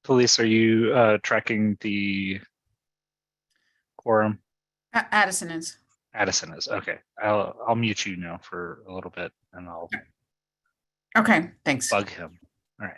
Police, are you tracking the quorum? Addison is. Addison is. Okay. I'll mute you now for a little bit and I'll Okay, thanks. bug him. All right.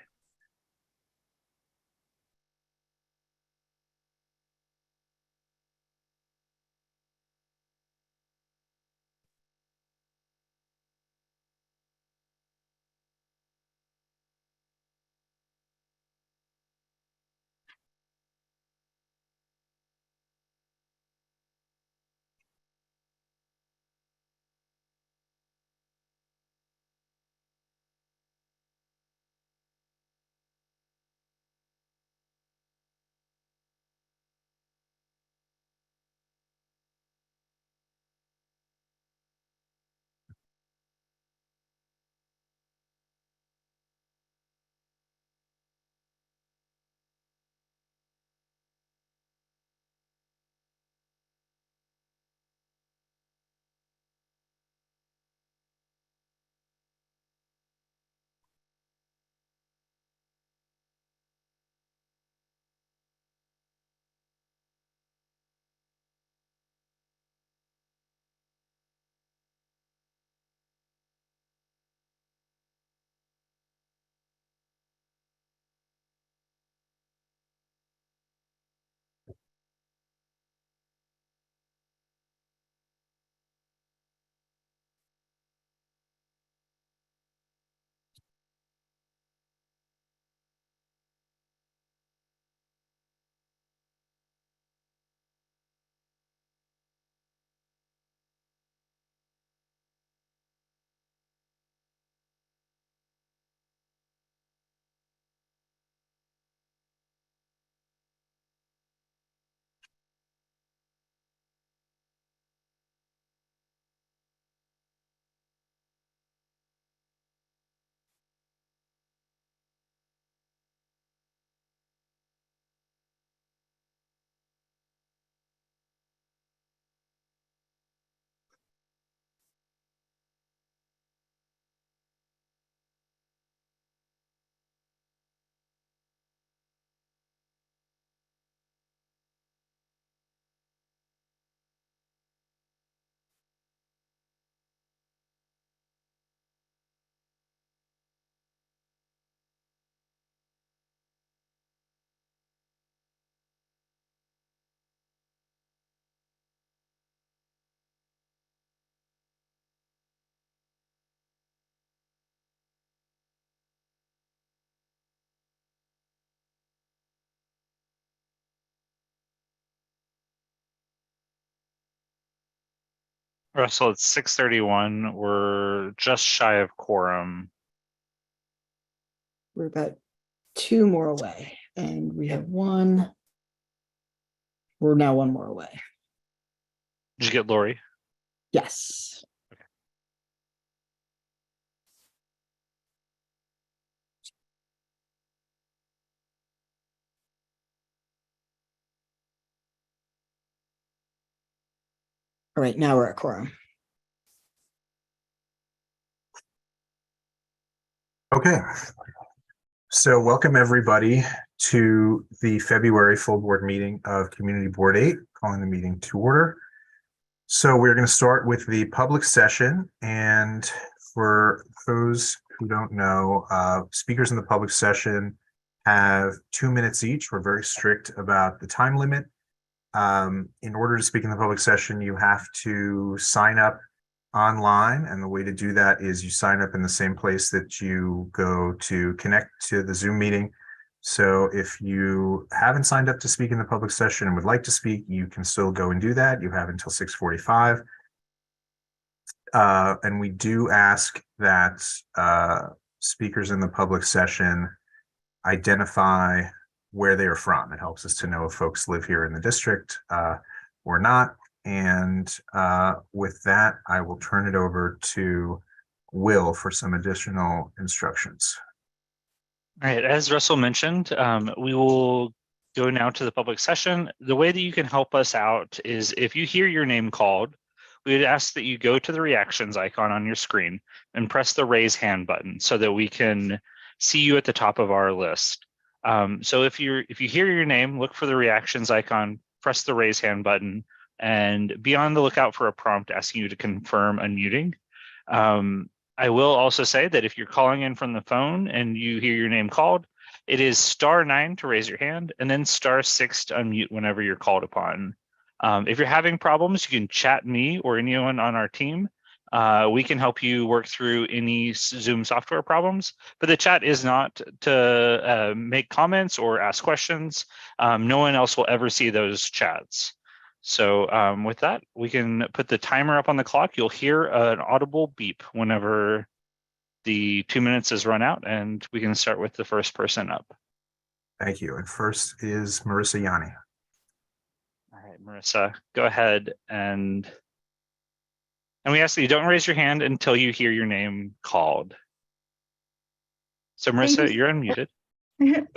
Russell, it's 6:31. We're just shy of quorum. We're about 2 more away, and we have 1. We're now 1 more away. Did you get Lori? Yes. Okay. All right, now we're at quorum. Okay, so welcome everybody to the February full board meeting of Community Board 8, calling the meeting to order. So we're going to start with the public session, and for those who don't know, speakers in the public session have 2 minutes each. We're very strict about the time limit. In order to speak in the public session, you have to sign up online, and the way to do that is you sign up in the same place that you go to connect to the Zoom meeting. So if you haven't signed up to speak in the public session and would like to speak, you can still go and do that. You have until 6:45. And we do ask that speakers in the public session identify where they are from. It helps us to know if folks live here in the district or not. And with that, I will turn it over to Will for some additional instructions. All right, as Russell mentioned, we will go now to the public session. The way that you can help us out is if you hear your name called, we would ask that you go to the reactions icon on your screen and press the raise hand button so that we can see you at the top of our list. So if you hear your name, look for the reactions icon, press the raise hand button, and be on the lookout for a prompt asking you to confirm unmuting. I will also say that if you're calling in from the phone and you hear your name called, it is *9 to raise your hand and then *6 to unmute whenever you're called upon. If you're having problems, you can chat me or anyone on our team. We can help you work through any Zoom software problems, but the chat is not to make comments or ask questions. No one else will ever see those chats. So with that, we can put the timer up on the clock. You'll hear an audible beep whenever the 2 minutes is run out, and we can start with the first person up. Thank you. And first is Marissa Yanni. All right, Marissa, go ahead and we ask that you don't raise your hand until you hear your name called. So Marissa, you're unmuted.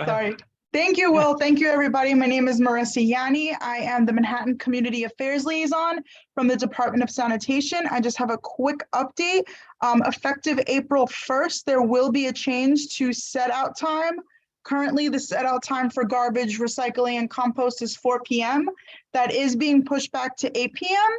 Sorry. Thank you, Will. Thank you, everybody. My name is Marissa Yanni. I am the Manhattan Community Affairs Liaison from the Department of Sanitation. I just have a quick update. Effective April 1st, there will be a change to set out time. Currently, the set out time for garbage, recycling, and compost is 4 p.m. That is being pushed back to 8 p.m.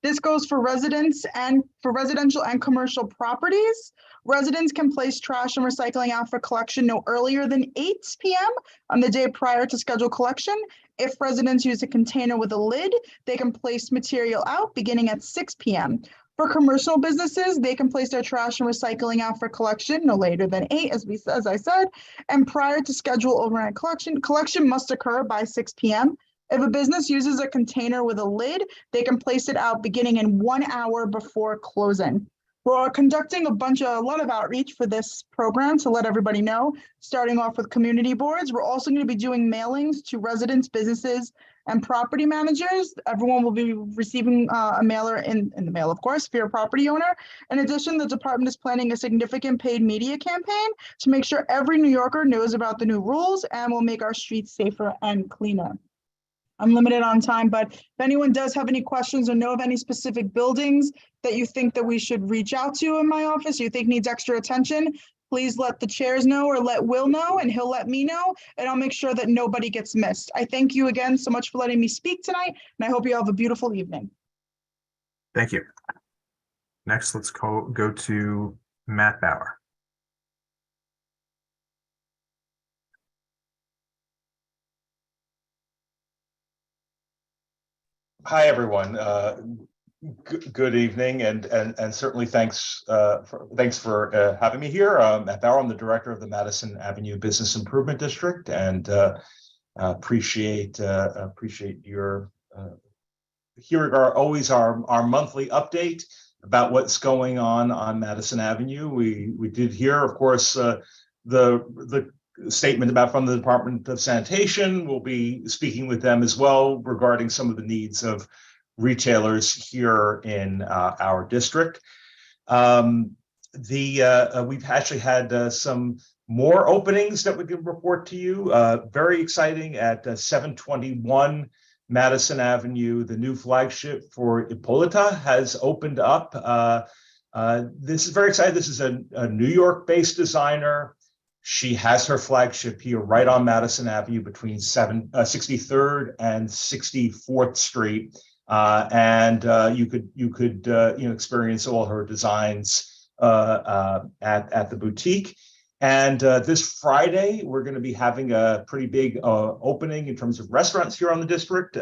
This goes for residents and for residential and commercial properties. Residents can place trash and recycling out for collection no earlier than 8 p.m. on the day prior to scheduled collection. If residents use a container with a lid, they can place material out beginning at 6 p.m. For commercial businesses, they can place their trash and recycling out for collection no later than 8, as I said, and prior to scheduled overnight collection. Collection must occur by 6 p.m. If a business uses a container with a lid, they can place it out beginning in 1 hour before closing. We're conducting a lot of outreach for this program to let everybody know, starting off with community boards. We're also going to be doing mailings to residents, businesses, and property managers. Everyone will be receiving a mailer in the mail, of course, for your property owner. In addition, the department is planning a significant paid media campaign to make sure every New Yorker knows about the new rules and will make our streets safer and cleaner. I'm limited on time, but if anyone does have any questions or know of any specific buildings that you think that we should reach out to in my office, you think needs extra attention, please let the chairs know or let Will know, and he'll let me know, and I'll make sure that nobody gets missed. I thank you again so much for letting me speak tonight, and I hope you have a beautiful evening. Thank you. Next, let's go to Matt Bauer. Hi, everyone. Good evening, and certainly thanks for having me here. Matt Bauer, I'm the director of the Madison Avenue Business Improvement District, and appreciate your hearing our monthly update about what's going on Madison Avenue. We did hear, of course, the statement from the Department of Sanitation. We'll be speaking with them as well regarding some of the needs of retailers here in our district. We've actually had some more openings that we can report to you. Very exciting at 721 Madison Avenue. The new flagship for Ippolita has opened up. This is very exciting. This is a New York-based designer. She has her flagship here right on Madison Avenue between 63rd and 64th Street. And you could experience all her designs at the boutique. And this Friday, we're going to be having a pretty big opening in terms of restaurants here on the district.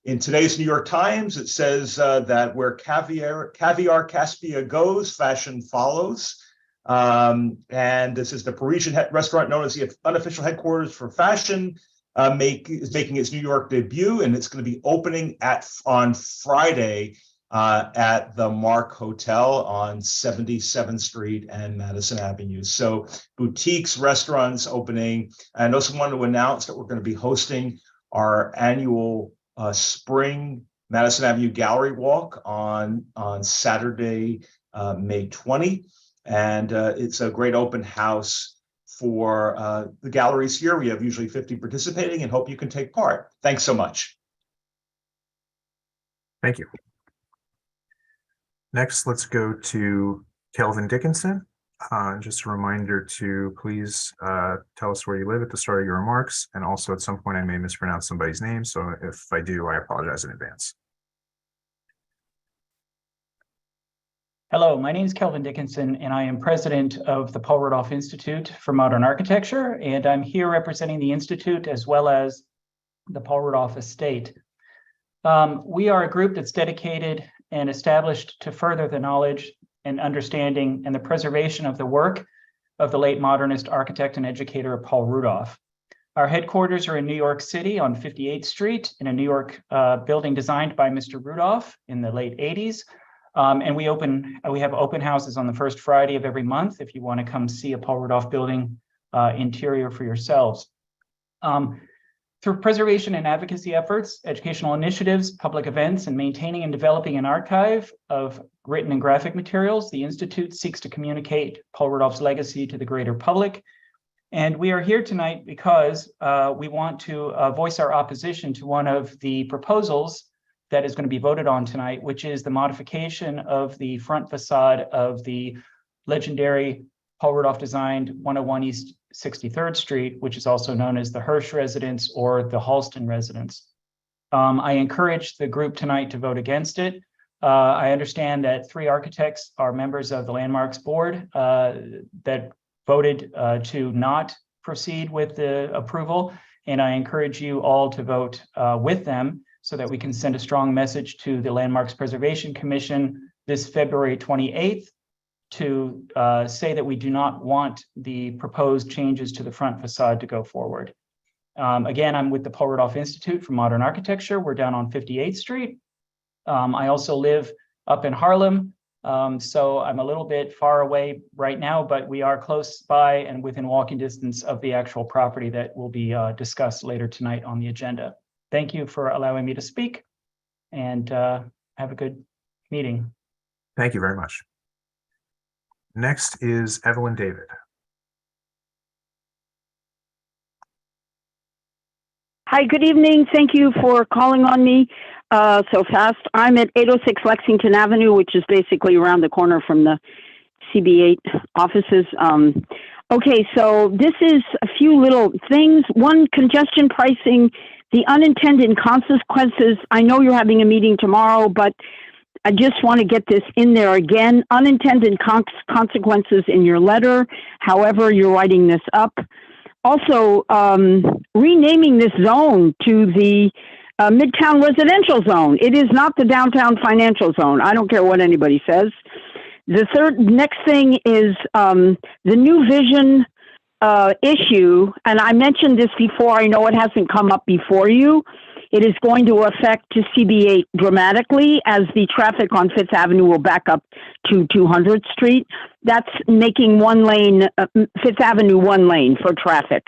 In today's New York Times, it says that where caviar Caspia goes, fashion follows. And this is the Parisian restaurant known as the unofficial headquarters for fashion, is making its New York debut, and it's going to be opening on Friday at the Mark Hotel on 77th Street and Madison Avenue. So boutiques, restaurants opening. And I also wanted to announce that we're going to be hosting our annual spring Madison Avenue Gallery Walk on Saturday, May 20. And it's a great open house for the galleries here. We have usually 50 participating and hope you can take part. Thanks so much. Thank you. Next, let's go to Kelvin Dickinson. Just a reminder to please tell us where you live at the start of your remarks. And also at some point I may mispronounce somebody's name. So if I do, I apologize in advance. Hello, my name is Kelvin Dickinson, and I am president of the Paul Rudolph Institute for Modern Architecture, and I'm here representing the Institute as well as the Paul Rudolph Estate. We are a group that's dedicated and established to further the knowledge and understanding and the preservation of the work of the late modernist architect and educator Paul Rudolph. Our headquarters are in New York City on 58th Street in a New York building designed by Mr. Rudolph in the late 80s. And we have open houses on the first Friday of every month if you want to come see a Paul Rudolph building interior for yourselves. Through preservation and advocacy efforts, educational initiatives, public events, and maintaining and developing an archive of written and graphic materials, the Institute seeks to communicate Paul Rudolph's legacy to the greater public. And we are here tonight because we want to voice our opposition to one of the proposals that is going to be voted on tonight, which is the modification of the front facade of the legendary Paul Rudolph designed 101 East 63rd Street, which is also known as the Hirsch Residence or the Halston Residence. I encourage the group tonight to vote against it. I understand that 3 architects are members of the Landmarks Board that voted to not proceed with the approval, and I encourage you all to vote with them so that we can send a strong message to the Landmarks Preservation Commission this February 28th to say that we do not want the proposed changes to the front facade to go forward. Again, I'm with the Paul Rudolph Institute for Modern Architecture. We're down on 58th Street. I also live up in Harlem, so I'm a little bit far away right now, but we are close by and within walking distance of the actual property that will be discussed later tonight on the agenda. Thank you for allowing me to speak, and have a good meeting. Thank you very much. Next is Evelyn David. Hi, good evening. Thank you for calling on me so fast. I'm at 806 Lexington Avenue, which is basically around the corner from the CB8 offices. Okay, so this is a few little things. One, congestion pricing, the unintended consequences. I know you're having a meeting tomorrow, but I just want to get this in there again. Unintended consequences in your letter, however you're writing this up. Also, renaming this zone to the Midtown Residential Zone. It is not the Downtown Financial Zone. I don't care what anybody says. The next thing is the new vision issue, and I mentioned this before. I know it hasn't come up before you. It is going to affect to CB8 dramatically as the traffic on Fifth Avenue will back up to 200th Street. That's making one lane, Fifth Avenue one lane for traffic.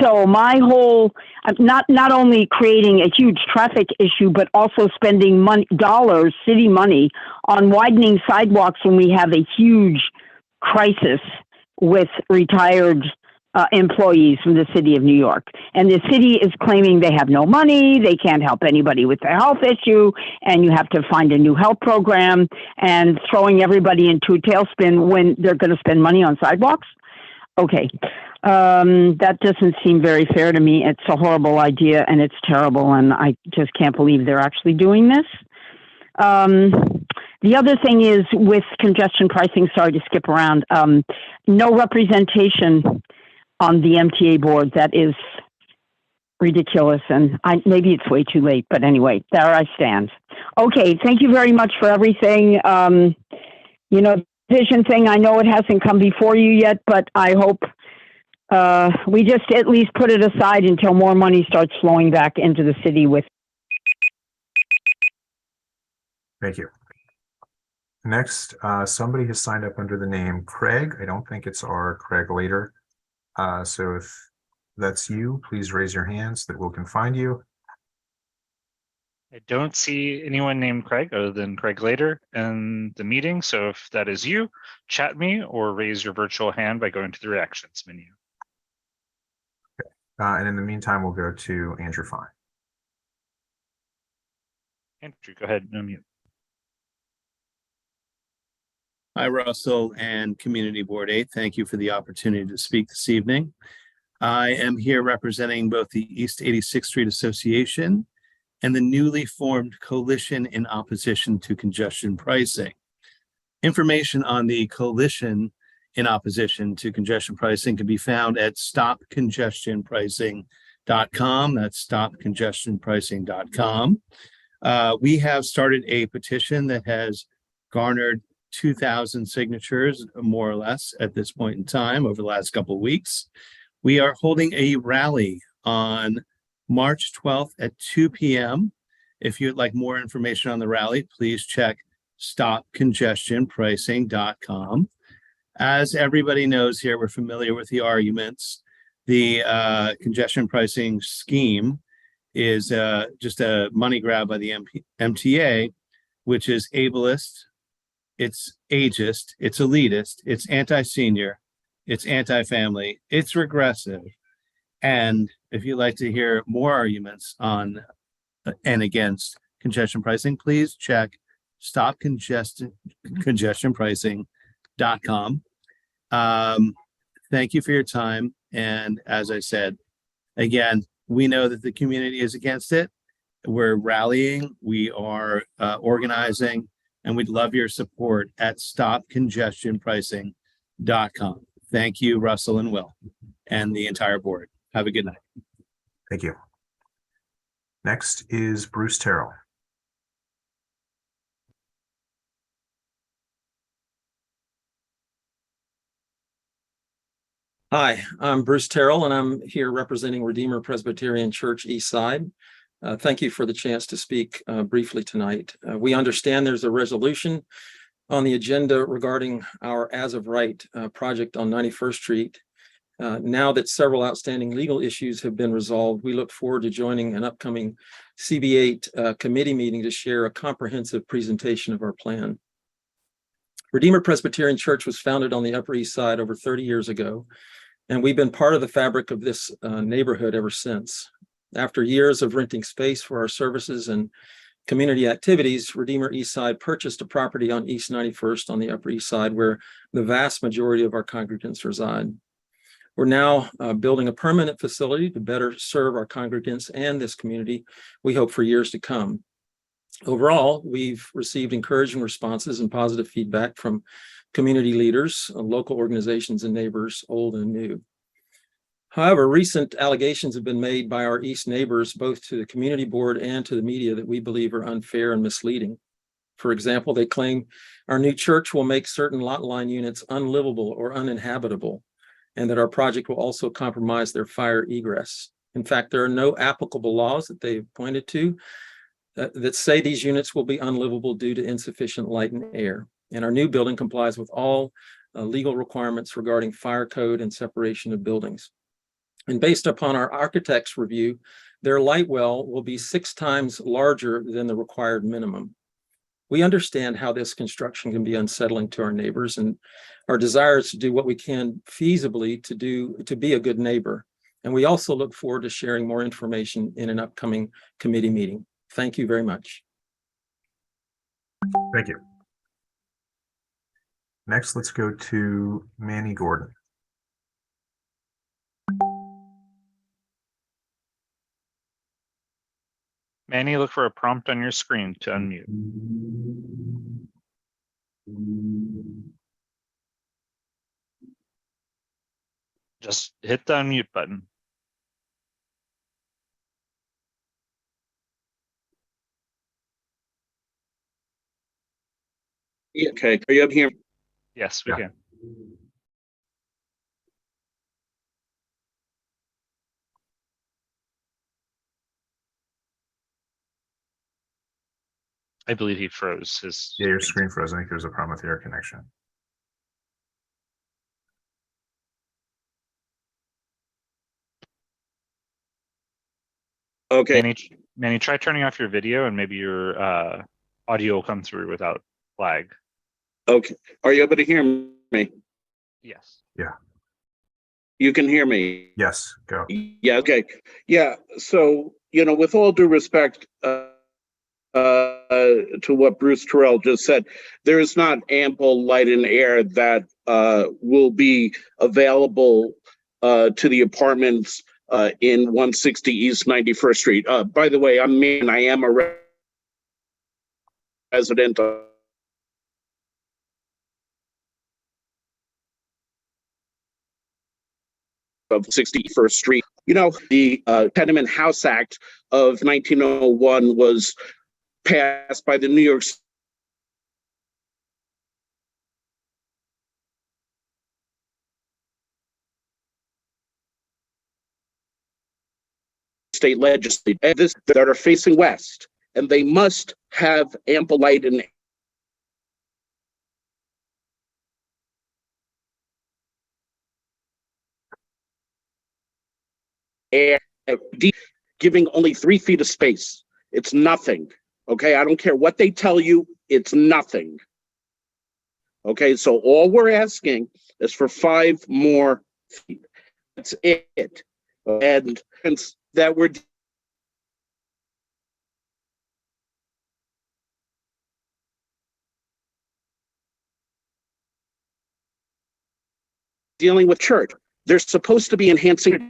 So my whole, not only creating a huge traffic issue, but also spending money, dollars, city money on widening sidewalks when we have a huge crisis with retired employees from the city of New York. And the city is claiming they have no money, they can't help anybody with their health issue, and you have to find a new health program, and throwing everybody into a tailspin when they're going to spend money on sidewalks. Okay, that doesn't seem very fair to me. It's a horrible idea and it's terrible, and I just can't believe they're actually doing this. The other thing is with congestion pricing, sorry to skip around, no representation on the MTA board. That is ridiculous, and maybe it's way too late, but anyway, there I stand. Okay, thank you very much for everything. You know, vision thing, I know it hasn't come before you yet, but I hope we just at least put it aside until more money starts flowing back into the city with. Thank you. Next, somebody has signed up under the name Craig. I don't think it's our Craig Later. So if that's you, please raise your hand so that we can find you. I don't see anyone named Craig other than Craig Later in the meeting. So if that is you, chat me or raise your virtual hand by going to the reactions menu. Okay. And in the meantime, we'll go to Andrew Fine. Andrew, go ahead and unmute. Hi, Russell and Community Board 8. Thank you for the opportunity to speak this evening. I am here representing both the East 86th Street Association and the newly formed Coalition in Opposition to Congestion Pricing. Information on the Coalition in Opposition to Congestion Pricing can be found at stopcongestionpricing.com. That's stopcongestionpricing.com. We have started a petition that has garnered 2,000 signatures, more or less, at this point in time over the last couple of weeks. We are holding a rally on March 12th at 2 p.m. If you'd like more information on the rally, please check stopcongestionpricing.com. As everybody knows here, we're familiar with the arguments. The congestion pricing scheme is just a money grab by the MTA, which is ableist, it's ageist, it's elitist, it's anti-senior, it's anti-family, it's regressive. And if you'd like to hear more arguments on and against congestion pricing, please check stopcongestionpricing.com. Thank you for your time. And as I said, again, we know that the community is against it. We're rallying, we are organizing, and we'd love your support at stopcongestionpricing.com. Thank you, Russell and Will, and the entire board. Have a good night. Thank you. Next is Bruce Terrell. Hi, I'm Bruce Terrell, and I'm here representing Redeemer Presbyterian Church East Side. Thank you for the chance to speak briefly tonight. We understand there's a resolution on the agenda regarding our as of right project on 91st Street. Now that several outstanding legal issues have been resolved, we look forward to joining an upcoming CB8 committee meeting to share a comprehensive presentation of our plan. Redeemer Presbyterian Church was founded on the Upper East Side over 30 years ago, and we've been part of the fabric of this neighborhood ever since. After years of renting space for our services and community activities, Redeemer East Side purchased a property on East 91st on the Upper East Side, where the vast majority of our congregants reside. We're now building a permanent facility to better serve our congregants and this community, we hope, for years to come. Overall, we've received encouraging responses and positive feedback from community leaders, local organizations, and neighbors, old and new. However, recent allegations have been made by our East neighbors, both to the community board and to the media, that we believe are unfair and misleading. For example, they claim our new church will make certain lot line units unlivable or uninhabitable, and that our project will also compromise their fire egress. In fact, there are no applicable laws that they've pointed to that say these units will be unlivable due to insufficient light and air. And our new building complies with all legal requirements regarding fire code and separation of buildings. And based upon our architect's review, their light well will be 6 times larger than the required minimum. We understand how this construction can be unsettling to our neighbors, and our desire is to do what we can feasibly to be a good neighbor. And we also look forward to sharing more information in an upcoming committee meeting. Thank you very much. Thank you. Next, let's go to Manny Gordon. Manny, look for a prompt on your screen to unmute. Just hit the unmute button. Okay, are you up here? Yes, we can. I believe he froze his. Yeah, your screen froze. I think there's a problem with your connection. Okay. Manny, try turning off your video and maybe your audio will come through without lag. Okay. Are you able to hear me? Yes. Yeah. You can hear me? Yes, go. Yeah, okay. Yeah, so, with all due respect, to what Bruce Terrell just said, there is not ample light and air that will be available to the apartments in 160 East 91st Street. By the way, I am a resident of of 61st Street. You know, the Tenement House Act of 1901 was passed by the New York State legislature that are facing west, and they must have ample light and air, giving only 3 feet of space. It's nothing. Okay, I don't care what they tell you, it's nothing. Okay, so all we're asking is for 5 more feet. That's it. And that we're dealing with church. They're supposed to be enhancing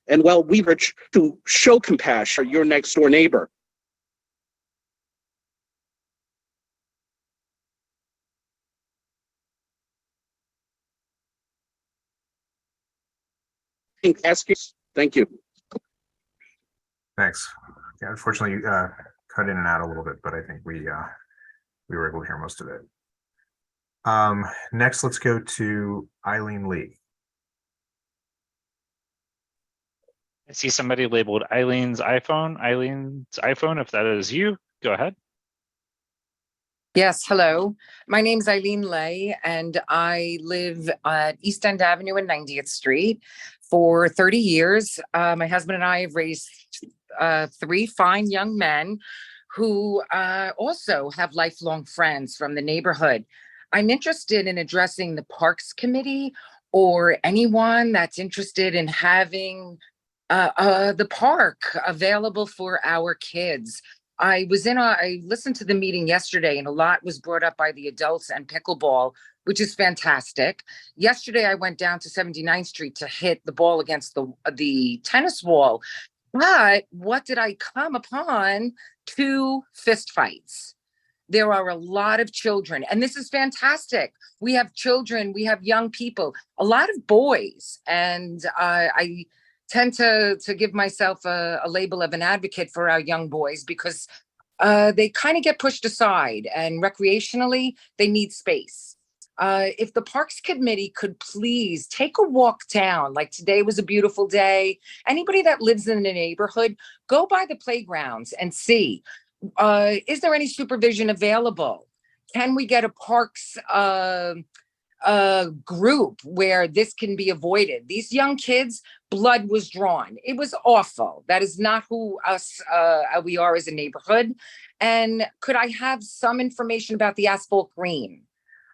and well, we were to show compassion for your next door neighbor. Thank you. Thanks. Yeah, unfortunately, cut in and out a little bit, but I think we were able to hear most of it. Next, let's go to Eileen Lee. I see somebody labeled Eileen's iPhone. Eileen's iPhone, if that is you, go ahead. Yes, hello. My name is Eileen Lay, and I live at East End Avenue and 90th Street for 30 years. My husband and I have raised 3 fine young men who also have lifelong friends from the neighborhood. I'm interested in addressing the Parks Committee or anyone that's interested in having the park available for our kids. I listened to the meeting yesterday, and a lot was brought up by the adults and pickleball, which is fantastic. Yesterday, I went down to 79th Street to hit the ball against the tennis wall. But what did I come upon? 2 fistfights. There are a lot of children, and this is fantastic. We have children, we have young people, a lot of boys, and I tend to give myself a label of an advocate for our young boys because they kind of get pushed aside, and recreationally, they need space. If the Parks Committee could please take a walk down, like today was a beautiful day. Anybody that lives in the neighborhood, go by the playgrounds and see, is there any supervision available? Can we get a parks group where this can be avoided? These young kids, blood was drawn. It was awful. That is not who we are as a neighborhood. And could I have some information about the asphalt green?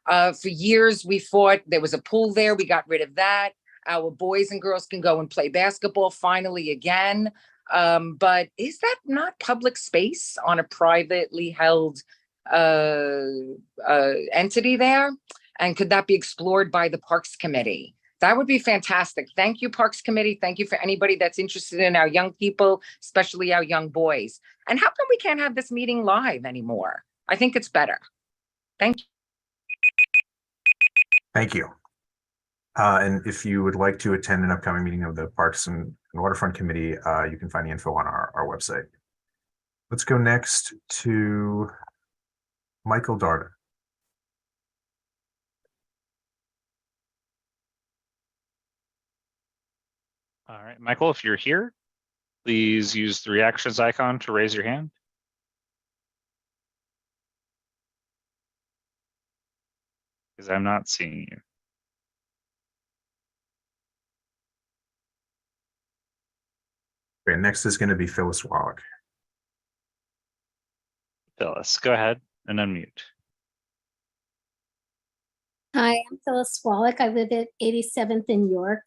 For years, we fought. There was a pool there. We got rid of that. Our boys and girls can go and play basketball finally again. But is that not public space on a privately held entity there? And could that be explored by the Parks Committee? That would be fantastic. Thank you, Parks Committee. Thank you for anybody that's interested in our young people, especially our young boys. And how come we can't have this meeting live anymore? I think it's better. Thank you. Thank you. And if you would like to attend an upcoming meeting of the Parks and Waterfront Committee, you can find the info on our website. Let's go next to Michael Darden. All right, Michael, if you're here, please use the reactions icon to raise your hand. Because I'm not seeing you. Okay, next is going to be Phyllis Wallach. Phyllis, go ahead and unmute. Hi, I'm Phyllis Wallach. I live at 87th in York.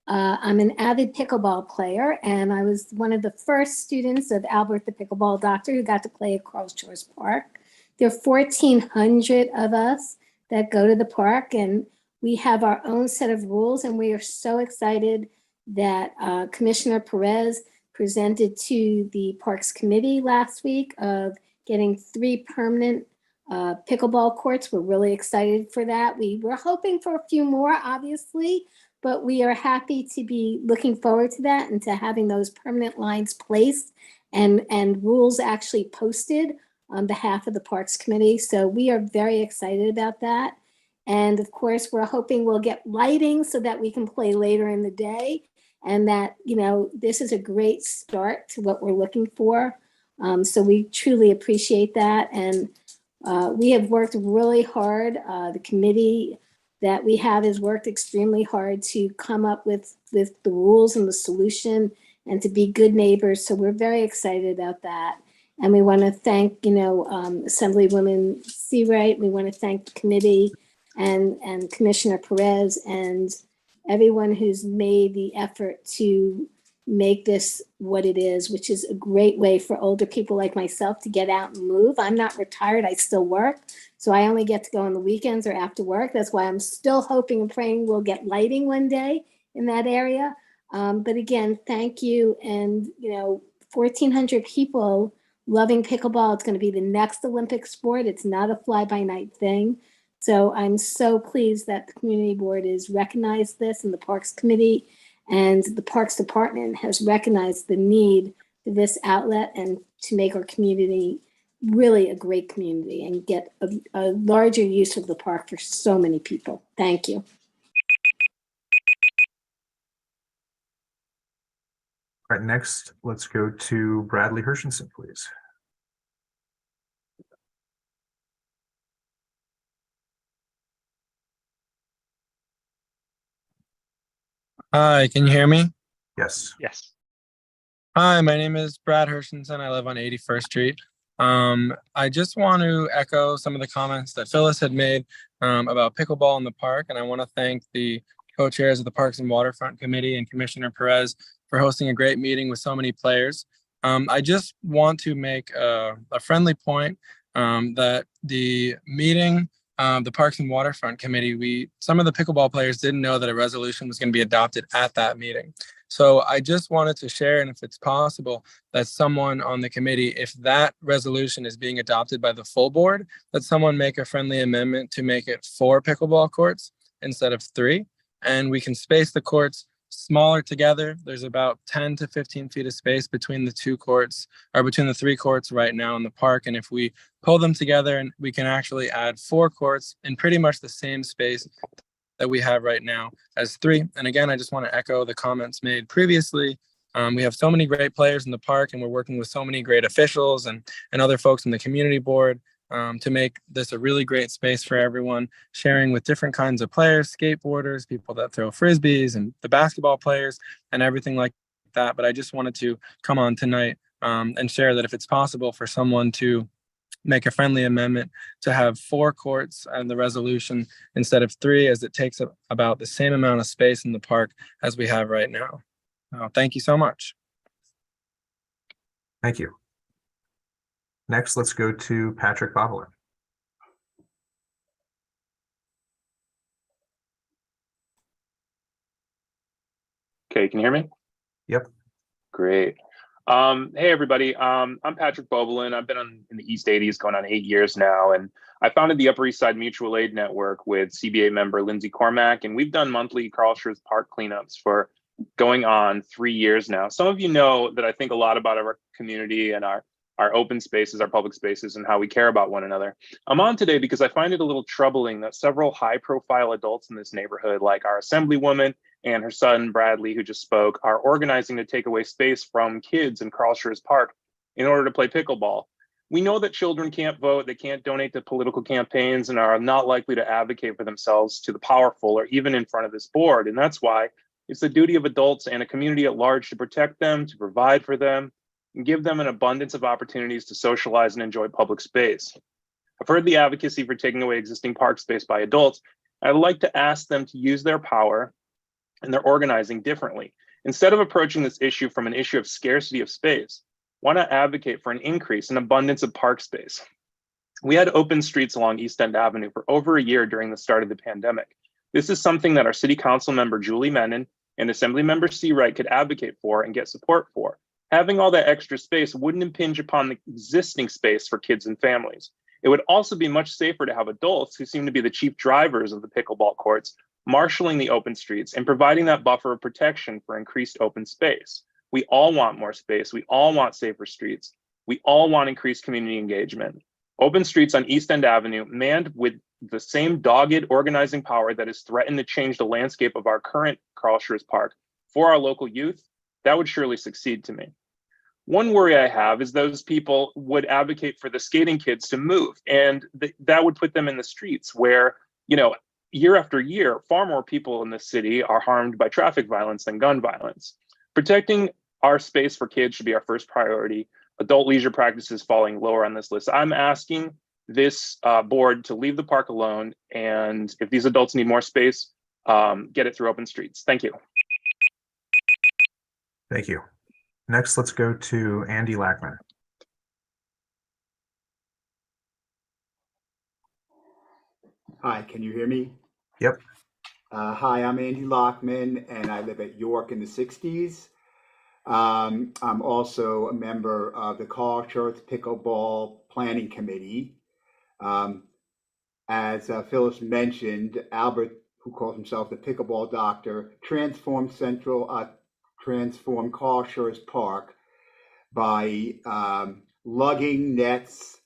I'm an avid pickleball player, and I was one of the first students of Albert the Pickleball Doctor who got to play at Carl Shores Park. There are 1,400 of us that go to the park, and we have our own set of rules, and we are so excited that Commissioner Perez presented to the Parks Committee last week of getting 3 permanent pickleball courts. We're really excited for that. We were hoping for a few more, obviously, but we are happy to be looking forward to that and to having those permanent lines placed and rules actually posted on behalf of the Parks Committee. So we are very excited about that. And of course, we're hoping we'll get lighting so that we can play later in the day, and that, you know, this is a great start to what we're looking for. So we truly appreciate that. And we have worked really hard. The committee that we have has worked extremely hard to come up with the rules and the solution and to be good neighbors. So we're very excited about that. And we want to thank, Assemblywoman Seawright. We want to thank the committee and Commissioner Perez and everyone who's made the effort to make this what it is, which is a great way for older people like myself to get out and move. I'm not retired, I still work. So I only get to go on the weekends or after work. That's why I'm still hoping and praying we'll get lighting one day in that area. But again, thank you. And, 1,400 people loving pickleball. It's going to be the next Olympic sport. It's not a fly-by-night thing. So I'm so pleased that the community board has recognized this, and the Parks Committee and the Parks Department has recognized the need for this outlet and to make our community really a great community and get a larger use of the park for so many people. Thank you. All right, next, let's go to Bradley Hershenson, please. Hi, can you hear me? Yes. Yes. Hi, my name is Brad Hershenson. I live on 81st Street. I just want to echo some of the comments that Phyllis had made about pickleball in the park, and I want to thank the co-chairs of the Parks and Waterfront Committee and Commissioner Perez for hosting a great meeting with so many players. I just want to make a friendly point that the meeting, the Parks and Waterfront Committee, some of the pickleball players didn't know that a resolution was going to be adopted at that meeting. So I just wanted to share, and if it's possible, that someone on the committee, if that resolution is being adopted by the full board, that someone make a friendly amendment to make it 4 pickleball courts instead of 3. And we can space the courts smaller together. There's about 10 to 15 feet of space between the 2 courts, or between the 3 courts right now in the park. And if we pull them together, and we can actually add 4 courts in pretty much the same space that we have right now as 3. And again, I just want to echo the comments made previously. We have so many great players in the park, and we're working with so many great officials and other folks in the community board to make this a really great space for everyone, sharing with different kinds of players, skateboarders, people that throw frisbees, and the basketball players and everything like that. But I just wanted to come on tonight and share that if it's possible for someone to make a friendly amendment to have 4 courts and the resolution instead of 3, as it takes about the same amount of space in the park as we have right now. Thank you so much. Thank you. Next, let's go to Patrick Bovelin. Okay, can you hear me? Yep. Great. Hey everybody, I'm Patrick Bovelin. I've been in the East 80s going on 8 years now, and I founded the Upper East Side Mutual Aid Network with CB8 member Lindsay Cormack, and we've done monthly Carl Shores Park cleanups for going on 3 years now. Some of you know that I think a lot about our community and our open spaces, our public spaces, and how we care about one another. I'm on today because I find it a little troubling that several high-profile adults in this neighborhood, like our Assemblywoman and her son, Bradley, who just spoke, are organizing to take away space from kids in Carl Shores Park in order to play pickleball. We know that children can't vote, they can't donate to political campaigns, and are not likely to advocate for themselves to the powerful or even in front of this board. And that's why it's the duty of adults and a community at large to protect them, to provide for them, and give them an abundance of opportunities to socialize and enjoy public space. I've heard the advocacy for taking away existing park space by adults, I'd like to ask them to use their power and their organizing differently. Instead of approaching this issue from an issue of scarcity of space, why not advocate for an increase in abundance of park space? We had open streets along East End Avenue for over a year during the start of the pandemic. This is something that our City Council member Julie Menon and Assembly Member C. Wright could advocate for and get support for. Having all that extra space wouldn't impinge upon the existing space for kids and families. It would also be much safer to have adults who seem to be the chief drivers of the pickleball courts, marshaling the open streets and providing that buffer of protection for increased open space. We all want more space. We all want safer streets. We all want increased community engagement. Open streets on East End Avenue, manned with the same dogged organizing power that has threatened to change the landscape of our current Carl Schurz Park for our local youth, that would surely succeed to me. One worry I have is those people would advocate for the skating kids to move, and that would put them in the streets where, you know, year after year, far more people in the city are harmed by traffic violence than gun violence. Protecting our space for kids should be our first priority. Adult leisure practices falling lower on this list. I'm asking this board to leave the park alone, and if these adults need more space, get it through open streets. Thank you. Thank you. Next, let's go to Andy Lackman. Hi, can you hear me? Yep. Hi, I'm Andy Lockman, and I live at York in the 60s. I'm also a member of the Carl Schurz Pickleball Planning Committee. As Phyllis mentioned, Albert, who calls himself the pickleball doctor, transformed Carl Schurz Park by lugging nets,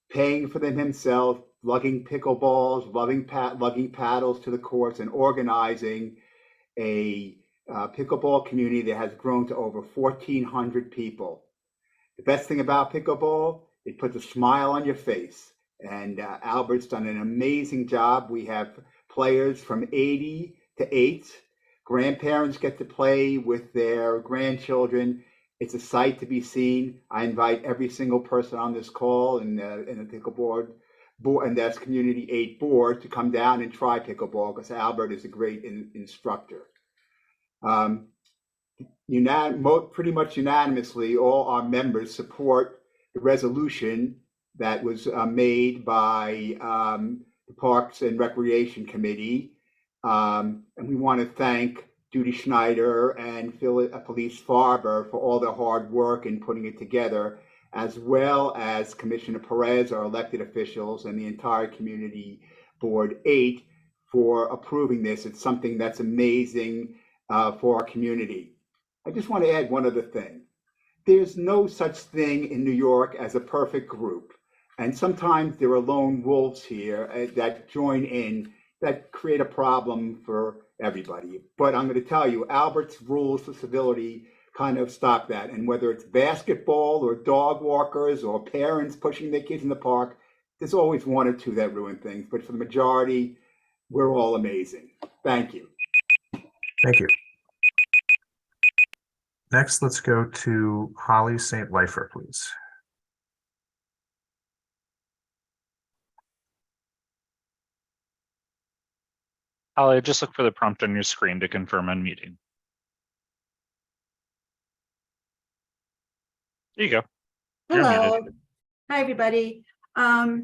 paying for them himself, lugging pickleballs, lugging paddles to the courts, and organizing a pickleball community that has grown to over 1,400 people. The best thing about pickleball, it puts a smile on your face. And Albert's done an amazing job. We have players from 80 to 8. Grandparents get to play with their grandchildren. It's a sight to be seen. I invite every single person on this call in the pickleball board and that's Community 8 board to come down and try pickleball, because Albert is a great instructor. Pretty much unanimously, all our members support the resolution that was made by the Parks and Recreation Committee. And we want to thank Judy Schneider and Police Farber for all their hard work in putting it together, as well as Commissioner Perez, our elected officials, and the entire Community Board 8 for approving this. It's something that's amazing for our community. I just want to add one other thing. There's no such thing in New York as a perfect group. And sometimes there are lone wolves here that join in that create a problem for everybody. But I'm going to tell you, Albert's rules of civility kind of stop that. And whether it's basketball or dog walkers or parents pushing their kids in the park, there's always one or two that ruin things. But for the majority, we're all amazing. Thank you. Thank you. Next, let's go to Holly St. Lifer, please. Holly, just look for the prompt on your screen to confirm unmuting. There you go. You're Hello. muted. Hi, everybody. I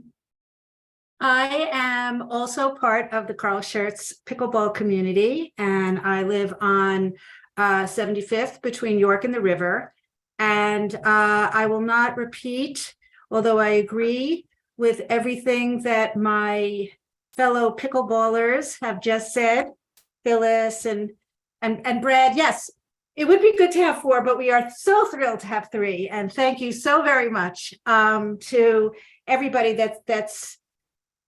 am also part of the Carl Schurz pickleball community, and I live on 75th between York and the river. And I will not repeat, although I agree with everything that my fellow pickleballers have just said, Phyllis and Brad. Yes, it would be good to have 4, but we are so thrilled to have 3. And thank you so very much to everybody that's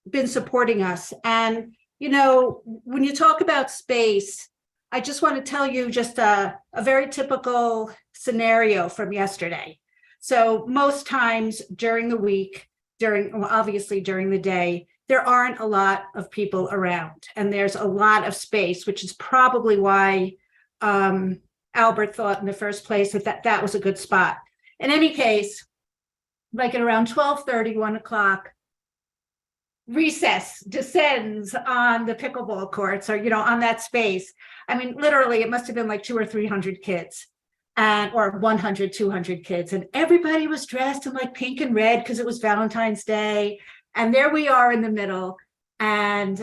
been supporting us. And, you know, when you talk about space, I just want to tell you just a very typical scenario from yesterday. So most times during the week, obviously during the day, there aren't a lot of people around, and there's a lot of space, which is probably why Albert thought in the first place that was a good spot. In any case, like at around 12:30, 1 o'clock, recess descends on the pickleball courts, or, you know, on that space. I mean, literally, it must have been like 200 or 300 kids, and or 100, 200 kids. And everybody was dressed in like pink and red because it was Valentine's Day. And there we are in the middle. And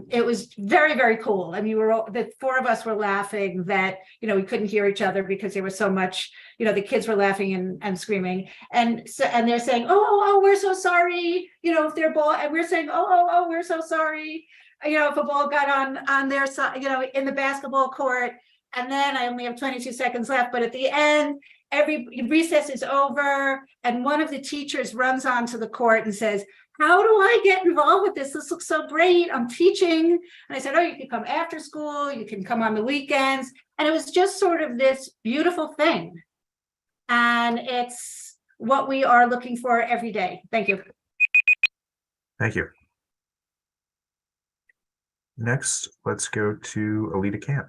it was very, very cool. I mean, the four of us were laughing that, you know, we couldn't hear each other because there was so much, you know, the kids were laughing and screaming. And so, and they're saying, oh, we're so sorry, you know, if their ball, and we're saying, oh, we're so sorry, you know, if a ball got on their side, you know, in the basketball court. And then I only have 22 seconds left, but at the end, every recess is over, and one of the teachers runs onto the court and says, how do I get involved with this? This looks so great. I'm teaching. And I said, oh, you can come after school. You can come on the weekends. And it was just sort of this beautiful thing. And it's what we are looking for every day. Thank you. Thank you. Next, let's go to Alita Camp.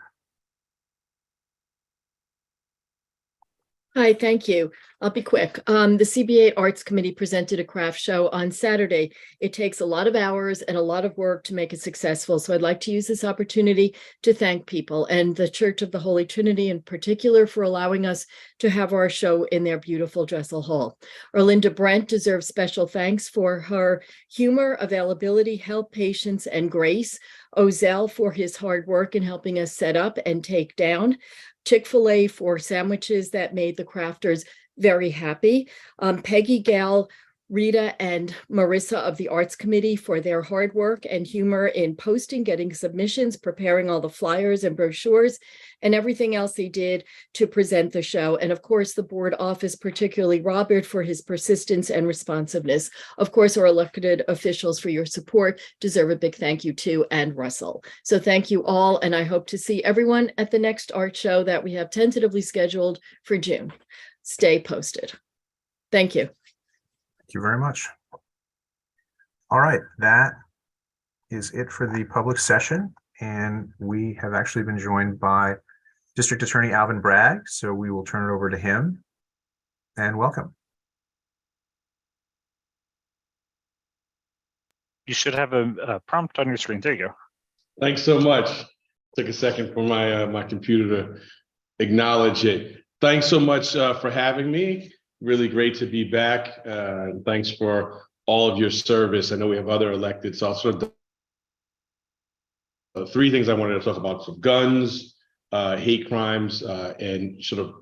Hi, thank you. I'll be quick. The CB8 Arts Committee presented a craft show on Saturday. It takes a lot of hours and a lot of work to make it successful. So I'd like to use this opportunity to thank people and the Church of the Holy Trinity in particular for allowing us to have our show in their beautiful Dressel Hall. Erlinda Brent deserves special thanks for her humor, availability, help, patience, and grace. Ozell for his hard work in helping us set up and take down. Chick-fil-A for sandwiches that made the crafters very happy. Peggy, Gal, Rita, and Marissa of the Arts Committee for their hard work and humor in posting, getting submissions, preparing all the flyers and brochures, and everything else they did to present the show. And of course, the board office, particularly Robert, for his persistence and responsiveness. Of course, our elected officials for your support deserve a big thank you too, and Russell. So thank you all, and I hope to see everyone at the next art show that we have tentatively scheduled for June. Stay posted. Thank you. Thank you very much. All right, that is it for the public session. And we have actually been joined by District Attorney Alvin Bragg. So we will turn it over to him and welcome. You should have a prompt on your screen. There you go. Thanks so much. Took a second for my computer to acknowledge it. Thanks so much for having me. Really great to be back. Thanks for all of your service. I know we have other elected, so I'll sort of three things I wanted to talk about: so guns, hate crimes, and sort of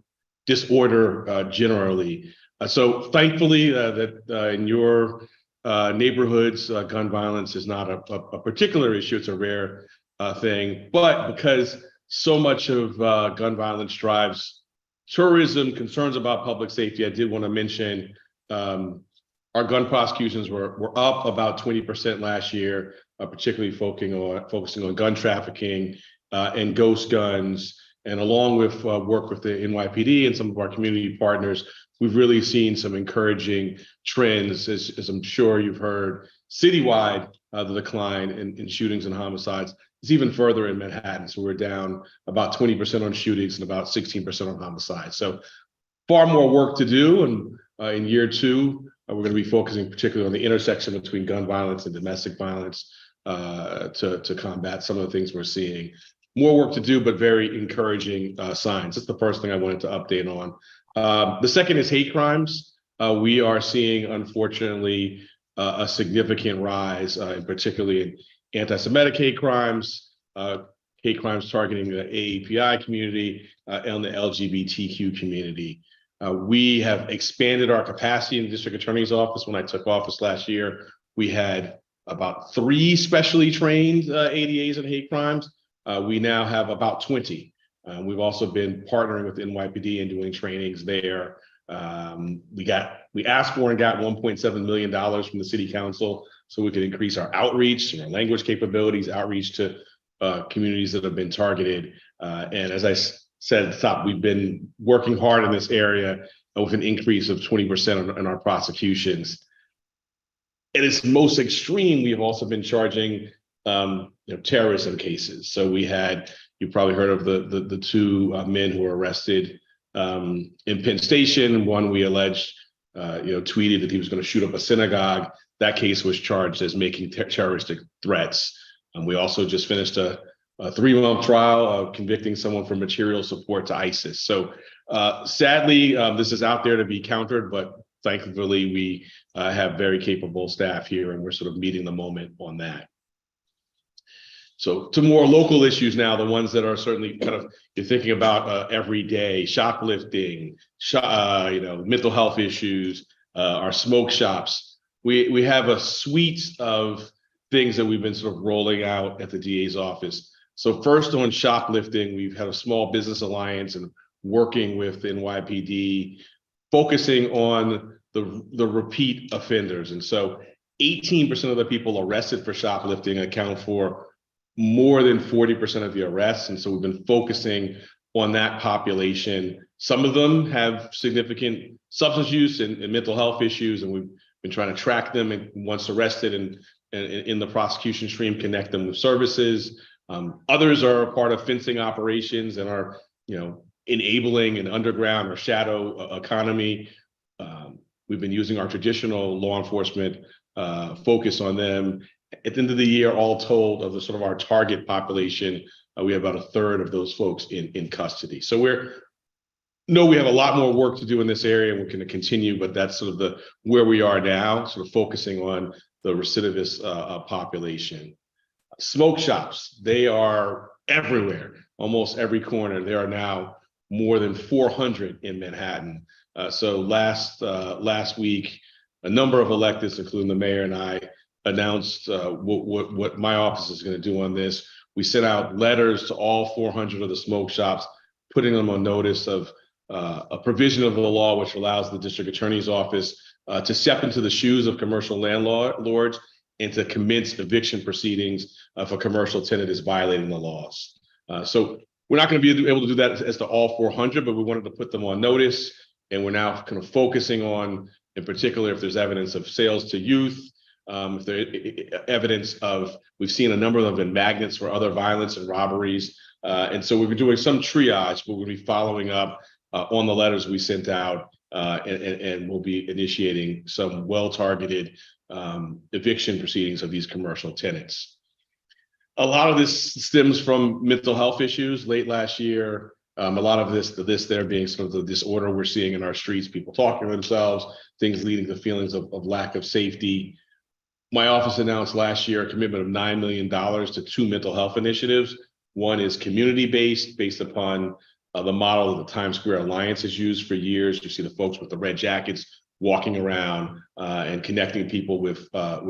disorder generally. So thankfully that in your neighborhoods, gun violence is not a particular issue. It's a rare thing, but because so much of gun violence drives tourism, concerns about public safety, I did want to mention our gun prosecutions were up about 20% last year, particularly focusing on gun trafficking and ghost guns. And along with work with the NYPD and some of our community partners, we've really seen some encouraging trends, as I'm sure you've heard, citywide, the decline in shootings and homicides. It's even further in Manhattan. So we're down about 20% on shootings and about 16% on homicides. So far more work to do. And in year two, we're going to be focusing particularly on the intersection between gun violence and domestic violence to combat some of the things we're seeing. More work to do, but very encouraging signs. That's the first thing I wanted to update on. The second is hate crimes. We are seeing, unfortunately, a significant rise, particularly in anti-Semitic hate crimes targeting the AAPI community and the LGBTQ community. We have expanded our capacity in the district attorney's office. When I took office last year, we had about 3 specially trained ADAs in hate crimes. We now have about 20. We've also been partnering with NYPD and doing trainings there. We asked for and got $1.7 million from the city council so we could increase our outreach and our language capabilities, outreach to communities that have been targeted. And as I said at the top, we've been working hard in this area with an increase of 20% in our prosecutions. At its most extreme, we have also been charging terrorism cases. So we had, you probably heard of the 2 men who were arrested in Penn Station. One we alleged, tweeted that he was going to shoot up a synagogue. that case was charged as making terroristic threats. And we also just finished a 3-month trial of convicting someone for material support to ISIS. So sadly, this is out there to be countered, but thankfully we have very capable staff here, and we're sort of meeting the moment on that. So to more local issues now, the ones that are certainly kind of you're thinking about every day: shoplifting, mental health issues, our smoke shops. We have a suite of things that we've been sort of rolling out at the DA's office. So first, on shoplifting, we've had a small business alliance and working with NYPD, focusing on the repeat offenders. And so 18% of the people arrested for shoplifting account for more than 40% of the arrests. And so we've been focusing on that population. Some of them have significant substance use and mental health issues, and we've been trying to track them, and once arrested and in the prosecution stream, connect them with services. Others are a part of fencing operations and are, enabling an underground or shadow economy. We've been using our traditional law enforcement focus on them. At the end of the year, all told, of the sort of our target population, we have about a third of those folks in custody. So we have a lot more work to do in this area, and we're going to continue, but that's sort of where we are now, sort of focusing on the recidivist population. Smoke shops, they are everywhere, almost every corner. There are now more than 400 in Manhattan. So last week, a number of electeds, including the mayor and I, announced what my office is going to do on this. We sent out letters to all 400 of the smoke shops, putting them on notice of a provision of the law which allows the district attorney's office to step into the shoes of commercial landlords and to commence eviction proceedings if a commercial tenant is violating the laws. So we're not going to be able to do that as to all 400, but we wanted to put them on notice. And we're now kind of focusing on, in particular, if there's evidence of sales to youth, if there's evidence of, we've seen a number of them in magnets for other violence and robberies. And so we've been doing some triage, but we'll be following up on the letters we sent out, and we'll be initiating some well-targeted eviction proceedings of these commercial tenants. A lot of this stems from mental health issues. Late last year, a lot of this there being sort of the disorder we're seeing in our streets, people talking to themselves, things leading to feelings of lack of safety. My office announced last year a commitment of $9 million to 2 mental health initiatives. One is community-based, based upon the model that the Times Square Alliance has used for years. You see the folks with the red jackets walking around and connecting people with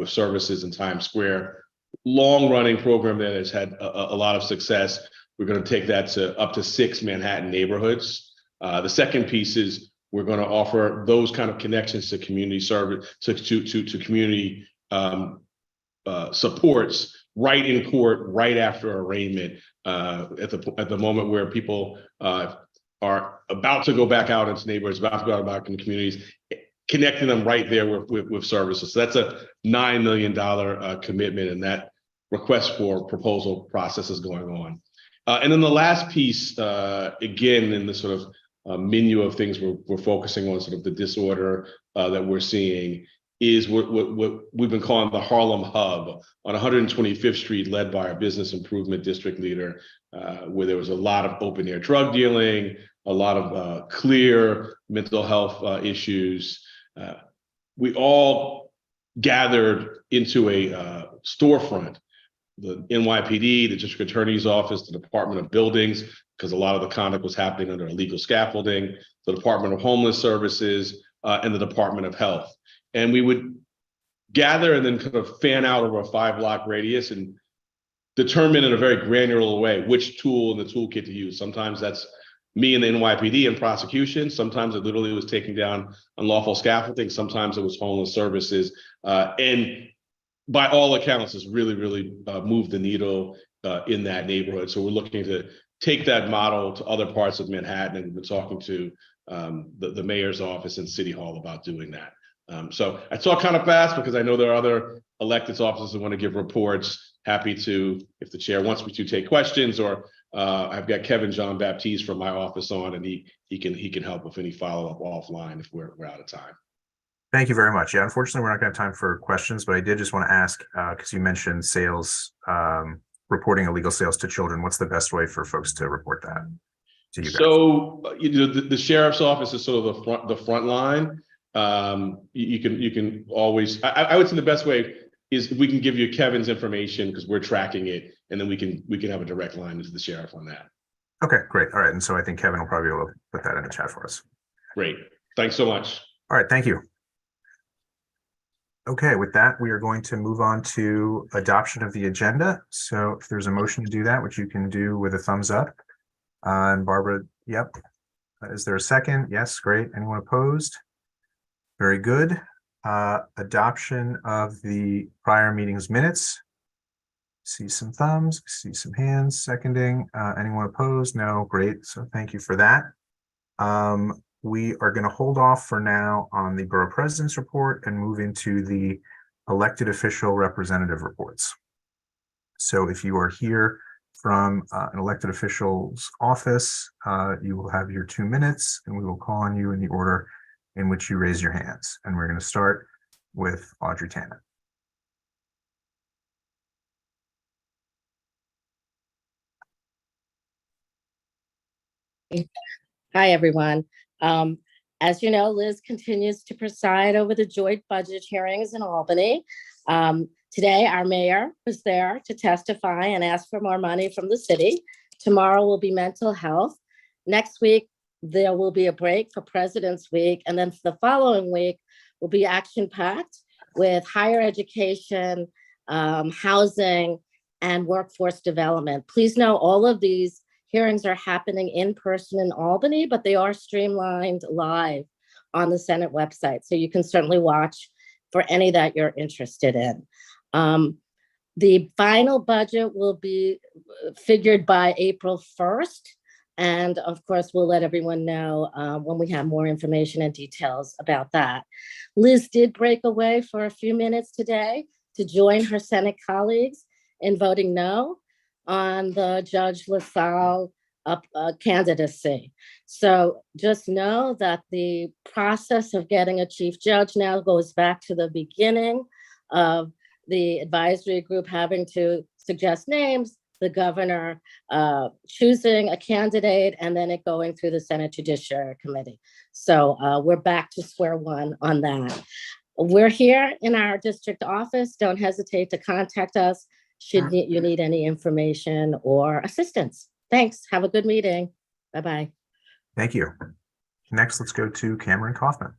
services in Times Square. Long-running program that has had a lot of success. We're going to take that to up to 6 Manhattan neighborhoods. The second piece is we're going to offer those kind of connections to community service, to community supports right in court, right after arraignment, at the moment where people are about to go back out into neighborhoods, about to go out back in communities, connecting them right there with services. So that's a $9 million commitment, and that request for proposal process is going on. And then the last piece, again, in the sort of menu of things we're focusing on, sort of the disorder that we're seeing, is what we've been calling the Harlem Hub on 125th Street, led by our business improvement district leader, where there was a lot of open air drug dealing, a lot of clear mental health issues. We all gathered into a storefront, the NYPD, the district attorney's office, the Department of Buildings, because a lot of the conduct was happening under illegal scaffolding, the Department of Homeless Services, and the Department of Health. And we would gather and then kind of fan out over a 5-block radius and determine in a very granular way which tool in the toolkit to use. Sometimes that's me and the NYPD and prosecution. Sometimes it literally was taking down unlawful scaffolding. Sometimes it was homeless services. And by all accounts, it's really moved the needle in that neighborhood. So we're looking to take that model to other parts of Manhattan, and we've been talking to the mayor's office and City Hall about doing that. So I talk kind of fast because I know there are other elected officers who want to give reports. Happy to, if the chair wants me to, take questions, or I've got Kevin John Baptiste from my office on, and he can help with any follow-up offline if we're out of time. Thank you very much. Yeah, unfortunately, we're not going to have time for questions, but I did just want to ask, because you mentioned sales, reporting illegal sales to children. What's the best way for folks to report that to you guys? So, the sheriff's office is sort of the front line. You can always, I would say the best way is if we can give you Kevin's information because we're tracking it, and then we can have a direct line to the sheriff on that. Okay, great. All right. And so I think Kevin will probably be able to put that in the chat for us. Great. Thanks so much. All right. Thank you. Okay, with that, we are going to move on to adoption of the agenda. So if there's a motion to do that, which you can do with a thumbs up. And Barbara, yep. Is there a second? Yes, great. Anyone opposed? Very good. Adoption of the prior meeting's minutes. See some thumbs, see some hands seconding. Anyone opposed? No, great. So thank you for that. We are going to hold off for now on the borough president's report and move into the elected official representative reports. So if you are here from an elected official's office, you will have your 2 minutes and we will call on you in the order in which you raise your hands. And we're going to start with Audrey Tannen. Hi, everyone. As you know, Liz continues to preside over the joint budget hearings in Albany. Today, our mayor was there to testify and ask for more money from the city. Tomorrow will be mental health. Next week, there will be a break for President's Week. And then for the following week will be action-packed with higher education, housing, and workforce development. Please know all of these hearings are happening in person in Albany, but they are streamlined live on the Senate website. So you can certainly watch for any that you're interested in. The final budget will be figured by April 1st. And of course, we'll let everyone know when we have more information and details about that. Liz did break away for a few minutes today to join her Senate colleagues in voting no on the Judge LaSalle candidacy. So just know that the process of getting a chief judge now goes back to the beginning of the advisory group having to suggest names, the governor choosing a candidate, and then it going through the Senate Judiciary Committee. So we're back to square one on that. We're here in our district office. Don't hesitate to contact us should you need any information or assistance. Thanks. Have a good meeting. Bye-bye. Thank you. Next, let's go to Cameron Kaufman.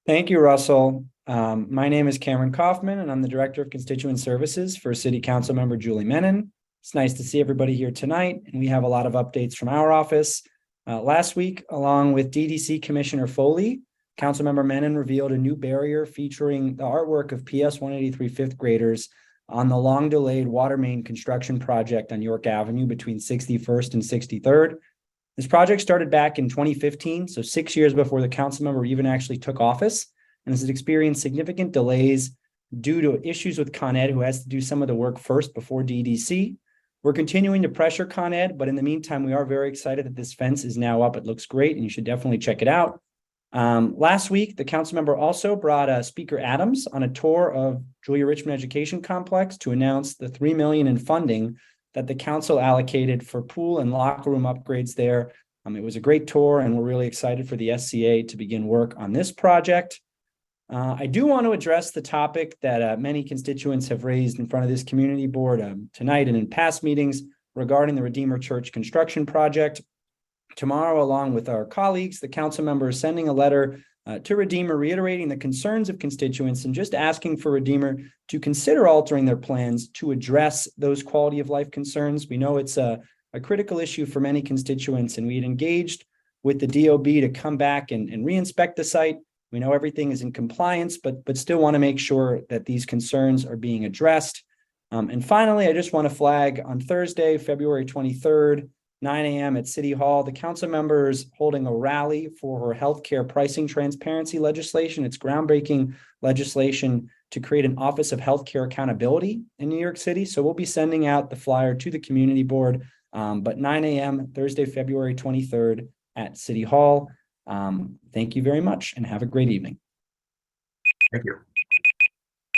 Thank you, Russell. My name is Cameron Kaufman, and I'm the Director of Constituent Services for City Council Member Julie Menon. It's nice to see everybody here tonight, and we have a lot of updates from our office. Last week, along with DDC Commissioner Foley, Councilmember Menon revealed a new barrier featuring the artwork of PS 183 fifth graders on the long-delayed water main construction project on York Avenue between 61st and 63rd. This project started back in 2015, so 6 years before the council member even actually took office, and has experienced significant delays due to issues with Con Ed, who has to do some of the work first before DDC. We're continuing to pressure Con Ed, but in the meantime, we are very excited that this fence is now up. It looks great, and you should definitely check it out. Last week, the council member also brought Speaker Adams on a tour of Julia Richmond Education Complex to announce the $3 million in funding that the council allocated for pool and locker room upgrades there. It was a great tour, and we're really excited for the SCA to begin work on this project. I do want to address the topic that many constituents have raised in front of this community board tonight and in past meetings regarding the Redeemer Church construction project. Tomorrow, along with our colleagues, the council member is sending a letter to Redeemer reiterating the concerns of constituents and just asking for Redeemer to consider altering their plans to address those quality of life concerns. We know it's a critical issue for many constituents, and we had engaged with the DOB to come back and re-inspect the site. We know everything is in compliance, but still want to make sure that these concerns are being addressed. And finally, I just want to flag on Thursday, February 23rd, 9 a.m. at City Hall, the council members holding a rally for her healthcare pricing transparency legislation. It's groundbreaking legislation to create an Office of Healthcare Accountability in New York City. So we'll be sending out the flyer to the community board, but 9 a.m. Thursday, February 23rd at City Hall. Thank you very much and have a great evening. Thank you.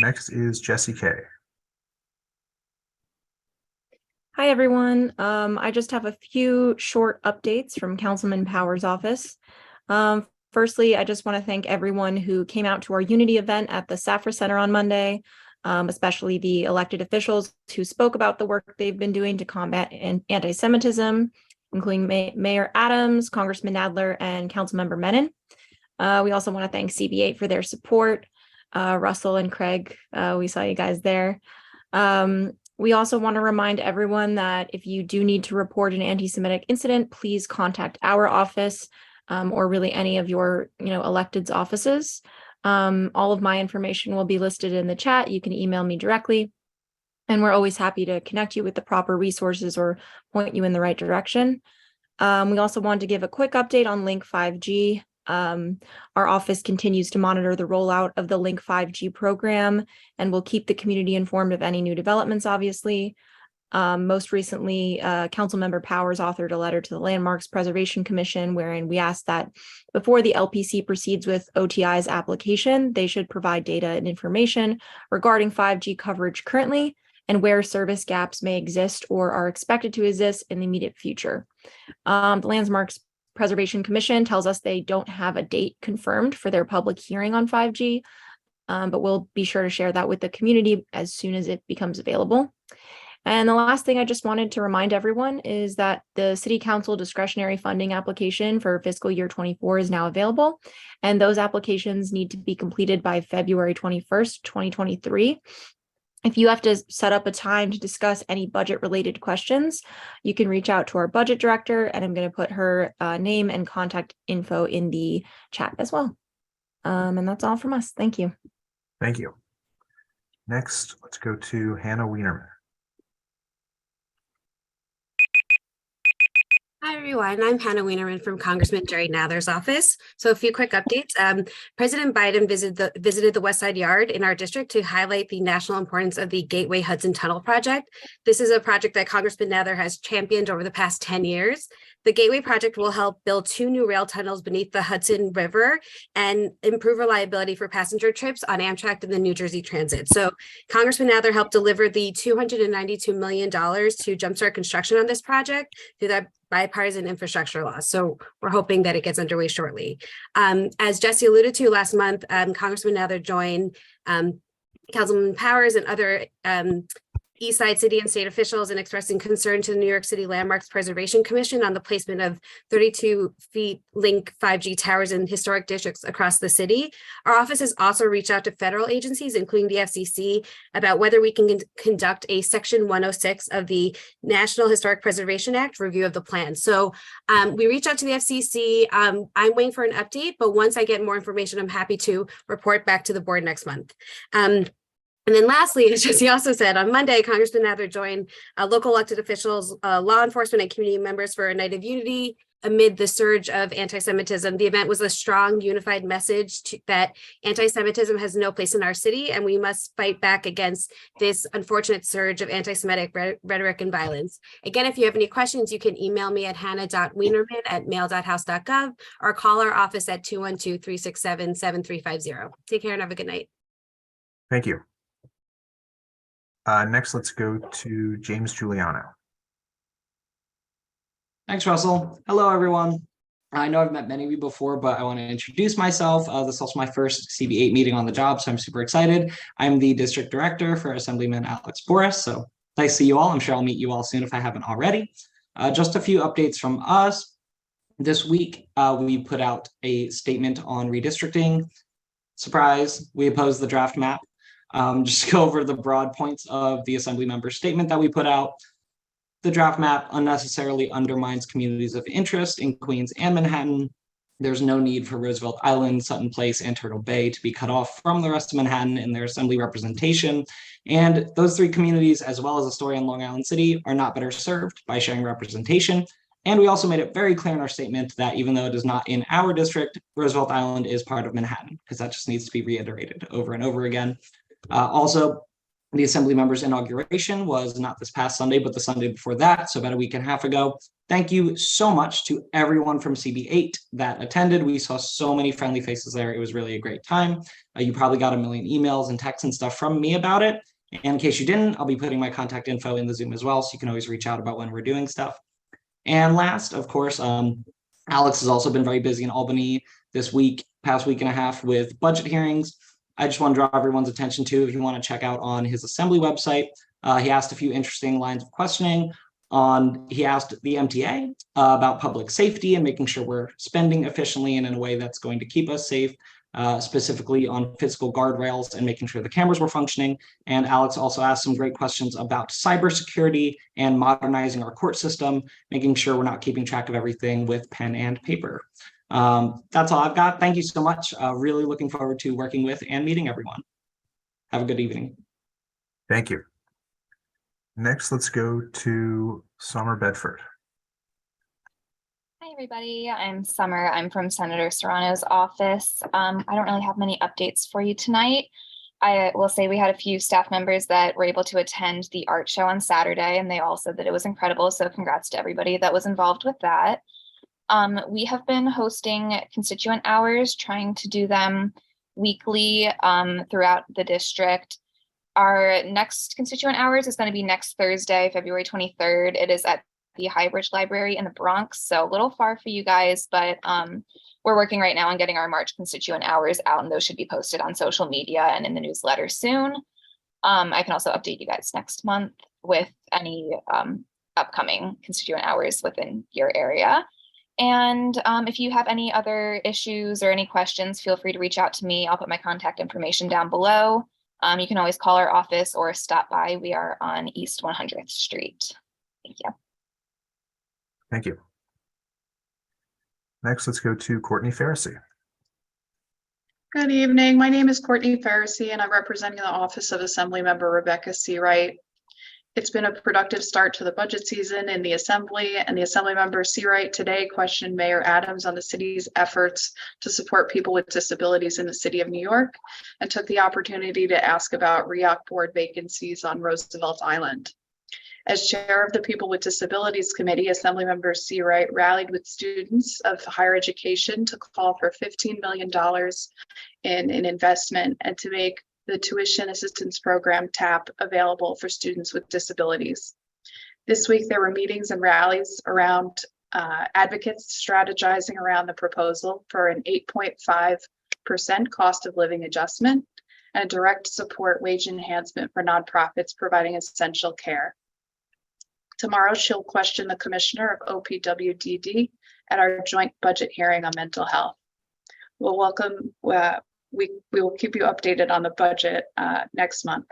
Next is Jessie K. Hi, everyone. I just have a few short updates from Councilman Powers' office. Firstly, I just want to thank everyone who came out to our Unity event at the Safra Center on Monday, especially the elected officials who spoke about the work they've been doing to combat anti-Semitism, including Mayor Adams, Congressman Nadler, and Councilmember Menon. We also want to thank CB8 for their support. Russell and Craig, we saw you guys there. We also want to remind everyone that if you do need to report an anti-Semitic incident, please contact our office or really any of your elected's offices. All of my information will be listed in the chat. You can email me directly, and we're always happy to connect you with the proper resources or point you in the right direction. We also wanted to give a quick update on Link 5G. Our office continues to monitor the rollout of the Link 5G program, and we'll keep the community informed of any new developments, obviously. Most recently, Councilmember Powers authored a letter to the Landmarks Preservation Commission, wherein we asked that before the LPC proceeds with OTI's application, they should provide data and information regarding 5G coverage currently and where service gaps may exist or are expected to exist in the immediate future. The Landmarks Preservation Commission tells us they don't have a date confirmed for their public hearing on 5G, but we'll be sure to share that with the community as soon as it becomes available. And the last thing I just wanted to remind everyone is that the City Council discretionary funding application for fiscal year 24 is now available, and those applications need to be completed by February 21st, 2023. If you have to set up a time to discuss any budget-related questions, you can reach out to our budget director, and I'm going to put her name and contact info in the chat as well. And that's all from us. Thank you. Thank you. Next, let's go to Hannah Wienerman. Hi, everyone. I'm Hannah Wienerman from Congressman Jerry Nather's office. So a few quick updates. President Biden visited the West Side Yard in our district to highlight the national importance of the Gateway Hudson Tunnel project. This is a project that Congressman Nather has championed over the past 10 years. The Gateway project will help build 2 new rail tunnels beneath the Hudson River and improve reliability for passenger trips on Amtrak and the New Jersey Transit. So Congressman Nather helped deliver the $292 million to jumpstart construction on this project through that bipartisan infrastructure law. So we're hoping that it gets underway shortly. As Jesse alluded to last month, Congressman Nather joined Councilman Powers and other East Side city and state officials in expressing concern to the New York City Landmarks Preservation Commission on the placement of 32 feet Link 5G towers in historic districts across the city. Our office has also reached out to federal agencies, including the FCC, about whether we can conduct a Section 106 of the National Historic Preservation Act review of the plan. So we reached out to the FCC. I'm waiting for an update, but once I get more information, I'm happy to report back to the board next month. And then lastly, as Jesse also said, on Monday, Congressman Nather joined local elected officials, law enforcement, and community members for a night of unity amid the surge of anti-Semitism. The event was a strong, unified message that anti-Semitism has no place in our city, and we must fight back against this unfortunate surge of anti-Semitic rhetoric and violence. Again, if you have any questions, you can email me at hannah.wienerman@mail.house.gov or call our office at 212-367-7350. Take care and have a good night. Thank you. Next, let's go to James Giuliano. Thanks, Russell. Hello, everyone. I know I've met many of you before, but I want to introduce myself. This is also my first CB8 meeting on the job, so I'm super excited. I'm the district director for Assemblyman Alex Boris, so nice to see you all. I'm sure I'll meet you all soon if I haven't already. Just a few updates from us. This week, we put out a statement on redistricting. Surprise, we oppose the draft map. Just go over the broad points of the assembly member statement that we put out. The draft map unnecessarily undermines communities of interest in Queens and Manhattan. There's no need for Roosevelt Island, Sutton Place, and Turtle Bay to be cut off from the rest of Manhattan in their assembly representation. And those 3 communities, as well as Astoria and Long Island City, are not better served by sharing representation. And we also made it very clear in our statement that even though it is not in our district, Roosevelt Island is part of Manhattan, because that just needs to be reiterated over and over again. Also, The Assembly members' inauguration was not this past Sunday, but the Sunday before that, so about a week and a half ago. Thank you so much to everyone from CB8 that attended. We saw so many friendly faces there. It was really a great time. You probably got a million emails and texts and stuff from me about it. And in case you didn't, I'll be putting my contact info in the Zoom as well, so you can always reach out about when we're doing stuff. And last, of course, Alex has also been very busy in Albany this past week and a half with budget hearings. I just want to draw everyone's attention to, if you want to check out on his Assembly website, he asked a few interesting lines of questioning. He asked the MTA about public safety and making sure we're spending efficiently and in a way that's going to keep us safe. Specifically on physical guardrails and making sure the cameras were functioning. And Alex also asked some great questions about cybersecurity and modernizing our court system, making sure we're not keeping track of everything with pen and paper. That's all I've got. Thank you so much. Really looking forward to working with and meeting everyone. Have a good evening. Thank you. Next, let's go to Summer Bedford. Hi, everybody. I'm Summer. I'm from Senator Serrano's office. I don't really have many updates for you tonight. I will say we had a few staff members that were able to attend the art show on Saturday, and they all said that it was incredible. So congrats to everybody that was involved with that. We have been hosting constituent hours, trying to do them weekly throughout the district. Our next constituent hours is going to be next Thursday, February 23rd. It is at the Highbridge Library in the Bronx, so a little far for you guys, but we're working right now on getting our March constituent hours out, and those should be posted on social media and in the newsletter soon. I can also update you guys next month with any upcoming constituent hours within your area. And if you have any other issues or any questions, feel free to reach out to me. I'll put my contact information down below. You can always call our office or stop by. We are on East 100th Street. Thank you. Thank you. Next, let's go to Courtney Farrisee. Good evening. My name is Courtney Farrisee, and I'm representing the Office of Assemblymember Rebecca C. Wright. It's been a productive start to the budget season in the Assembly, and the Assemblymember C. Wright today questioned Mayor Adams on the city's efforts to support people with disabilities in the city of New York, and took the opportunity to ask about REOC board vacancies on Roosevelt Island. As chair of the People with Disabilities Committee, Assemblymember C. Wright rallied with students of higher education to call for $15 million in an investment and to make the Tuition Assistance Program TAP available for students with disabilities. This week, there were meetings and rallies around advocates strategizing around the proposal for an 8.5% cost of living adjustment and direct support wage enhancement for nonprofits providing essential care. Tomorrow, she'll question the commissioner of OPWDD at our joint budget hearing on mental health. We'll welcome, we will keep you updated on the budget next month.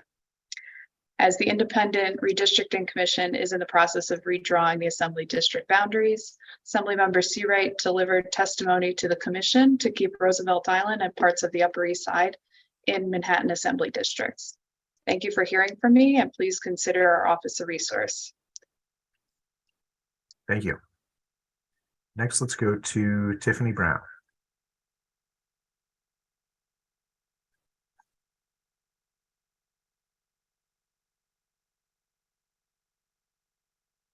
As the Independent Redistricting Commission is in the process of redrawing the Assembly district boundaries, Assemblymember C. Wright delivered testimony to the commission to keep Roosevelt Island and parts of the Upper East Side in Manhattan Assembly districts. Thank you for hearing from me, and please consider our office a resource. Thank you. Next, let's go to Tiffany Brown.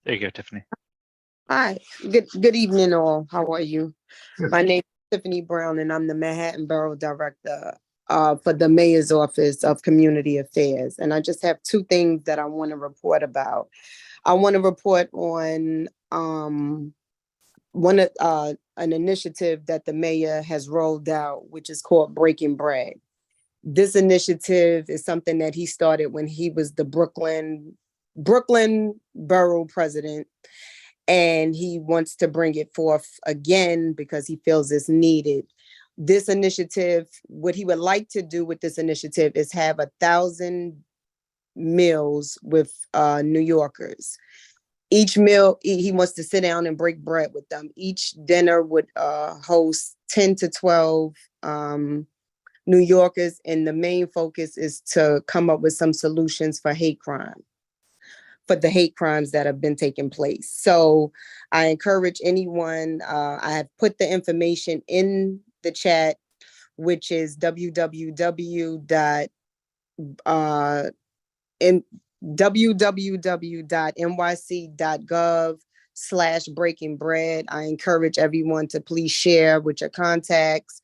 There you go, Tiffany. Hi, good evening all. How are you? My name is Tiffany Brown, and I'm the Manhattan Borough Director for the Mayor's Office of Community Affairs. And I just have two things that I want to report about. I want to report on an initiative that the mayor has rolled out, which is called Breaking Bread. This initiative is something that he started when he was the Brooklyn Borough President, and he wants to bring it forth again because he feels it's needed. This initiative, what he would like to do with this initiative is have 1,000 meals with New Yorkers. Each meal, he wants to sit down and break bread with them. Each dinner would host 10 to 12 New Yorkers, and the main focus is to come up with some solutions for hate crime, for the hate crimes that have been taking place. So I encourage anyone, I have put the information in the chat, which is in www.nyc.gov/breaking bread. I encourage everyone to please share with your contacts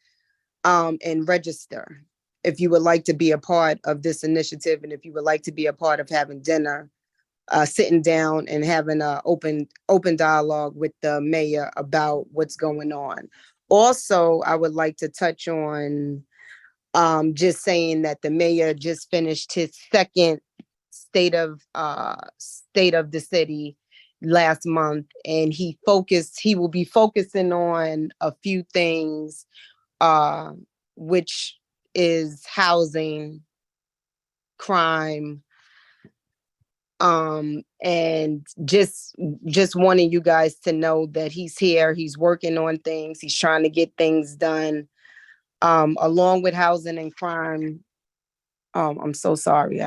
and register if you would like to be a part of this initiative, and if you would like to be a part of having dinner, sitting down and having an open dialogue with the mayor about what's going on. Also, I would like to touch on just saying that the mayor just finished his second state of the city last month, and he will be focusing on a few things, which is housing, crime, and just wanting you guys to know that he's here, he's working on things, he's trying to get things done, along with housing and crime. I'm so sorry,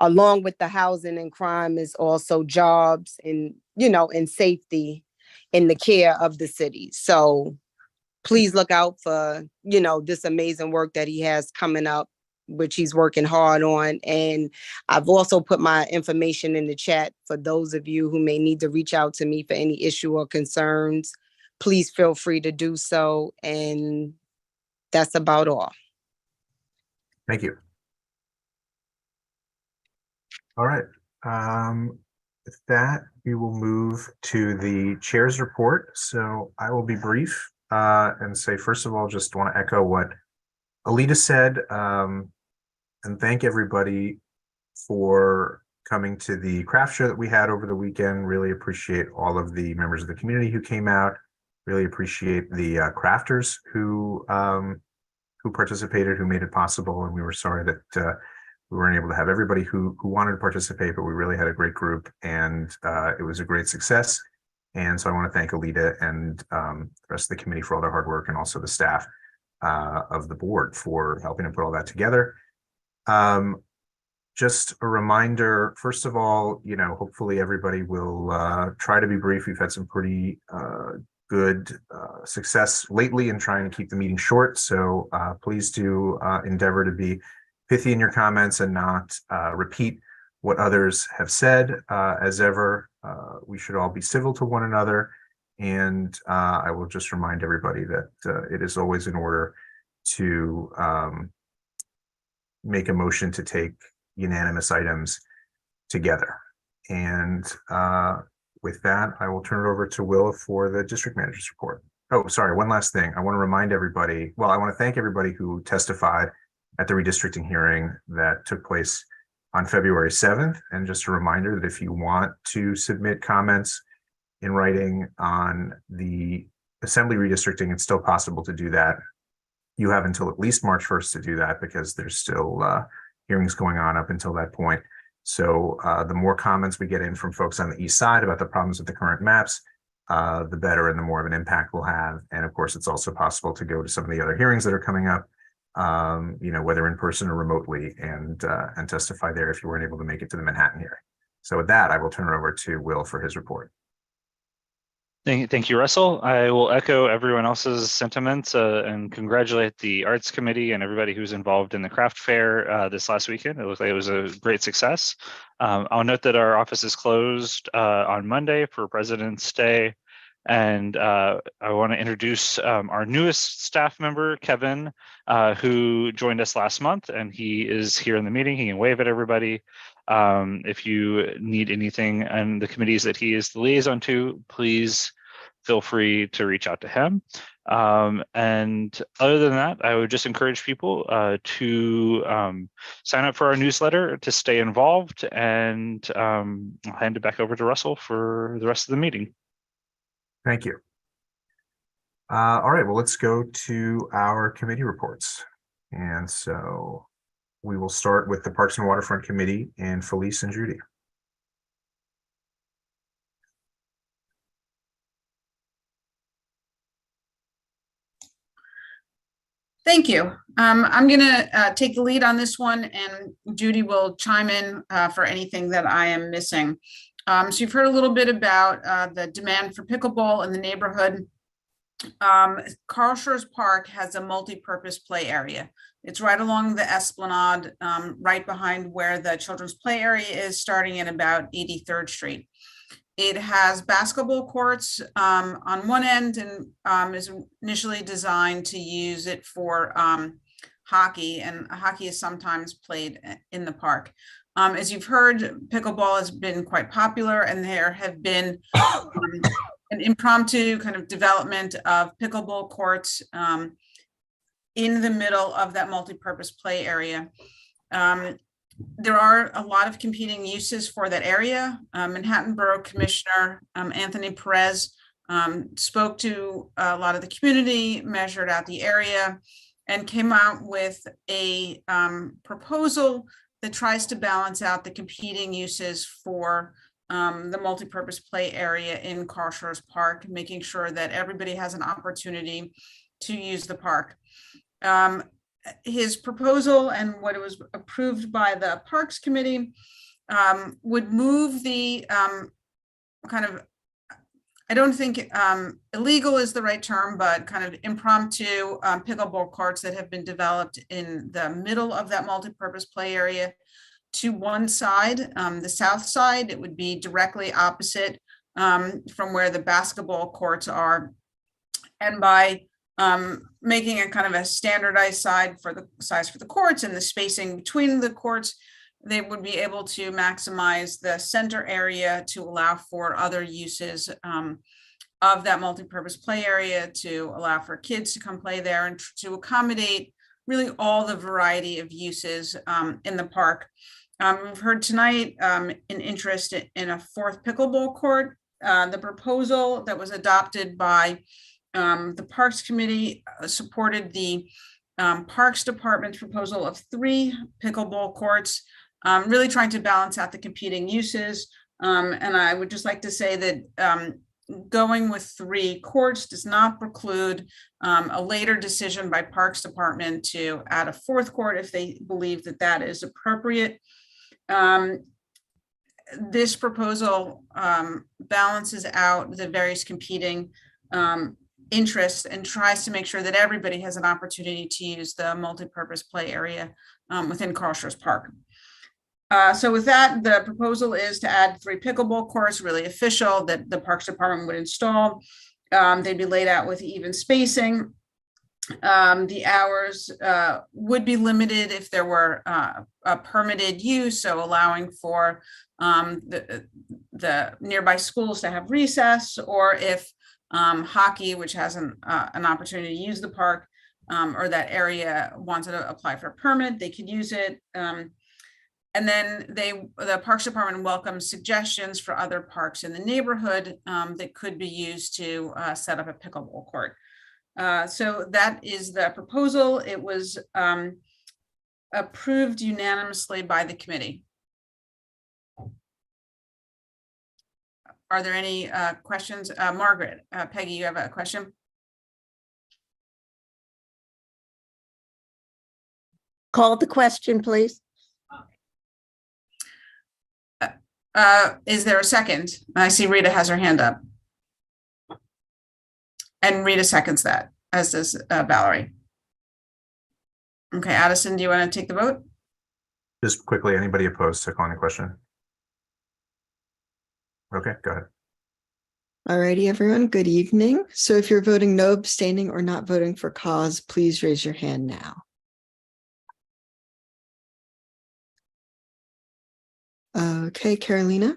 along with the housing and crime is also jobs and, and safety in the care of the city. So please look out for, this amazing work that he has coming up, which he's working hard on. And I've also put my information in the chat for those of you who may need to reach out to me for any issue or concerns. Please feel free to do so. And that's about all. Thank you. All right. With that, we will move to the chair's report. So I will be brief and say, first of all, just want to echo what Alita said, and thank everybody for coming to the craft show that we had over the weekend. Really appreciate all of the members of the community who came out. Really appreciate the crafters who participated, who made it possible. And we were sorry that we weren't able to have everybody who wanted to participate, but we really had a great group, and it was a great success. And so I want to thank Alita and the rest of the committee for all their hard work, and also the staff of the board for helping to put all that together. Just a reminder, first of all, hopefully everybody will try to be brief. We've had some pretty good success lately in trying to keep the meeting short. So please do endeavor to be pithy in your comments and not repeat what others have said. As ever, we should all be civil to one another. And I will just remind everybody that it is always in order to make a motion to take unanimous items together. And with that, I will turn it over to Will for the district manager's report. Oh, sorry, one last thing. I want to remind everybody, well, I want to thank everybody who testified at the redistricting hearing that took place on February 7th. And just a reminder that if you want to submit comments in writing on the assembly redistricting, it's still possible to do that. You have until at least March 1st to do that, because there's still hearings going on up until that point. So the more comments we get in from folks on the east side about the problems with the current maps, the better and the more of an impact we'll have. And of course, it's also possible to go to some of the other hearings that are coming up, whether in person or remotely, and testify there if you weren't able to make it to the Manhattan hearing. So with that, I will turn it over to Will for his report. Thank you, Russell. I will echo everyone else's sentiments and congratulate the Arts Committee and everybody who was involved in the craft fair this last weekend. It looked like it was a great success. I'll note that our office is closed on Monday for President's Day. And I want to introduce our newest staff member, Kevin, who joined us last month, and he is here in the meeting. He can wave at everybody. If you need anything and the committees that he is the liaison to, please feel free to reach out to him. And other than that, I would just encourage people to sign up for our newsletter to stay involved, and I'll hand it back over to Russell for the rest of the meeting. Thank you. All right, well, let's go to our committee reports. And so we will start with the Parks and Waterfront Committee and Felice and Judy. Thank you. I'm going to take the lead on this one, and Judy will chime in for anything that I am missing. So you've heard a little bit about the demand for pickleball in the neighborhood. Carl Schurz Park has a multi-purpose play area. It's right along the Esplanade, right behind where the children's play area is, starting at about 83rd Street. It has basketball courts on one end and is initially designed to use it for hockey, and hockey is sometimes played in the park. As you've heard, pickleball has been quite popular, and there have been an impromptu kind of development of pickleball courts in the middle of that multi-purpose play area. There are a lot of competing uses for that area. Manhattan Borough Commissioner Anthony Perez spoke to a lot of the community, measured out the area, and came out with a proposal that tries to balance out the competing uses for the multi-purpose play area in Carl Schurz Park, making sure that everybody has an opportunity to use the park. His proposal and what was approved by the Parks Committee would move the kind of, I don't think illegal is the right term, but kind of impromptu pickleball courts that have been developed in the middle of that multi-purpose play area to one side, the south side. It would be directly opposite from where the basketball courts are. And by making a kind of a standardized size for the courts and the spacing between the courts, they would be able to maximize the center area to allow for other uses of that multi-purpose play area, to allow for kids to come play there and to accommodate really all the variety of uses in the park. We've heard tonight an interest in a fourth pickleball court. The proposal that was adopted by the Parks Committee supported the Parks Department's proposal of 3 pickleball courts, really trying to balance out the competing uses. And I would just like to say that going with 3 courts does not preclude a later decision by Parks Department to add a 4th court if they believe that that is appropriate. This proposal balances out the various competing interests and tries to make sure that everybody has an opportunity to use the multi-purpose play area within Carl Schurz Park. So with that, the proposal is to add 3 pickleball courts, really official, that the Parks Department would install. They'd be laid out with even spacing. The hours would be limited if there were a permitted use, so allowing for the nearby schools to have recess, or if hockey, which has an opportunity to use the park or that area, wanted to apply for a permit, they could use it. And then the Parks Department welcomes suggestions for other parks in the neighborhood that could be used to set up a pickleball court. So that is the proposal. It was approved unanimously by the committee. Are there any questions? Margaret, Peggy, you have a question? Call the question, please. Is there a second? I see Rita has her hand up. And Rita seconds that, as does Valerie. Okay, Addison, do you want to take the vote? Just quickly, anybody opposed to calling the question? Okay, go ahead. All righty, everyone. Good evening. So if you're voting no, abstaining, or not voting for cause, please raise your hand now. Okay, Carolina.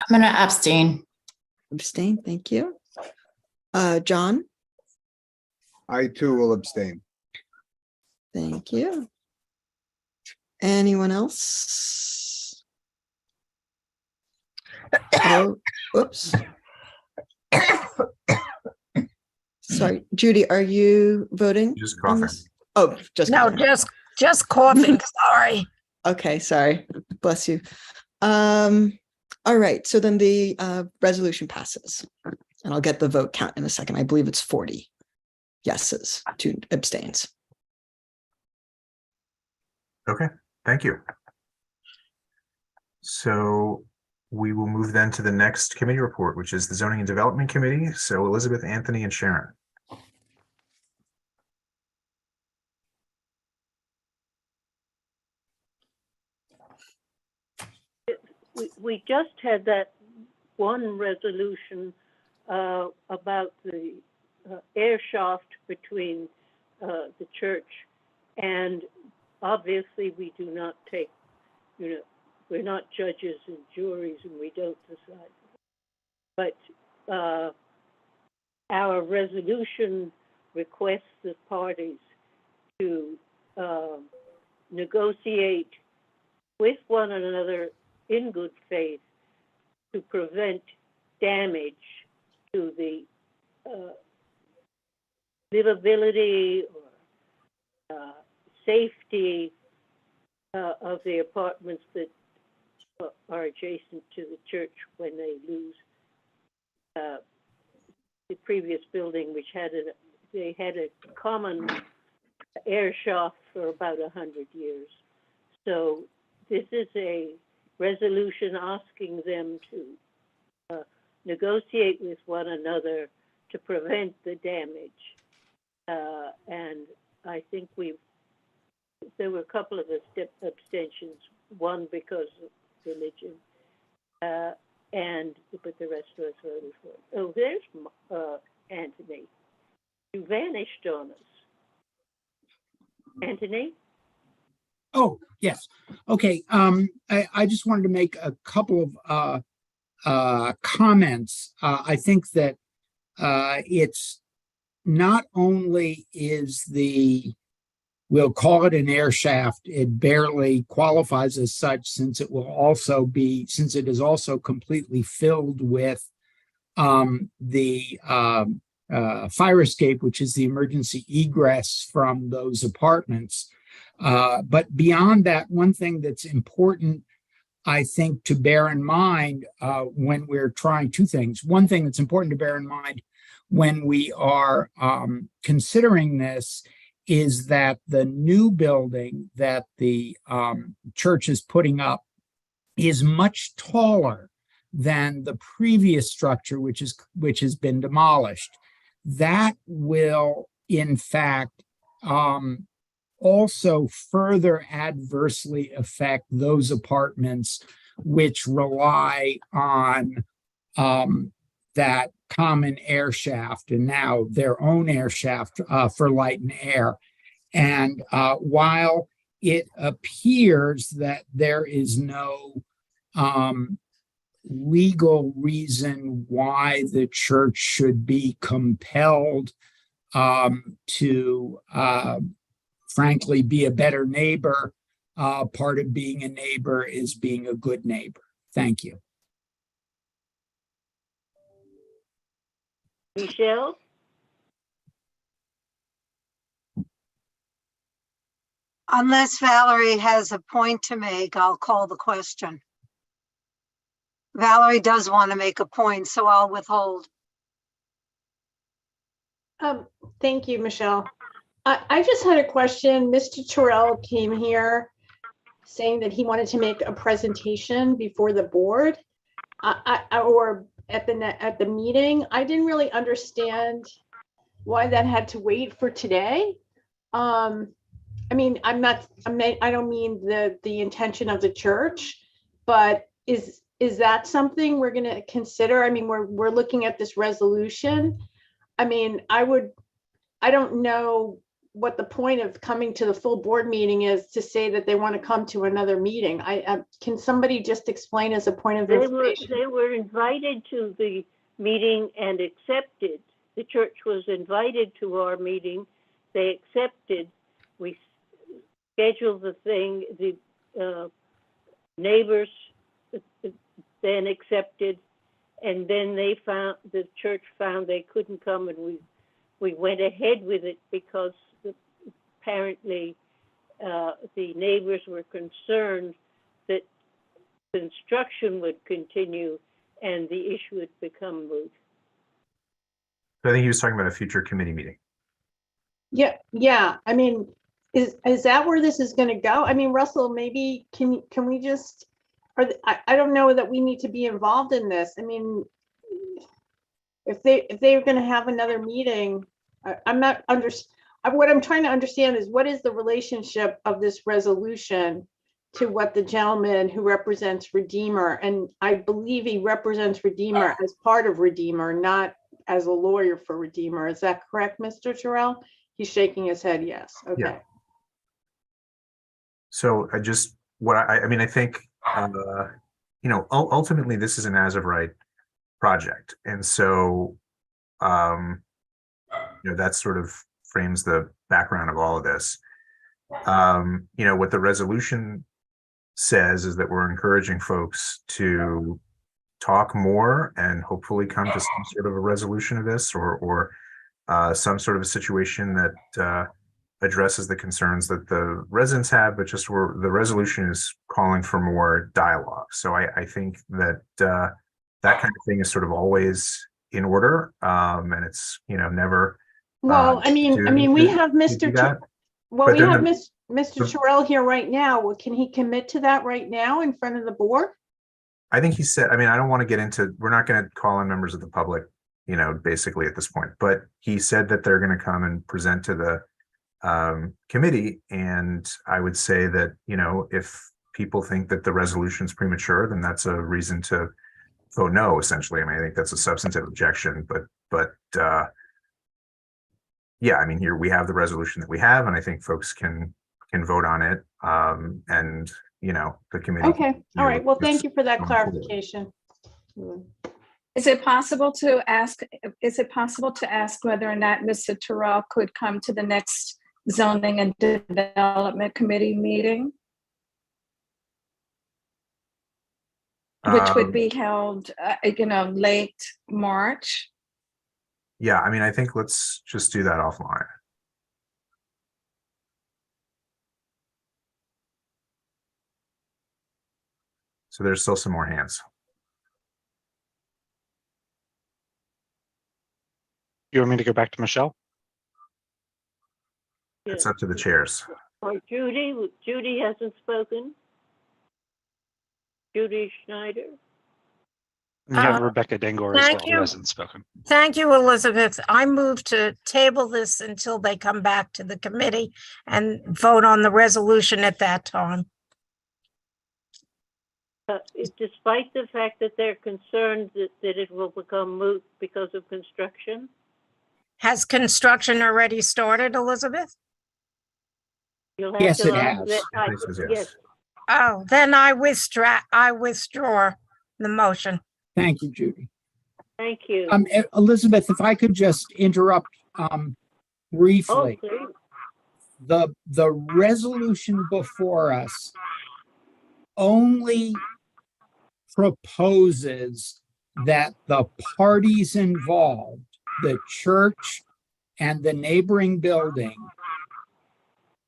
I'm going to abstain. Abstain, thank you. John? I too will abstain. Thank you. Anyone else? Oh, whoops. Sorry, Judy, are you voting? Just coughing. Oh, just No, coughing. just coughing. Sorry. Okay, sorry. Bless you. All right, so then the resolution passes. And I'll get the vote count in a second. I believe it's 40 yeses, 2 abstains. Okay, thank you. So we will move then to the next committee report, which is the Zoning and Development Committee. So Elizabeth, Anthony, and Sharon. We just had that one resolution about the air shaft between the church, and obviously we do not take, we're not judges and juries, and we don't decide. But our resolution requests the parties to negotiate with one another in good faith to prevent damage to the livability or safety of the apartments that are adjacent to the church when they lose the previous building, which they had a common air shaft for about 100 years. So this is a resolution asking them to negotiate with one another to prevent the damage. And I think there were a couple of abstentions, one because of religion, but the rest of us voted for it. Oh, there's Anthony. You vanished on us. Anthony? Oh, yes. Okay. I just wanted to make a couple of comments. I think that it's not only is we'll call it an air shaft, it barely qualifies as such since it is also completely filled with the fire escape, which is the emergency egress from those apartments. But beyond that, one thing that's important, I think, to bear in mind when we're trying two things. One thing that's important to bear in mind when we are considering this is that the new building that the church is putting up is much taller than the previous structure, which has been demolished. That will, in fact, also further adversely affect those apartments which rely on that common air shaft and now their own air shaft for light and air. And while it appears that there is no legal reason why the church should be compelled to frankly be a better neighbor, part of being a neighbor is being a good neighbor. Thank you. Michelle? Unless Valerie has a point to make, I'll call the question. Valerie does want to make a point, so I'll withhold. Thank you, Michelle. I just had a question. Mr. Terrell came here saying that he wanted to make a presentation before the board or at the meeting. I didn't really understand why that had to wait for today. I mean, I don't mean the intention of the church, but is that something we're going to consider? I mean, we're looking at this resolution. I mean, I don't know what the point of coming to the full board meeting is to say that they want to come to another meeting. Can somebody just explain as a point of information? They were invited to the meeting and accepted. The church was invited to our meeting. They accepted. We scheduled the thing. The neighbors then accepted, and then the church found they couldn't come, and we went ahead with it because apparently the neighbors were concerned that construction would continue and the issue would become moot. I think he was talking about a future committee meeting. Yeah. I mean, is that where this is going to go? I mean, Russell, maybe can we just I don't know that we need to be involved in this. I mean, if they're going to have another meeting, I'm not what I'm trying to understand is what is the relationship of this resolution to what the gentleman who represents Redeemer, and I believe he represents Redeemer as part of Redeemer, not as a lawyer for Redeemer. Is that correct, Mr. Terrell? He's shaking his head, yes. Okay. Yeah. So I mean, I think, ultimately this is an as of right project. And so, that sort of frames the background of all of this. What the resolution says is that we're encouraging folks to talk more and hopefully come to some sort of a resolution of this, or some sort of a situation that addresses the concerns that the residents have, but just where the resolution is calling for more dialogue. So I think that that kind of thing is sort of always in order, and it's never. Well, I mean, we have Mr. Well, we have Mr. Terrell here right now. Well, can he commit to that right now in front of the board? I think he said, I mean, I don't want to get into, we're not going to call on members of the public, basically at this point, but he said that they're going to come and present to the committee. And I would say that, if people think that the resolution is premature, then that's a reason to vote no, essentially. I mean, I think that's a substantive objection, but yeah, I mean, here we have the resolution that we have, and I think folks can vote on it. And the committee. Okay. All right. Well, thank you for that clarification. Is it possible to ask whether or not Mr. Terrell could come to the next zoning and development committee meeting? Which would be held, late March. Yeah, I mean, I think let's just do that offline. So there's still some more hands. You want me to go back to Michelle? It's up to the chairs. Or Judy. Judy hasn't spoken. Judy Schneider. And you have Rebecca Dengor as well, who hasn't spoken. Thank you, Elizabeth. I move to table this until they come back to the committee and vote on the resolution at that time. Despite the fact that they're concerned that it will become moot because of construction? Has construction already started, Elizabeth? Yes, it has. Yes. Oh, then I withdraw the motion. Thank you, Judy. Thank you. Elizabeth, if I could just interrupt briefly. Okay. The resolution before us only proposes that the parties involved, the church and the neighboring building,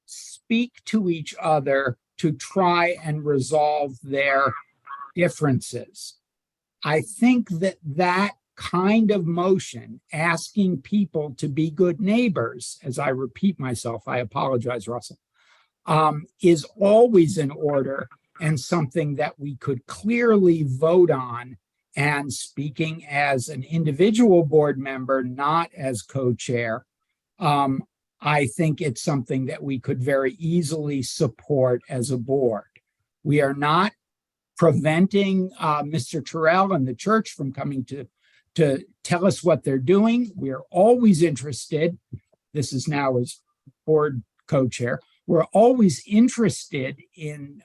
speak to each other to try and resolve their differences. I think that kind of motion, asking people to be good neighbors, as I repeat myself, I apologize, Russell, is always in order and something that we could clearly vote on. And speaking as an individual board member, not as co-chair, I think it's something that we could very easily support as a board. We are not preventing Mr. Terrell and the church from coming to tell us what they're doing. We're always interested. This is now as board co-chair. We're always interested in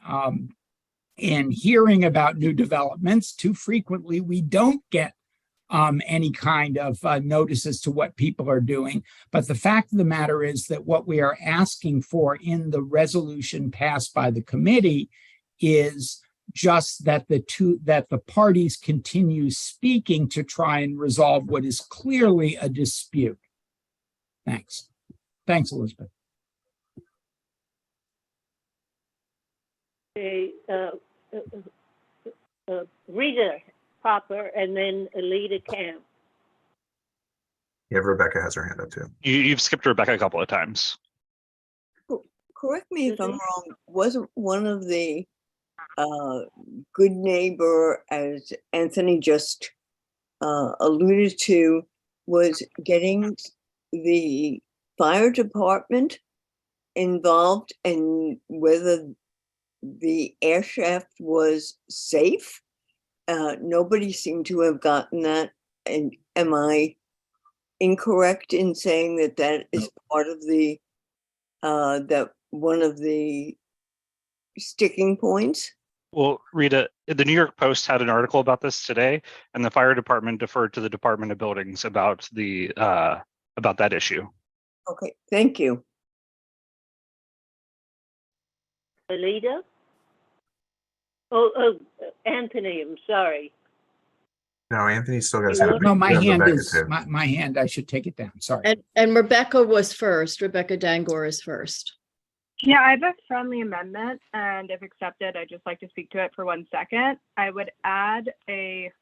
hearing about new developments. Too frequently, we don't get any kind of notice as to what people are doing. But the fact of the matter is that what we are asking for in the resolution passed by the committee is just that the parties continue speaking to try and resolve what is clearly a dispute. Thanks. Thanks, Elizabeth. Okay, Rita Popper and then Alita Camp. Yeah, Rebecca has her hand up too. You've skipped Rebecca a couple of times. Correct me if I'm wrong. Wasn't one of the good neighbor, as Anthony just alluded to, was getting the fire department involved and whether the air shaft was safe. Nobody seemed to have gotten that. And am I incorrect in saying that that is part of the that one of the sticking points? Well, Rita, the New York Post had an article about this today, and the fire department deferred to the Department of Buildings about that issue. Okay, thank you. Alida? Oh, Anthony, I'm sorry. No, Anthony still got his You hand. want- No, my Yeah, hand Rebecca is, too. my hand, I should take it down, sorry. And Rebecca was first. Rebecca Dangor is first. Yeah, I have a friendly amendment, and if accepted, I'd just like to speak to it for 1 second. I would add a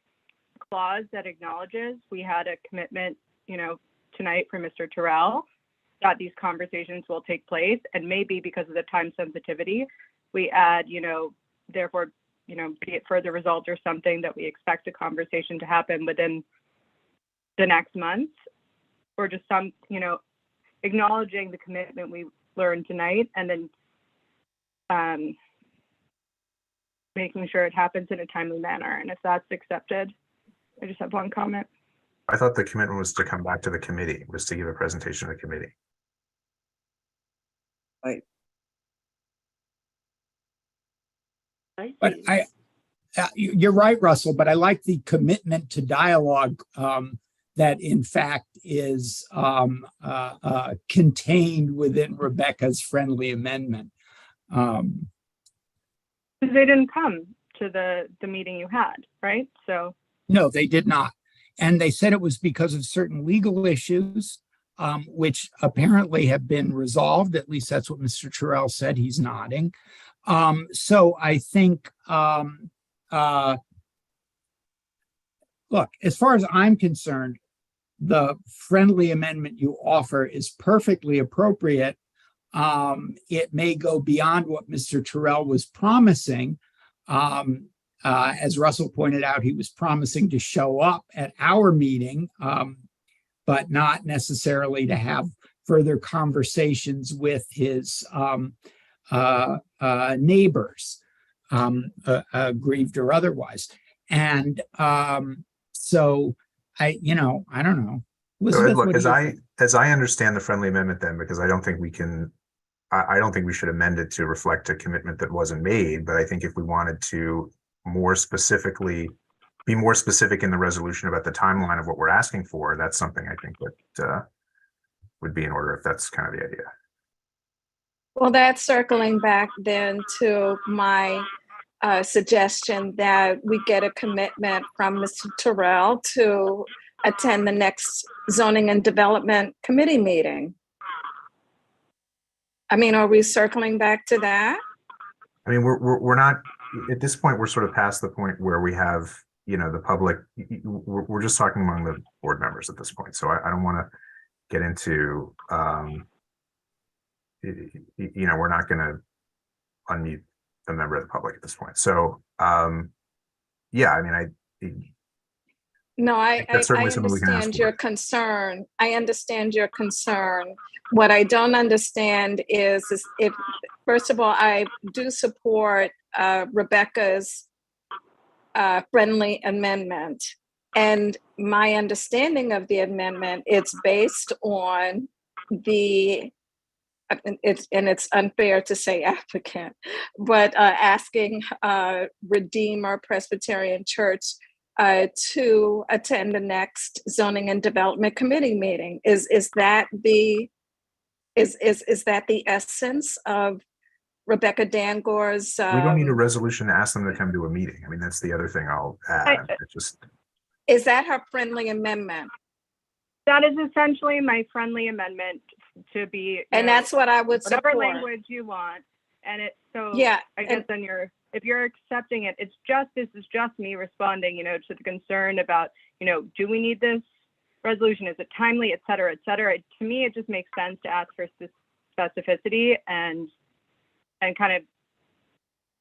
clause that acknowledges we had a commitment, tonight from Mr. Terrell that these conversations will take place, and maybe because of the time sensitivity, we add, therefore, be it further results or something that we expect a conversation to happen within the next month, or just some, acknowledging the commitment we learned tonight, and then making sure it happens in a timely manner. And if that's accepted, I just have one comment. I thought the commitment was to come back to the committee, was to give a presentation to the committee. Right. But you're right, Russell, but I like the commitment to dialogue that in fact is contained within Rebecca's friendly amendment. They didn't come to the meeting you had, right? So No, they did not. And they said it was because of certain legal issues, which apparently have been resolved. At least that's what Mr. Terrell said. He's nodding. So I think, look, as far as I'm concerned, the friendly amendment you offer is perfectly appropriate. It may go beyond what Mr. Terrell was promising. As Russell pointed out, he was promising to show up at our meeting, but not necessarily to have further conversations with his neighbors, aggrieved or otherwise. And so I don't know. So Elizabeth, look, what do you think? as I understand the friendly amendment then, because I don't think we can, I don't think we should amend it to reflect a commitment that wasn't made, but I think if we wanted to more specifically, be more specific in the resolution about the timeline of what we're asking for, that's something I think that would be in order, if that's kind of the idea. Well, that's circling back then to my suggestion that we get a commitment from Mr. Terrell to attend the next Zoning and Development Committee meeting. I mean, are we circling back to that? I mean, we're not, at this point, we're sort of past the point where we have, the public, we're just talking among the board members at this point. So I don't want to get into, we're not going to unmute a member of the public at this point. So, yeah, I mean, No, I certainly something we can ask understand for. your concern. I understand your concern. What I don't understand is if, first of all, I do support Rebecca's friendly amendment. And my understanding of the amendment, it's based on it's unfair to say applicant, but asking Redeemer Presbyterian Church to attend the next Zoning and Development Committee meeting. Is that the essence of Rebecca Dangor's? We don't need a resolution to ask them to come to a meeting. I mean, that's the other thing I'll add. It's just. Is that her friendly amendment? that is essentially my friendly amendment to be. And that's what I would whatever support. language you want. And it's so, Yeah, I guess then if you're accepting it, this is just me responding, to the concern about, do we need this resolution? Is it timely, et cetera, et cetera. To me, it just makes sense to ask for specificity and kind of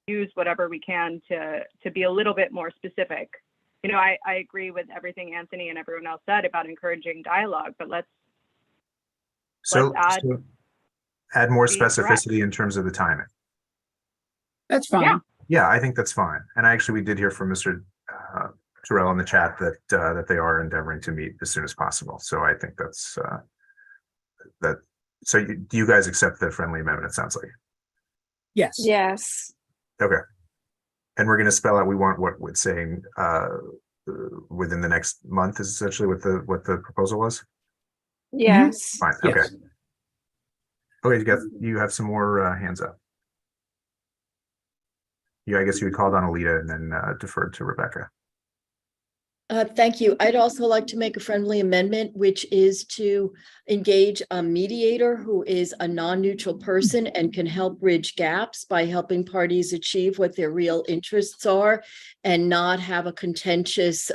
use whatever we can to be a little bit more specific. You know, I agree with everything Anthony and everyone else said about encouraging dialogue, but let's add more be direct. specificity in terms of the timing. That's fine. Yeah. Yeah, I think that's fine. And actually, we did hear from Mr. Terrell in the chat that that they are endeavoring to meet as soon as possible. So I think that's that. So do you guys accept the friendly amendment? It sounds like. Yes. Yes. Okay. And we're going to spell out. We want what it's saying within the next month is essentially what the proposal was. Yes. Fine. Okay. Okay, you have some more hands up. I guess you had called on Alita and then deferred to Rebecca. Thank you. I'd also like to make a friendly amendment, which is to engage a mediator who is a non-neutral person and can help bridge gaps by helping parties achieve what their real interests are and not have a contentious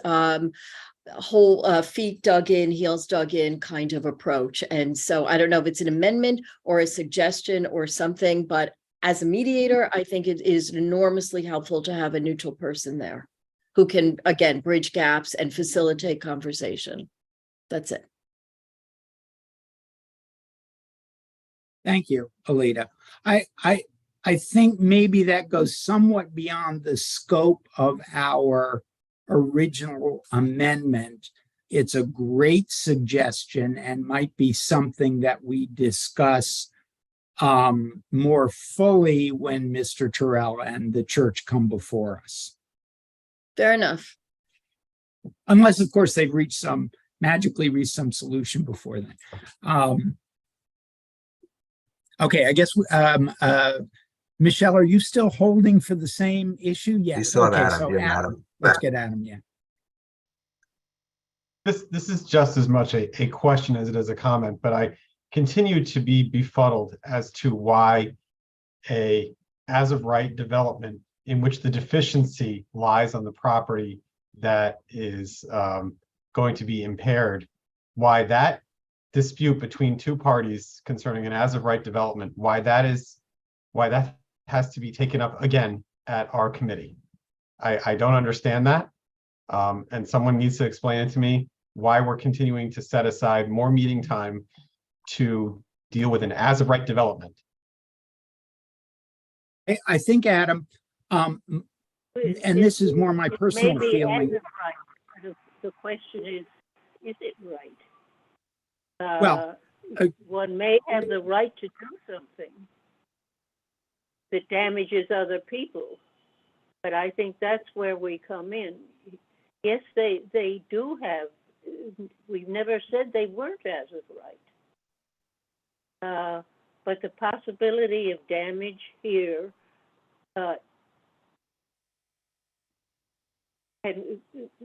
whole feet dug in, heels dug in kind of approach. And so I don't know if it's an amendment or a suggestion or something, but as a mediator, I think it is enormously helpful to have a neutral person there who can, again, bridge gaps and facilitate conversation. That's it. Thank you, Alita. I think maybe that goes somewhat beyond the scope of our original amendment. It's a great suggestion and might be something that we discuss more fully when Mr. Terrell and the church come before us. Fair enough. Unless, of course, they've magically reached some solution before then. Okay, I guess, Michelle, are you still holding for the same issue? Yes. You still have okay, Adam. so Adam. Let's get Adam, yeah. This is just as much a question as it is a comment, but I continue to be befuddled as to why a as of right development in which the deficiency lies on the property that is going to be impaired, why that dispute between two parties concerning an as of right development, why that has to be taken up again at our committee. I don't understand that. And someone needs to explain it to me why we're continuing to set aside more meeting time to deal with an as of right development. I think, Adam, and this is more my personal Maybe feeling. right. The question is it right? Well, one may have the right to do something that damages other people, but I think that's where we come in. Yes, they do have. We've never said they weren't as of right. But the possibility of damage here, and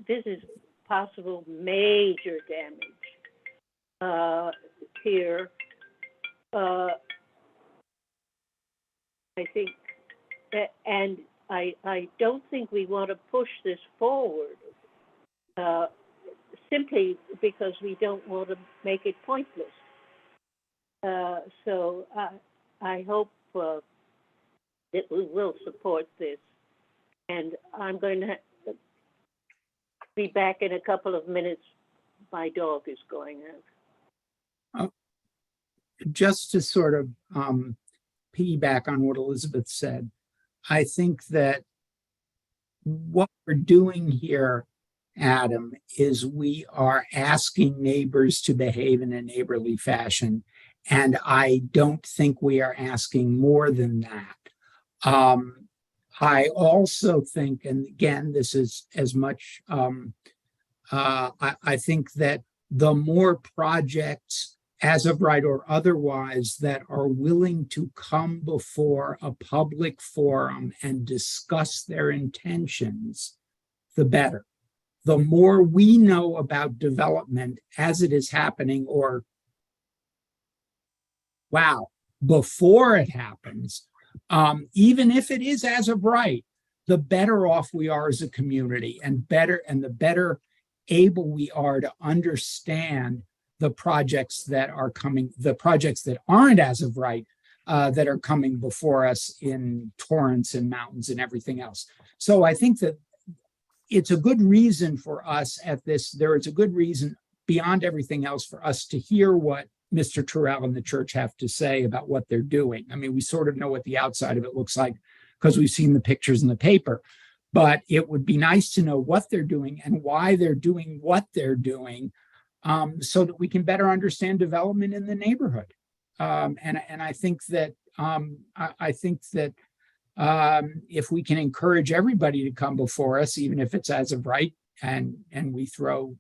this is possible major damage here. I think, and I don't think we want to push this forward simply because we don't want to make it pointless. So I hope that we will support this. And I'm going to be back in a couple of minutes. My dog is going out. Just to sort of piggyback on what Elizabeth said, I think that what we're doing here, Adam, is we are asking neighbors to behave in a neighborly fashion. And I don't think we are asking more than that. I also think, and again, this is as much, I think that the more projects, as of right or otherwise, that are willing to come before a public forum and discuss their intentions, the better. The more we know about development as it is happening, or before it happens, even if it is as of right, the better off we are as a community, and the better able we are to understand the projects that are coming, the projects that aren't as of right, that are coming before us in torrents and mountains and everything else. So I think that it's a good reason for us at this, there is a good reason beyond everything else for us to hear what Mr. Terrell and the church have to say about what they're doing. I mean, we sort of know what the outside of it looks like because we've seen the pictures in the paper, but it would be nice to know what they're doing and why they're doing what they're doing, so that we can better understand development in the neighborhood. And I think that if we can encourage everybody to come before us, even if it's as of right, and we throw,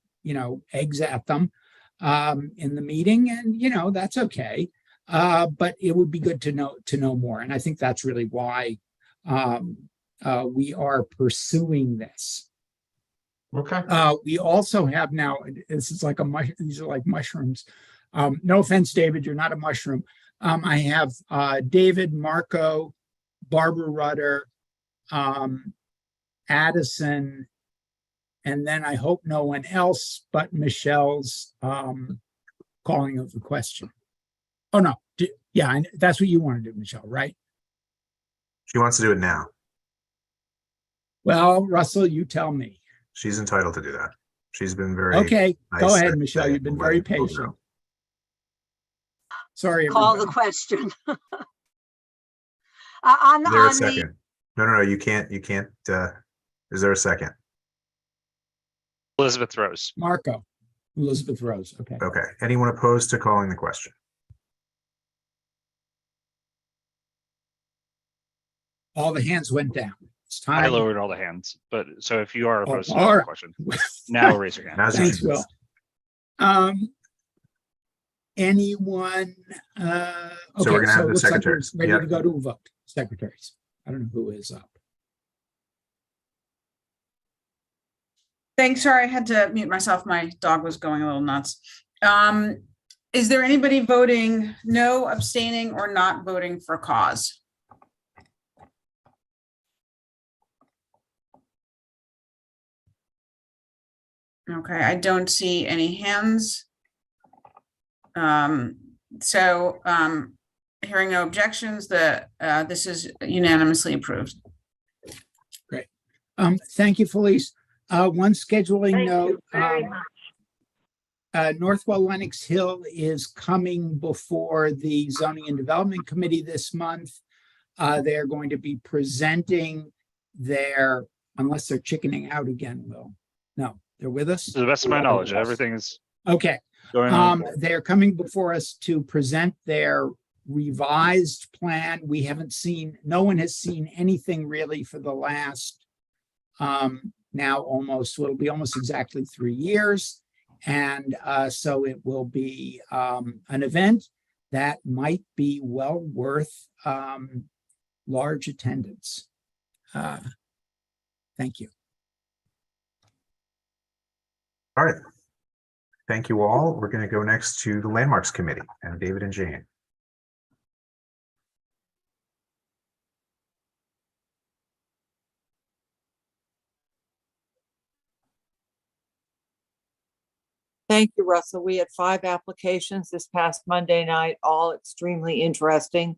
eggs at them in the meeting, and that's okay. But it would be good to know more. And I think that's really why we are pursuing this. Okay. We also have now, this is like these are like mushrooms. No offense, David, you're not a mushroom. I have David, Marco, Barbara Rutter, Addison, and then I hope no one else but Michelle's calling of the question. Oh, no. Yeah, that's what you want to do, Michelle, right? She wants to do it now. Well, Russell, you tell me. She's entitled to do that. She's been very okay. Nice go ahead, Michelle. You've been very patient. Sorry, Call everybody. the question. Is there a second? No, you can't. Is there a second? Elizabeth Rose. Marco. Elizabeth Rose. Okay. Okay. Anyone opposed to calling the question? All the hands went down. It's time. I lowered all the hands, but so if you are opposed to all the right. question, now raise your hand. Thanks, Will. Anyone? Okay, so we're gonna have the looks secretaries like we're ready to go to a vote. Secretaries. I don't know who is up. Thanks. Sorry, I had to mute myself. My dog was going a little nuts. Is there anybody voting no, abstaining, or not voting for cause? Okay, I don't see any hands. Hearing no objections, this is unanimously approved. Great. Thank you, Felice. One scheduling Thank note. you very much. Northwell Lenox Hill is coming before the Zoning and Development Committee this month. They're going to be presenting their, unless they're chickening out again, Will. No, they're with us? To the best of my knowledge, everything is okay. Going on. They're coming before us to present their revised plan. We haven't seen, no one has seen anything really for the last now almost, it'll be almost exactly 3 years. And so it will be an event that might be well worth large attendance. Thank you. All right. Thank you all. We're going to go next to the Landmarks Committee and David and Jane. Thank you, Russell. We had 5 applications this past Monday night, all extremely interesting.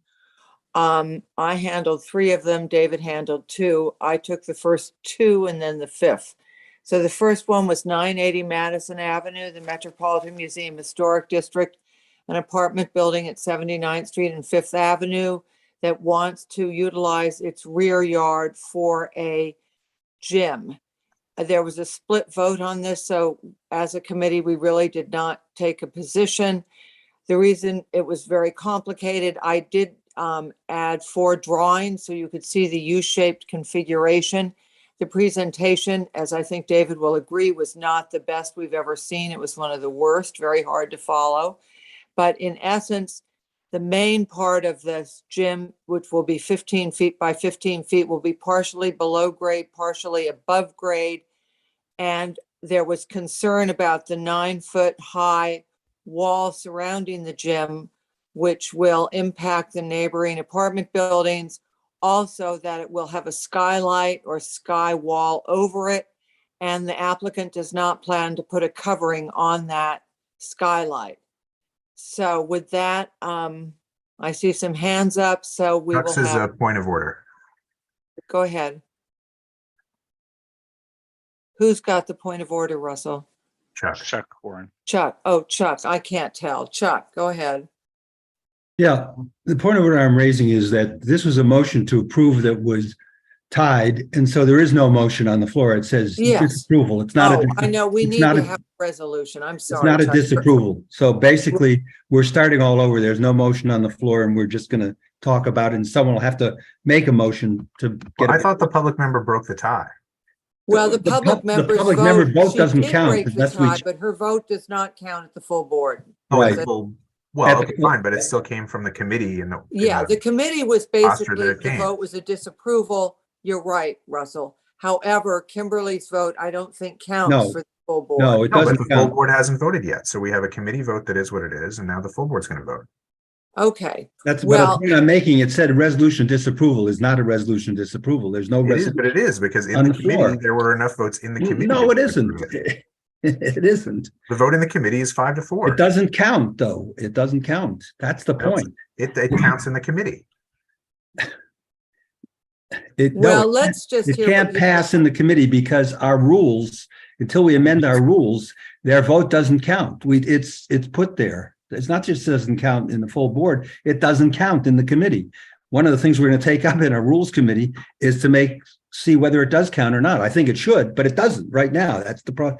I handled 3 of them. David handled 2. I took the first 2 and then the 5th. So the first one was 980 Madison Avenue, the Metropolitan Museum Historic District, an apartment building at 79th Street and 5th Avenue that wants to utilize its rear yard for a gym. There was a split vote on this, so as a committee, we really did not take a position. The reason it was very complicated, I did add 4 drawings so you could see the U-shaped configuration. The presentation, as I think David will agree, was not the best we've ever seen. It was one of the worst, very hard to follow. But in essence, the main part of this gym, which will be 15 feet by 15 feet, will be partially below grade, partially above grade. And there was concern about the 9-foot high wall surrounding the gym, which will impact the neighboring apartment buildings. Also that it will have a skylight or sky wall over it. And the applicant does not plan to put a covering on that skylight. So with that, I see some hands up, so we will Chuck's is a have, point of order. go ahead. Who's got the point of order, Russell? Chuck Warren. Chuck. Oh, Chuck, I can't tell. Chuck, go ahead. Yeah, the point of order I'm raising is that this was a motion to approve that was tied, and so there is no motion on the floor. It says Yes. disapproval. It's not Oh, a. I know, we it's need not to a- have a resolution. I'm It's sorry. not a Chuck. disapproval. So basically, we're starting all over. There's no motion on the floor, and we're just going to talk about it, and someone will have to make a motion to get. Well, I thought the public member broke the tie. Well, the public member's public member vote she doesn't did count break the unless we- tie, but her vote does not count at the full board. Right. So- Well, okay, fine, but it still came from the committee and Yeah, the committee was posture that basically, it the came. vote was a disapproval. You're right, Russell. However, Kimberly's vote, I don't think counts No. for the full board. No, it No, but doesn't the full count. board hasn't voted yet, so we have a committee vote that is what it is, and now the full board's gonna vote. Okay, That's well- what I'm making. It said resolution disapproval is not a resolution disapproval. There's no It is, resolution. but it is, because in on the the committee, floor. there were enough votes in the committee. No, to it isn't. approve it. It isn't. The vote in the committee is 5-4. It doesn't count, though. It doesn't count. That's the point. It counts in the committee. Well, it let's can't- just It hear what can't you pass have. in the committee because our rules, until we amend our rules, their vote doesn't count. It's put there. It's not just doesn't count in the full board, it doesn't count in the committee. One of the things we're going to take up in our rules committee is to see whether it does count or not. I think it should, but it doesn't right now. That's the point.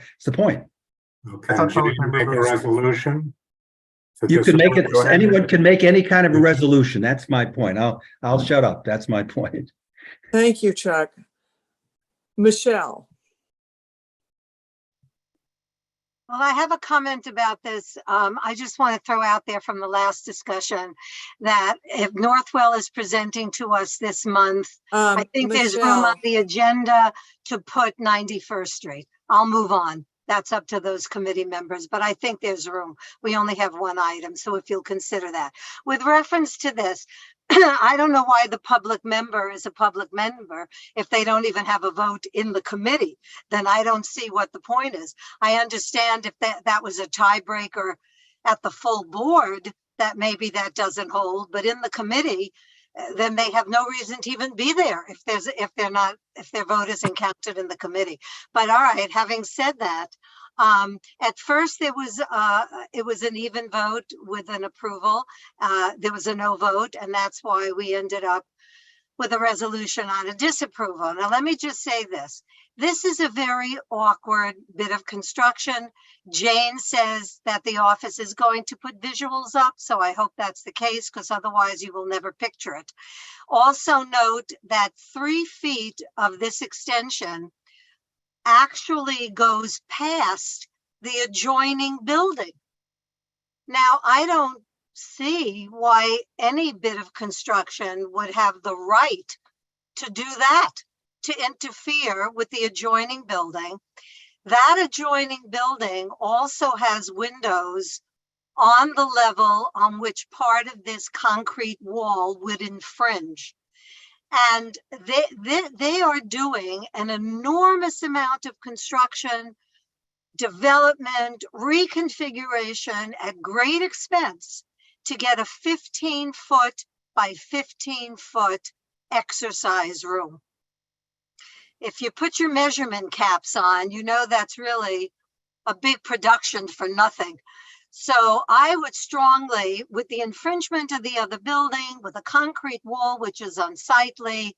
I thought Can you public make a members- resolution? You can make it, Go ahead. anyone can make any kind of a resolution. That's my point. I'll shut up. That's my point. Thank you, Chuck. Michelle. Well, I have a comment about this. I just want to throw out there from the last discussion that if Northwell is presenting to us this month, I think there's room on Michelle. the agenda to put 91st Street. I'll move on. That's up to those committee members, but I think there's room. We only have one item, so if you'll consider that. With reference to this, I don't know why the public member is a public member if they don't even have a vote in the committee. Then I don't see what the point is. I understand if that was a tiebreaker at the full board, that maybe that doesn't hold, but in the committee, then they have no reason to even be there if their vote isn't counted in the committee. But all right, having said that, at first it was an even vote with an approval. There was a no vote, and that's why we ended up with a resolution on a disapproval. Now, let me just say this. This is a very awkward bit of construction. Jane says that the office is going to put visuals up, so I hope that's the case, because otherwise you will never picture it. Also note that 3 feet of this extension actually goes past the adjoining building. Now, I don't see why any bit of construction would have the right to do that, to interfere with the adjoining building. That adjoining building also has windows on the level on which part of this concrete wall would infringe. And they are doing an enormous amount of construction, development, reconfiguration at great expense to get a 15-foot by 15-foot exercise room. If you put your measurement caps on, you know that's really a big production for nothing. So I would strongly, with the infringement of the other building, with a concrete wall, which is unsightly,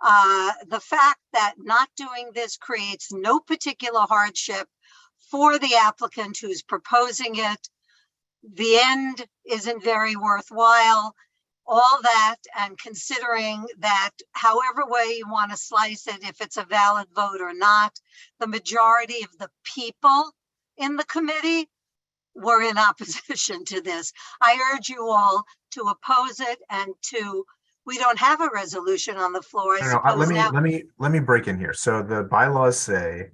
the fact that not doing this creates no particular hardship for the applicant who's proposing it. The end isn't very worthwhile. All that, and considering that however way you want to slice it, if it's a valid vote or not, the majority of the people in the committee were in opposition to this. I urge you all to oppose it and we don't have a resolution on the floor. Let me break in here. So the bylaws say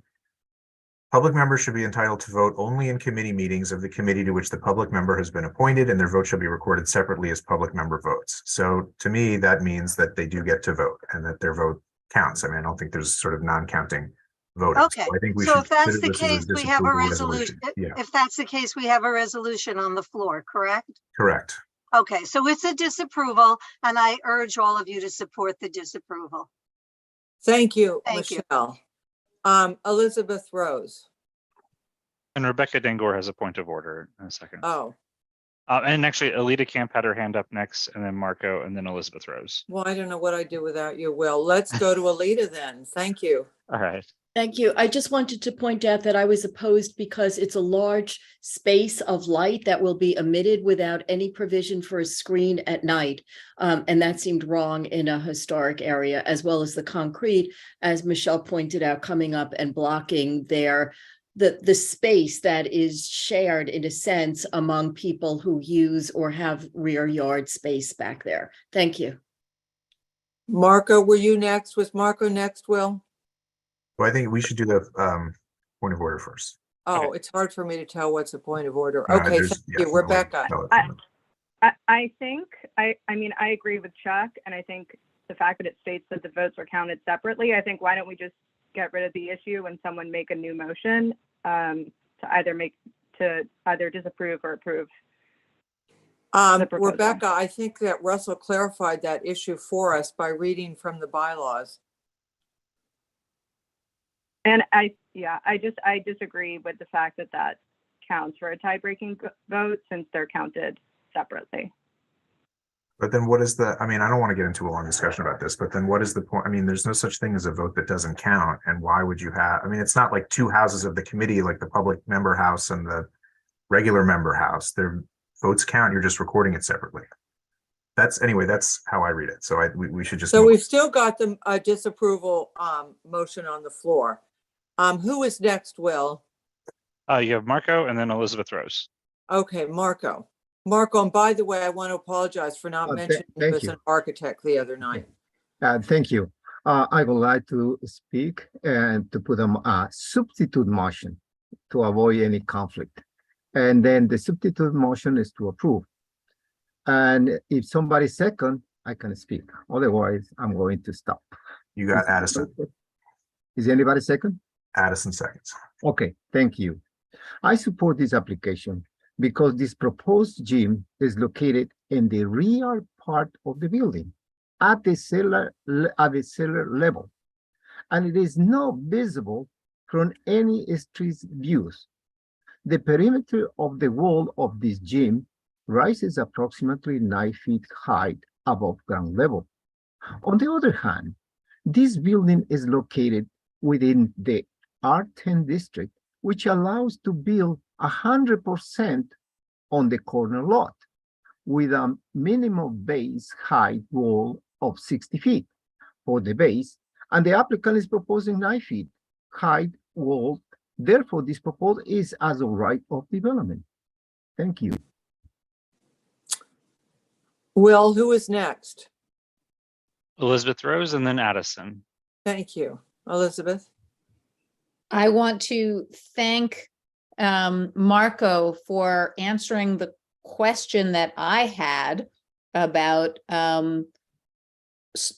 public members should be entitled to vote only in committee meetings of the committee to which the public member has been appointed, and their vote shall be recorded separately as public member votes. So to me, that means that they do get to vote and that their vote counts. I mean, I don't think there's sort of non-counting voting. Okay, So I think we so should if that's consider the this as case, we have a disapproval resolution. Yeah, If that's the case, we have a resolution on the floor, correct? correct. Okay, so it's a disapproval, and I urge all of you to support the disapproval. Thank you, Thank you. Michelle. Elizabeth Rose. And Rebecca Dengor has a point of order in a second. Oh, And actually, Alita Camp had her hand up next, and then Marco, and then Elizabeth Rose. well, I don't know what I'd do without you, Will. Let's go to Alita then. Thank you. All right. Thank you. I just wanted to point out that I was opposed because it's a large space of light that will be emitted without any provision for a screen at night. And that seemed wrong in a historic area, as well as the concrete, as Michelle pointed out, coming up and blocking the space that is shared in a sense among people who use or have rear yard space back there. Thank you. Marco, were you next? Was Marco next, Will? Well, I think we should do the point of order first. Oh, it's hard for me to tell what's a point of order. No, Okay, there's- thank yeah, you, no, Rebecca. no, I think, I mean, I agree with Chuck, and I think the fact that it states that the votes are counted separately, I think why don't we just get rid of the issue when someone make a new motion to either disapprove or approve. the proposal. Rebecca, I think that Russell clarified that issue for us by reading from the bylaws. And I disagree with the fact that that counts for a tie-breaking vote since they're counted separately. But then what is I mean, I don't want to get into a long discussion about this, but then what is the point? I mean, there's no such thing as a vote that doesn't count. And why would you have, I mean, it's not like two houses of the committee, like the public member house and the regular member house. Their votes count, you're just recording it separately. Anyway, that's how I read it. So we should just. So we've still got the disapproval motion on the floor. Who is next, Will? You have Marco and then Elizabeth Rose. Okay, Marco. Marco, and by the way, I want to apologize for not mentioning you as an architect the other night. Thank you. I would like to speak and to put a substitute motion to avoid any conflict. And then the substitute motion is to approve. And if somebody second, I can speak. Otherwise, I'm going to stop. You got Addison. Is anybody second? Addison seconds. Okay, thank you. I support this application because this proposed gym is located in the rear part of the building at the cellar level, and it is not visible from any street views. The perimeter of the wall of this gym rises approximately 9 feet high above ground level. On the other hand, this building is located within the R10 district, which allows to build 100% on the corner lot with a minimum base height wall of 60 feet for the base, and the applicant is proposing 9 feet height wall. Therefore, this proposal is as a right of development. Thank you. Will, who is next? Elizabeth Rose and then Addison. Thank you. Elizabeth? I want to thank Marco for answering the question that I had about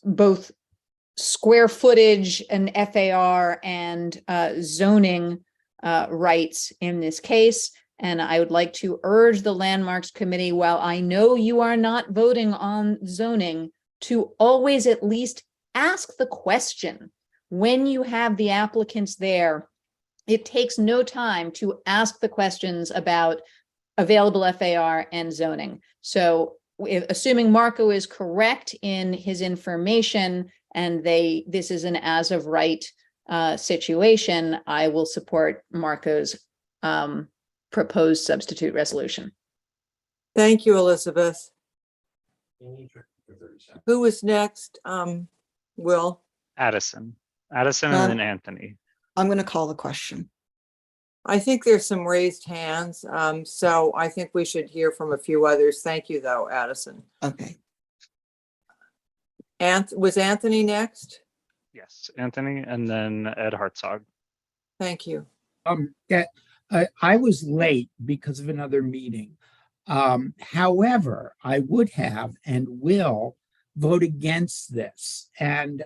both square footage and FAR and zoning rights in this case. And I would like to urge the Landmarks Committee, while I know you are not voting on zoning, to always at least ask the question. When you have the applicants there, it takes no time to ask the questions about available FAR and zoning. So assuming Marco is correct in his information and this is an as of right situation, I will support Marco's proposed substitute resolution. Thank you, Elizabeth. Who is next? Will? Addison and then Anthony. I'm going to call the question. I think there's some raised hands, so I think we should hear from a few others. Thank you, though, Addison. Okay. Was Anthony next? Yes, Anthony and then Ed Hartzog. Thank you. I was late because of another meeting. However, I would have and will vote against this. And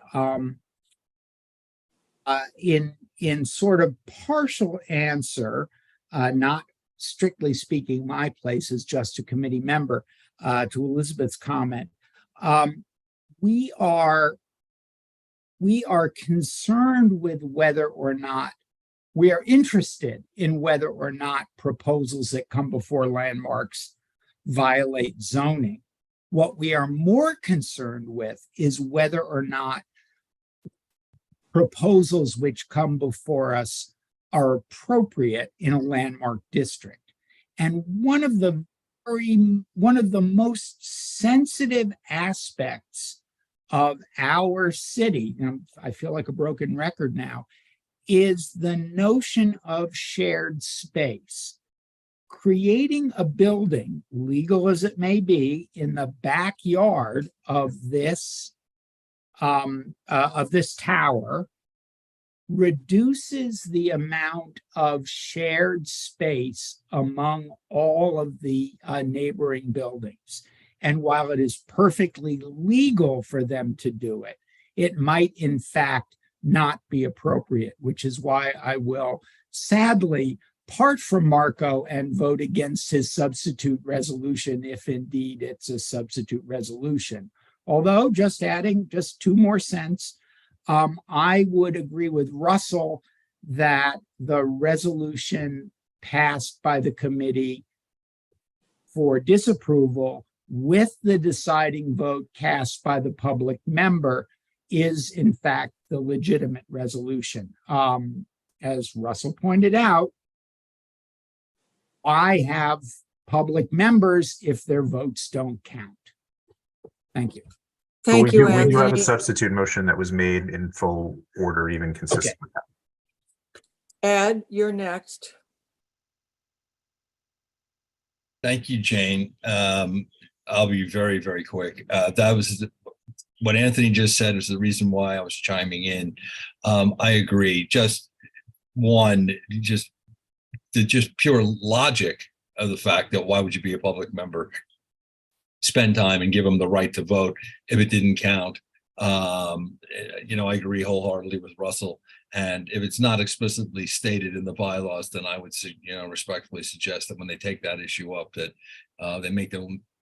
in sort of partial answer, not strictly speaking, my place is just a committee member. to Elizabeth's comment. We are concerned with whether or not we are interested in whether or not proposals that come before landmarks violate zoning. What we are more concerned with is whether or not proposals which come before us are appropriate in a landmark district. And one of the most sensitive aspects of our city, and I feel like a broken record now, is the notion of shared space. Creating a building, legal as it may be, in the backyard of this tower reduces the amount of shared space among all of the neighboring buildings. And while it is perfectly legal for them to do it, it might in fact not be appropriate, which is why I will sadly part from Marco and vote against his substitute resolution, if indeed it's a substitute resolution. Although, just adding just 2 more cents, I would agree with Russell that the resolution passed by the committee for disapproval with the deciding vote cast by the public member is in fact the legitimate resolution. As Russell pointed out, I have public members if their votes don't count. Thank you. Thank you, We do have a Anthony. substitute motion that was made in full order, even consistent with that. Ed, you're next. Thank you, Jane. I'll be very, very quick. That was what Anthony just said was the reason why I was chiming in. I agree. Just pure logic of the fact that why would you be a public member? Spend time and give them the right to vote if it didn't count. I agree wholeheartedly with Russell. And if it's not explicitly stated in the bylaws, then I would, respectfully suggest that when they take that issue up, that they make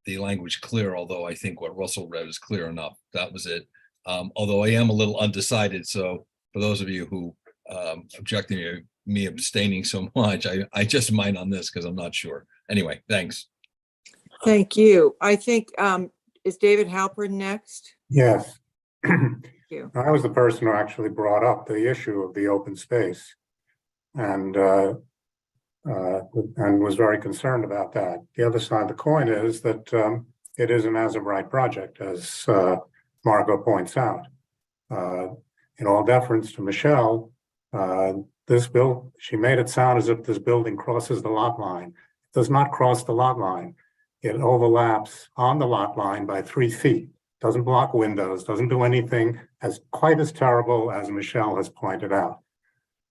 the language clear. Although I think what Russell read is clear enough. That was it. Although I am a little undecided. So for those of you who objecting to me abstaining so much, I just might on this because I'm not sure. Anyway, thanks. Thank you. I think, is David Halpern next? Yes. Thank you. I was the person who actually brought up the issue of the open space and was very concerned about that. The other side of the coin is that it is an as-of-right project, as Margot points out. In all deference to Michelle, she made it sound as if this building crosses the lot line. It does not cross the lot line. It overlaps on the lot line by 3 feet. Doesn't block windows, doesn't do anything quite as terrible as Michelle has pointed out.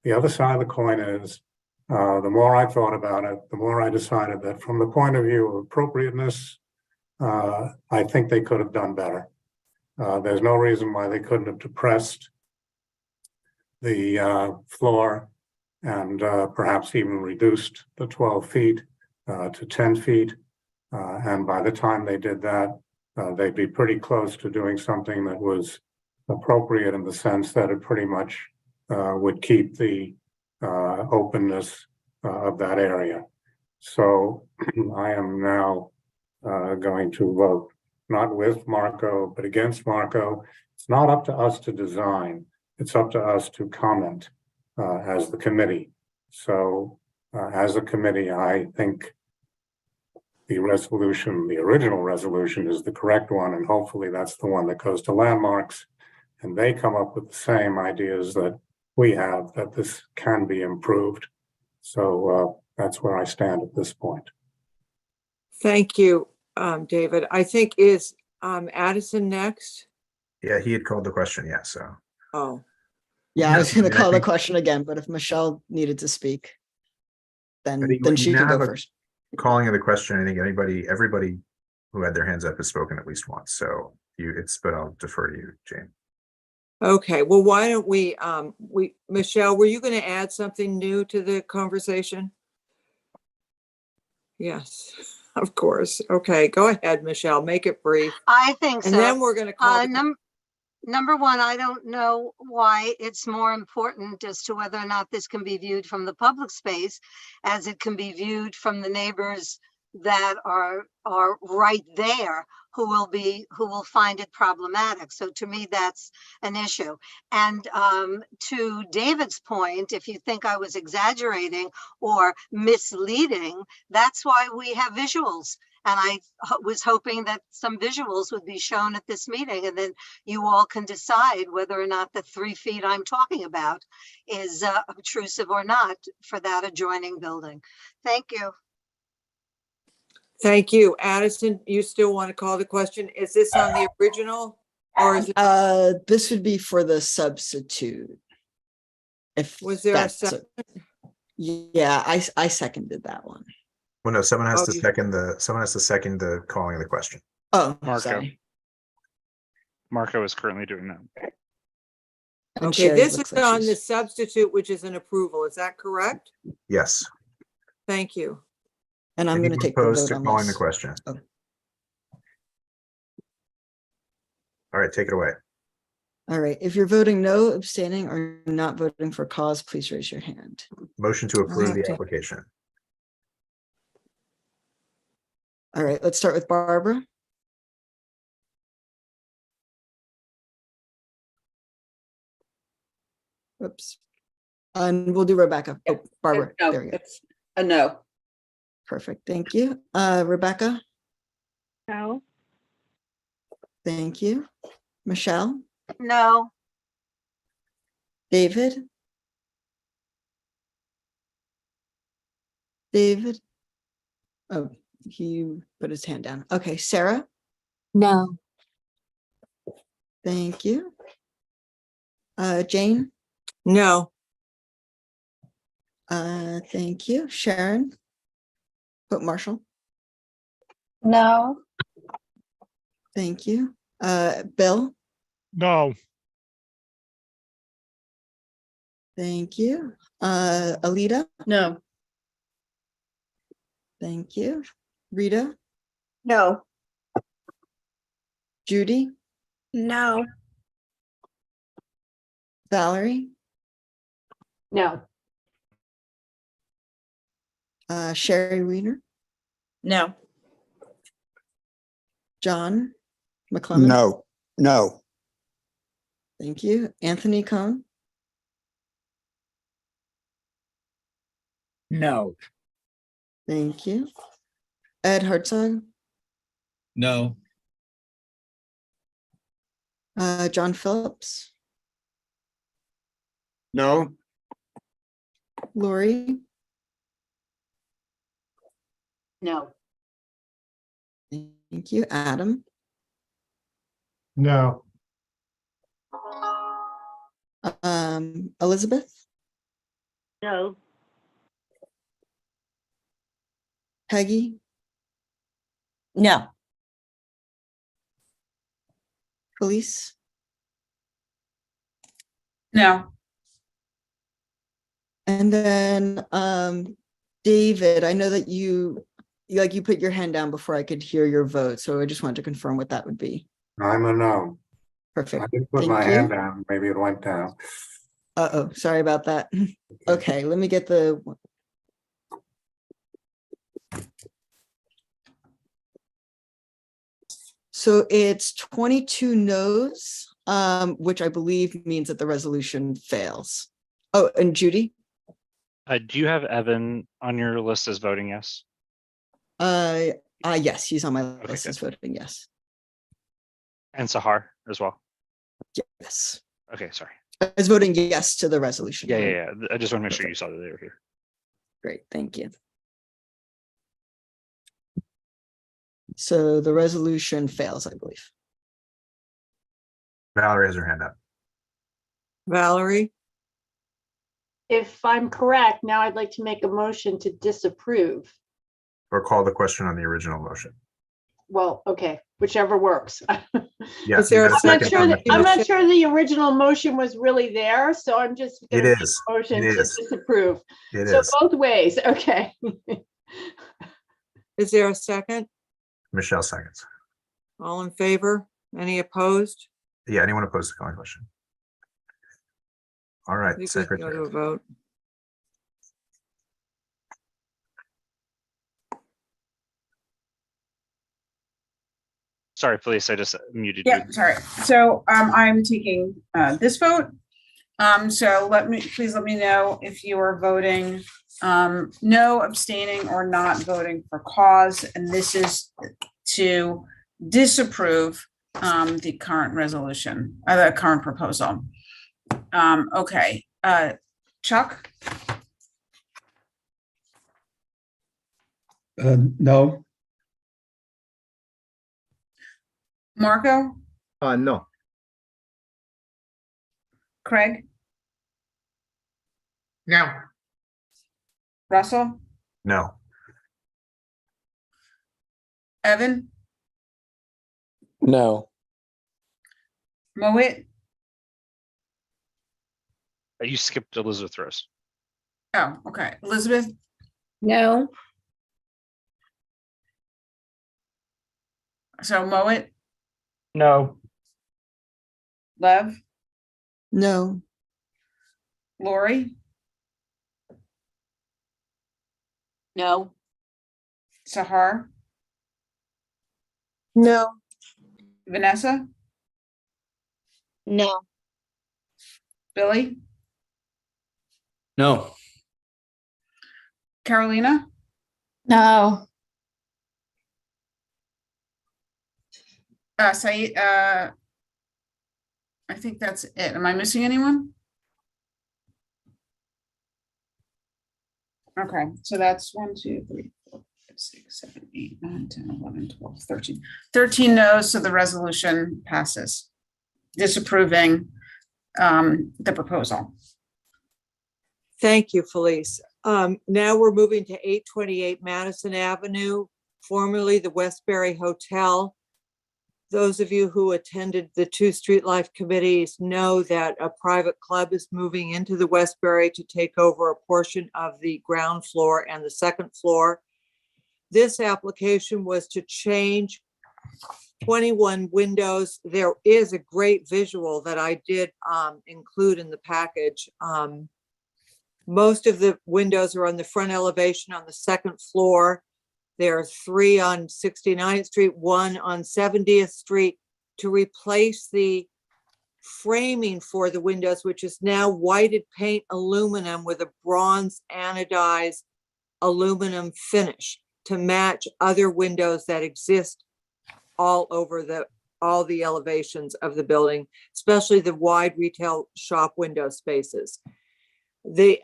The other side of the coin is, the more I thought about it, the more I decided that from the point of view of appropriateness, I think they could have done better. There's no reason why they couldn't have depressed the floor and perhaps even reduced the 12 feet to 10 feet. And by the time they did that, they'd be pretty close to doing something that was appropriate in the sense that it pretty much would keep the openness of that area. So I am now going to vote not with Marco, but against Marco. It's not up to us to design. It's up to us to comment as the committee. So as a committee, I think the original resolution is the correct one, and hopefully that's the one that goes to landmarks, and they come up with the same ideas that we have, that this can be improved. So that's where I stand at this point. Thank you, David. I think is Addison next? Yeah, he had called the question, yeah, so. Oh. Yeah, I was Yes, going I to mean, I call the think- question again, but if Michelle needed to speak, I then think she we can now go have a first. calling of the question. I think everybody who had their hands up has spoken at least once. So but I'll defer to you, Jane. Okay, well, why don't we, Michelle, were you going to add something new to the conversation? Yes. Of course. Okay, go ahead, Michelle. Make it brief. I think so. And then we're going to call. Number one, I don't know why it's more important as to whether or not this can be viewed from the public space as it can be viewed from the neighbors that are right there who will find it problematic. So to me, that's an issue. And to David's point, if you think I was exaggerating or misleading, that's why we have visuals. And I was hoping that some visuals would be shown at this meeting, and then you all can decide whether or not the 3 feet I'm talking about is obtrusive or not for that adjoining building. Thank you. Thank you. Addison, you still want to call the question? Is this on the original or is it? This would be for the substitute. If Was there a second? Yeah, I seconded that one. Well, no, someone has to second the calling of the question. Oh, Marco. sorry. Marco is currently doing that. And Okay, Sherry this looks is like on the she's- substitute, which is an approval. Is that correct? Yes. Thank you. And I'm going to Anyone take the opposed vote to on calling the this. question? Oh. All right, take it away. All right. If you're voting no, abstaining, or not voting for cause, please raise your hand. Motion to approve have the to- application. All right, let's start with Barbara. Oops. And we'll do Rebecca. Oh, Barbara, No, there we go. it's a no. Perfect, thank you. Rebecca, No. thank you. Michelle, No. David? David? Oh, he put his hand down. Okay, Sarah? No. Thank you. Jane? No. Thank you. Sharon? Put Marshall? No. Thank you. Bill? No. Thank you. Alita? No. Thank you. Rita? No. Judy? No. Valerie? No. Sherry Weiner? No. John McClellan? No. No. Thank you. Anthony Cohn? No. Thank you. Ed Hartzog? No. John Phillips? No. Lori? No. Thank you. Adam? No. Elizabeth? No. Peggy? No. Felice? No. And then David, I know that you put your hand down before I could hear your vote, so I just wanted to confirm what that would be. I'm a no. Perfect. I did put Thank my you. hand down, maybe it went down. Uh-oh, sorry about that. Okay, let me get the. So it's 22 no's, which I believe means that the resolution fails. Oh, and Judy? Do you have Evan on your list as voting yes? Yes, he's on my list good. as voting yes. And Sahar as well? Yes. Okay, sorry. As voting yes to the resolution. Yeah, right? yeah, yeah. I just want to make sure you saw that they were here. Great, thank you. So the resolution fails, I believe. Valerie has her hand up. Valerie? If I'm correct, now I'd like to make a motion to disapprove. Or call the question on the original motion. Well, okay, whichever works. Yes. there a you got a I'm not second sure on that, the- I'm not sure the original motion was really there, so I'm just It gonna make is. a motion It to is. disapprove. It So is. both ways, okay. Is there a second? Michelle seconds. All in favor? Any opposed? Yeah, anyone opposed to calling question? All I right, think we can go to Secretary. a vote. Sorry, Felice, I just muted Yeah, you. sorry. So I'm taking this vote. So please let me know if you are voting no, abstaining, or not voting for cause. And this is to disapprove the current resolution, the current proposal. Okay, Chuck, No. Marco, No. Craig, No. Russell, No. Evan, No. Moet. You skipped Elizabeth Rose. Oh, okay. Elizabeth, No. so Moet, No. Lev, No. Lori, No. Sahar, No. Vanessa, No. Billy, No. Carolina, No. Said, I think that's it. Am I missing anyone? Okay, so that's 1, 2, 3, 4, 5, 6, 7, 8, 9, 10, 11, 12, 13. 13 no's, so the resolution passes, disapproving the proposal. Thank you, Felice. Now we're moving to 828 Madison Avenue, formerly the Westbury Hotel. Those of you who attended the two Street Life committees know that a private club is moving into the Westbury to take over a portion of the ground floor and the second floor. This application was to change 21 windows. There is a great visual that I did include in the package. Most of the windows are on the front elevation on the second floor. There are 3 on 69th Street, 1 on 70th Street, to replace the framing for the windows, which is now whited paint aluminum with a bronze anodized aluminum finish to match other windows that exist all over all the elevations of the building, especially the wide retail shop window spaces. The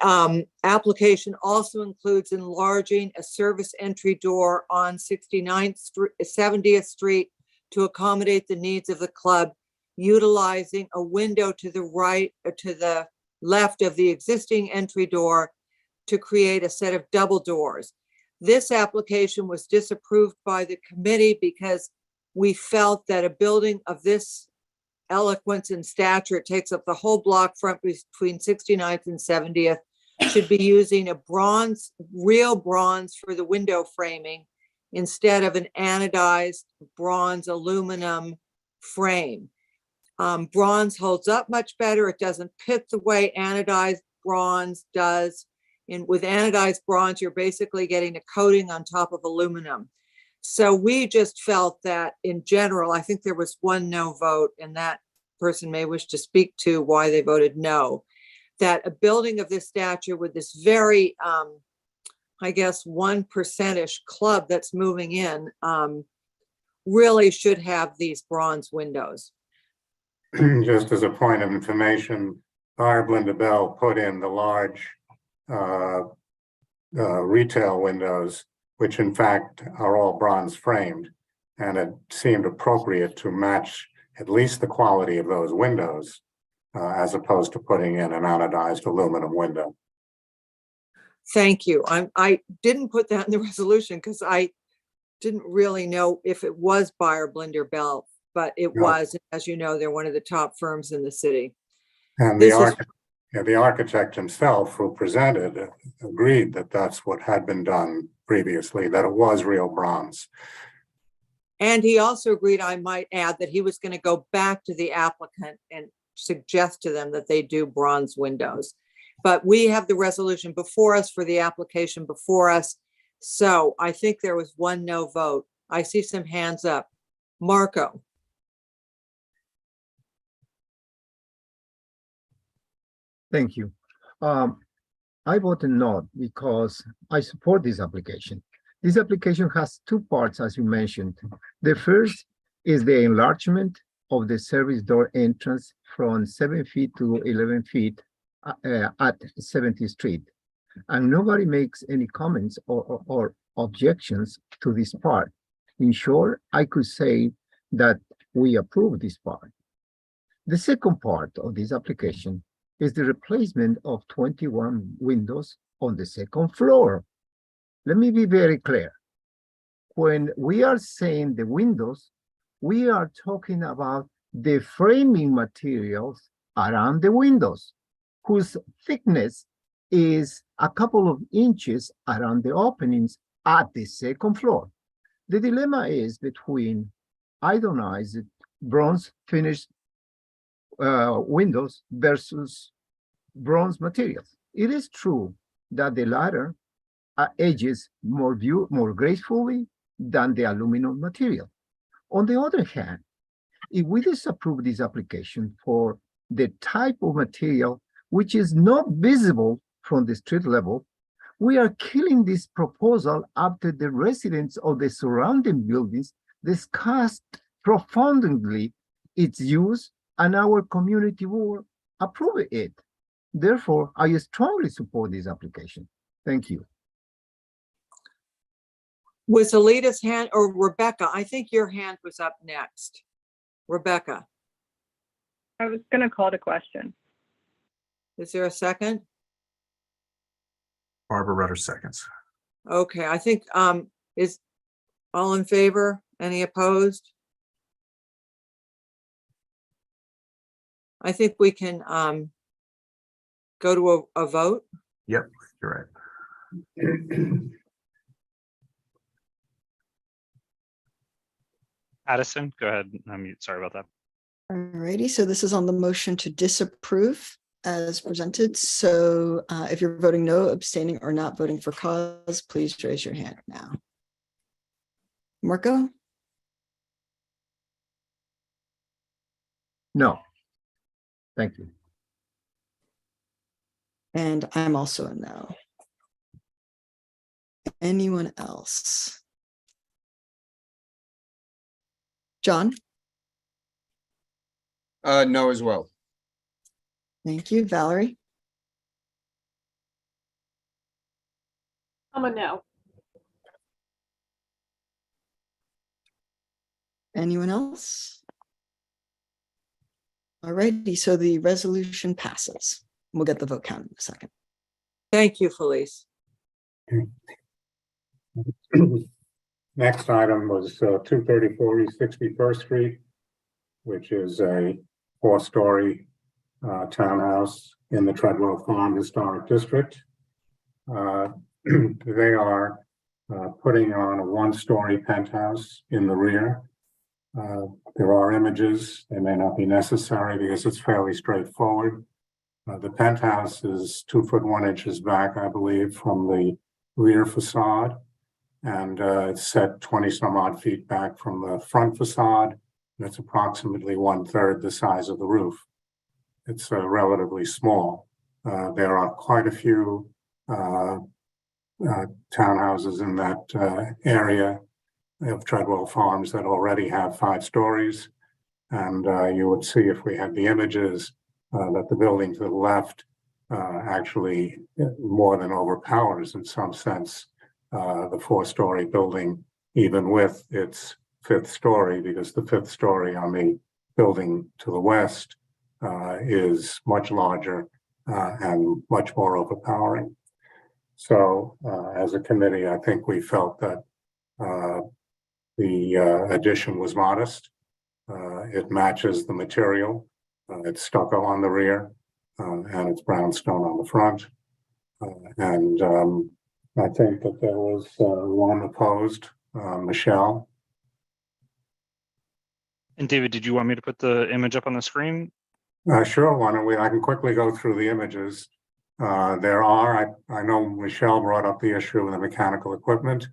application also includes enlarging a service entry door on 69th Street, 70th Street to accommodate the needs of the club, utilizing a window to the right or to the left of the existing entry door to create a set of double doors. This application was disapproved by the committee because we felt that a building of this eloquence and stature, it takes up the whole block front between 69th and 70th, should be using a bronze, real bronze for the window framing instead of an anodized bronze aluminum frame. Bronze holds up much better. It doesn't pit the way anodized bronze does. And with anodized bronze, you're basically getting a coating on top of aluminum. So we just felt that in general, I think there was 1 no vote, and that person may wish to speak to why they voted no, that a building of this stature with this very, I guess, 1%-ish club that's moving in really should have these bronze windows. Just as a point of information, Barb Linda Bell put in the large retail windows, which in fact are all bronze framed, and it seemed appropriate to match at least the quality of those windows as opposed to putting in an anodized aluminum window. Thank you. I didn't put that in the resolution because I didn't really know if it was Barb Linda Bell, but it was. As you know, they're one of the top firms in the city. And the architect himself who presented agreed that that's what had been done previously, that it was real bronze. And he also agreed, I might add, that he was going to go back to the applicant and suggest to them that they do bronze windows. But we have the resolution before us for the application before us. So I think there was one no vote. I see some hands up. Marco, Thank you. I voted no because I support this application. This application has two parts, as you mentioned. The first is the enlargement of the service door entrance from 7 feet to 11 feet at 70th Street. And nobody makes any comments or objections to this part. In short, I could say that we approve this part. The second part of this application is the replacement of 21 windows on the second floor. Let me be very clear. When we are saying the windows, we are talking about the framing materials around the windows, whose thickness is a couple of inches around the openings at the second floor. The dilemma is between iodized bronze finished windows versus bronze materials. It is true that the latter ages more gracefully than the aluminum material. On the other hand, if we disapprove this application for the type of material which is not visible from the street level, we are killing this proposal after the residents of the surrounding buildings discussed profoundly its use and our community will approve it. Therefore, I strongly support this application. Thank you. was Alita's hand or Rebecca? I think your hand was up next. Rebecca, I was going to call to question. is there a second? Barbara Rutter seconds. Okay, I think, is all in favor? Any opposed? I think we can, go to a vote. Yep, you're right. Addison, go ahead. I'm mute. Sorry about that. Alrighty, so this is on the motion to disapprove as presented. So if you're voting no, abstaining, or not voting for cause, please raise your hand now. Marco? No. Thank you. And I'm also a no. Anyone else? John? No as well. Thank you. Valerie? I'm a no. Anyone else? Alrighty, so the resolution passes. We'll get the vote count in a second. Thank you, Felice. Next item was 234 East 61st Street, which is a 4-story townhouse in the Treadwell Farm Historic District. They are putting on a 1-story penthouse in the rear. There are images. They may not be necessary because it's fairly straightforward. The penthouse is 2 foot 1 inches back, I believe, from the rear facade. And it's set 20 some odd feet back from the front facade. And it's approximately 1/3 the size of the roof. It's relatively small. There are quite a few townhouses in that area of Treadwell Farms that already have 5 stories. And you would see if we had the images that the building to the left actually more than overpowers in some sense the 4-story building, even with its 5th story, because the 5th story on the building to the west is much larger and much more overpowering. So as a committee, I think we felt that the addition was modest. It matches the material. It's stucco on the rear and it's brownstone on the front. I think that there was one opposed, Michelle. And David, did you want me to put the image up on the screen? Sure, why don't we, I can quickly go through the images. There are, I know Michelle brought up the issue of the mechanical equipment.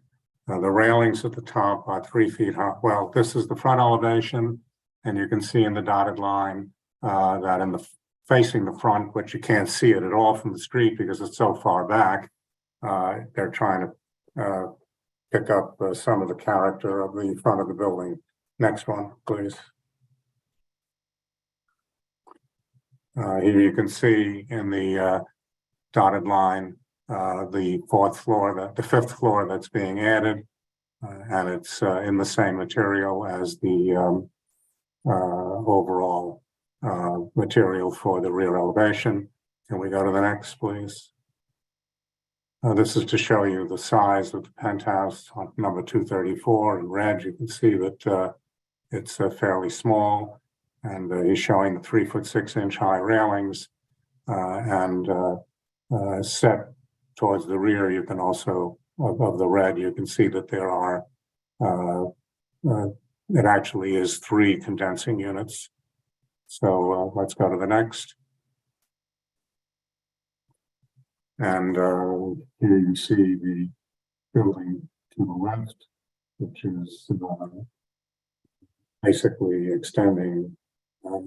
The railings at the top are 3 feet high. Well, this is the front elevation, and you can see in the dotted line that in the facing the front, but you can't see it at all from the street because it's so far back. They're trying to pick up some of the character of the front of the building. Next one, please. Here you can see in the dotted line the fourth floor, the fifth floor that's being added, and it's in the same material as the overall material for the rear elevation. Can we go to the next, please? This is to show you the size of the penthouse on number 234 in red. You can see that it's fairly small, and he's showing the 3'6" high railings and set towards the rear. You can also, of the red, you can see that there are, it actually is 3 condensing units. So let's go to the next. And here you see the building to the left, which is basically extending a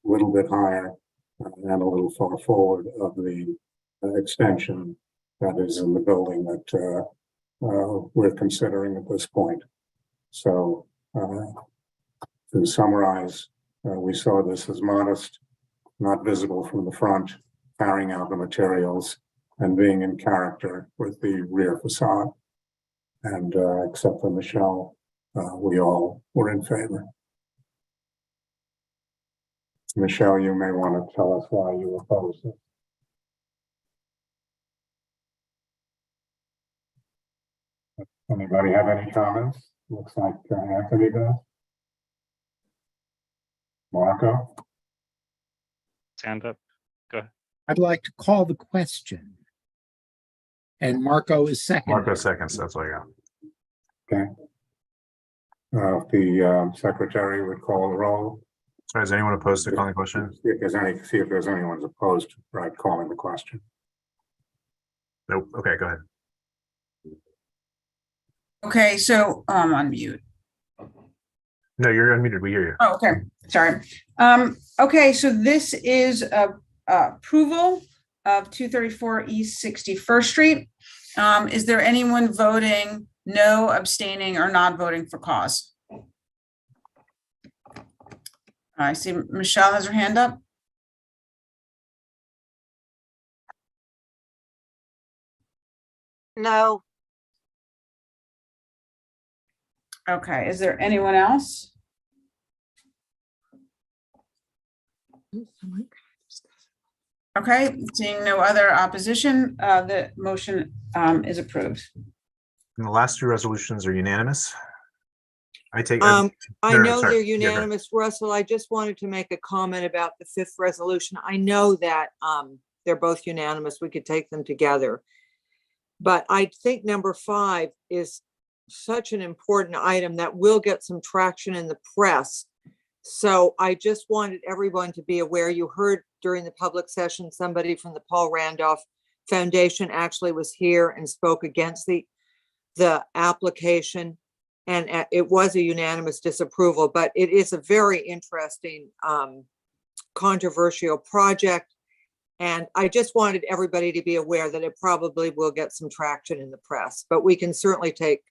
little bit higher and a little far forward of the extension that is in the building that we're considering at this point. So to summarize, we saw this as modest, not visible from the front, carrying out the materials and being in character with the rear facade. And except for Michelle, we all were in favor. Michelle, you may want to tell us why you opposed it. Anybody have any comments? Looks like Anthony does. Marco? Stand up. Go ahead. I'd like to call the question. And Marco is second. Marco seconds, that's all I got. Okay. If the secretary would call the roll. So is anyone opposed to calling the question? See if there's anyone's opposed, right, calling the question. Nope. Okay, go ahead. Okay, so I'm on mute. No, you're unmuted. We hear you. Oh, okay, sorry. Okay, so this is approval of 234 East 61st Street. Is there anyone voting no, abstaining, or not voting for cause? I see Michelle has her hand up. No. Okay, is there anyone else? Okay, seeing no other opposition, the motion is approved. And the last 2 resolutions are unanimous. I take. I know sorry. they're Yeah, go ahead. unanimous, Russell. I just wanted to make a comment about the 5th resolution. I know that they're both unanimous. We could take them together. But I think number 5 is such an important item that will get some traction in the press. So I just wanted everyone to be aware. You heard during the public session, somebody from the Paul Randolph Foundation actually was here and spoke against the application. And it was a unanimous disapproval, but it is a very interesting, controversial project. And I just wanted everybody to be aware that it probably will get some traction in the press, but we can certainly take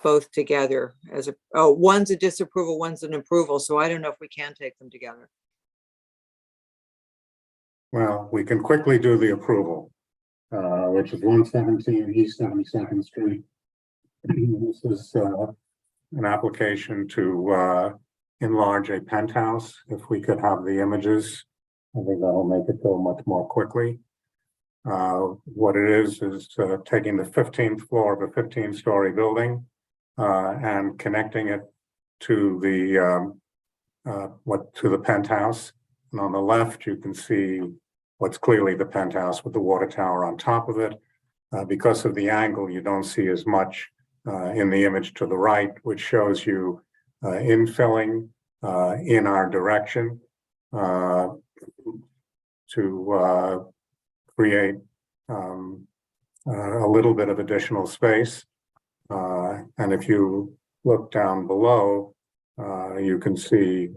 both together as one's a disapproval, one's an approval. So I don't know if we can take them together. Well, we can quickly do the approval, which is 117 East 72nd Street. This is an application to enlarge a penthouse. If we could have the images, I think that'll make it go much more quickly. What it is taking the 15th floor of a 15-story building and connecting it to the penthouse. And on the left, you can see what's clearly the penthouse with the water tower on top of it. Because of the angle, you don't see as much in the image to the right, which shows you infilling in our direction to create a little bit of additional space. And if you look down below, you can see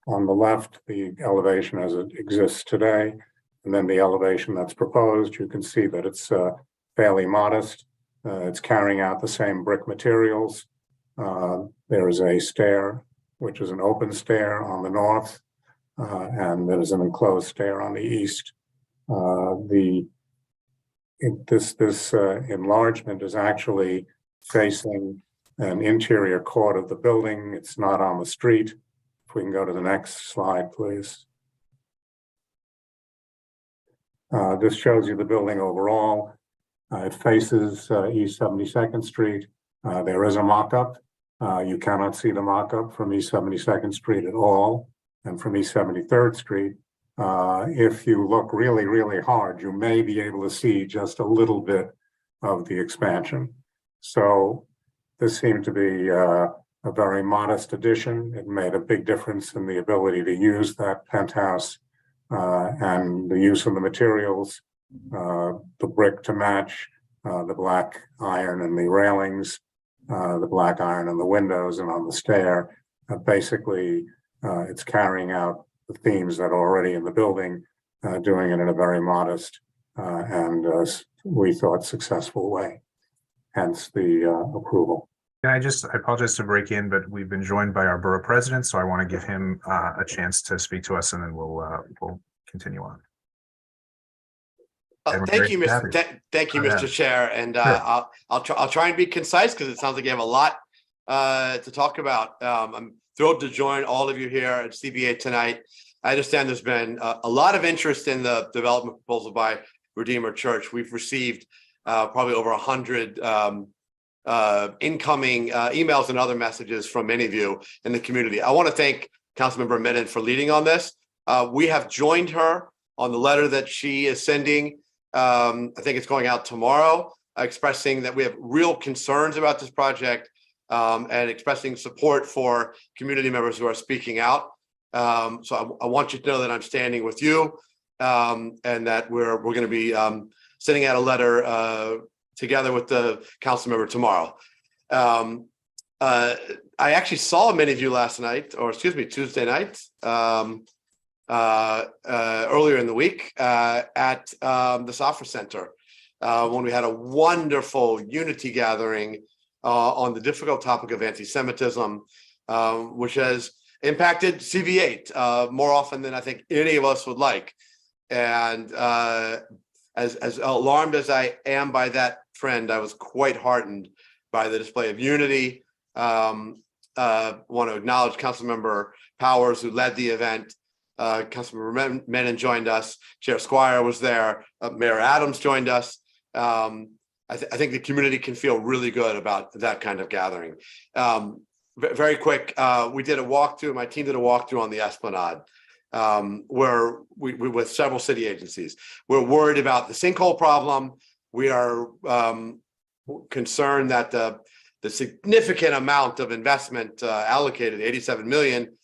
on the left the elevation as it exists today, and then the elevation that's proposed. You can see that it's fairly modest. It's carrying out the same brick materials. There is a stair, which is an open stair on the north, and there is an enclosed stair on the east. This enlargement is actually facing an interior court of the building. It's not on the street. If we can go to the next slide, please. This shows you the building overall. It faces East 72nd Street. There is a mock-up. You cannot see the mock-up from East 72nd Street at all. And from East 73rd Street, if you look really, really hard, you may be able to see just a little bit of the expansion. So this seemed to be a very modest addition. It made a big difference in the ability to use that penthouse and the use of the materials, the brick to match, the black iron and the railings, the black iron and the windows and on the stair. Basically, it's carrying out the themes that are already in the building, doing it in a very modest and we thought successful way, hence the approval. I apologize to break in, but we've been joined by our borough president, so I want to give him a chance to speak to us, and then we'll continue on. Thank you, Mr. Chair, and Sure. I'll try and be concise because it sounds like you have a lot to talk about. I'm thrilled to join all of you here at CB8 tonight. I understand there's been a lot of interest in the development proposal by Redeemer Church. We've received probably over 100 incoming emails and other messages from many of you in the community. I want to thank Councilmember Menon for leading on this. We have joined her on the letter that she is sending. I think it's going out tomorrow, expressing that we have real concerns about this project and expressing support for community members who are speaking out. So I want you to know that I'm standing with you and that we're going to be sending out a letter together with the council member tomorrow. I actually saw many of you last night, or excuse me, Tuesday night, earlier in the week at the Safra Center when we had a wonderful unity gathering on the difficult topic of anti-Semitism, which has impacted CB8 more often than I think any of us would like. And as alarmed as I am by that trend, I was quite heartened by the display of unity. Want to acknowledge Councilmember Powers, who led the event. Councilmember Menon joined us. Chair Squire was there. Mayor Adams joined us. I think the community can feel really good about that kind of gathering. Very quick, we did a walkthrough. My team did a walkthrough on the Esplanade, where we with several city agencies. We're worried about the sinkhole problem. We are concerned that the significant amount of investment allocated, 87 million,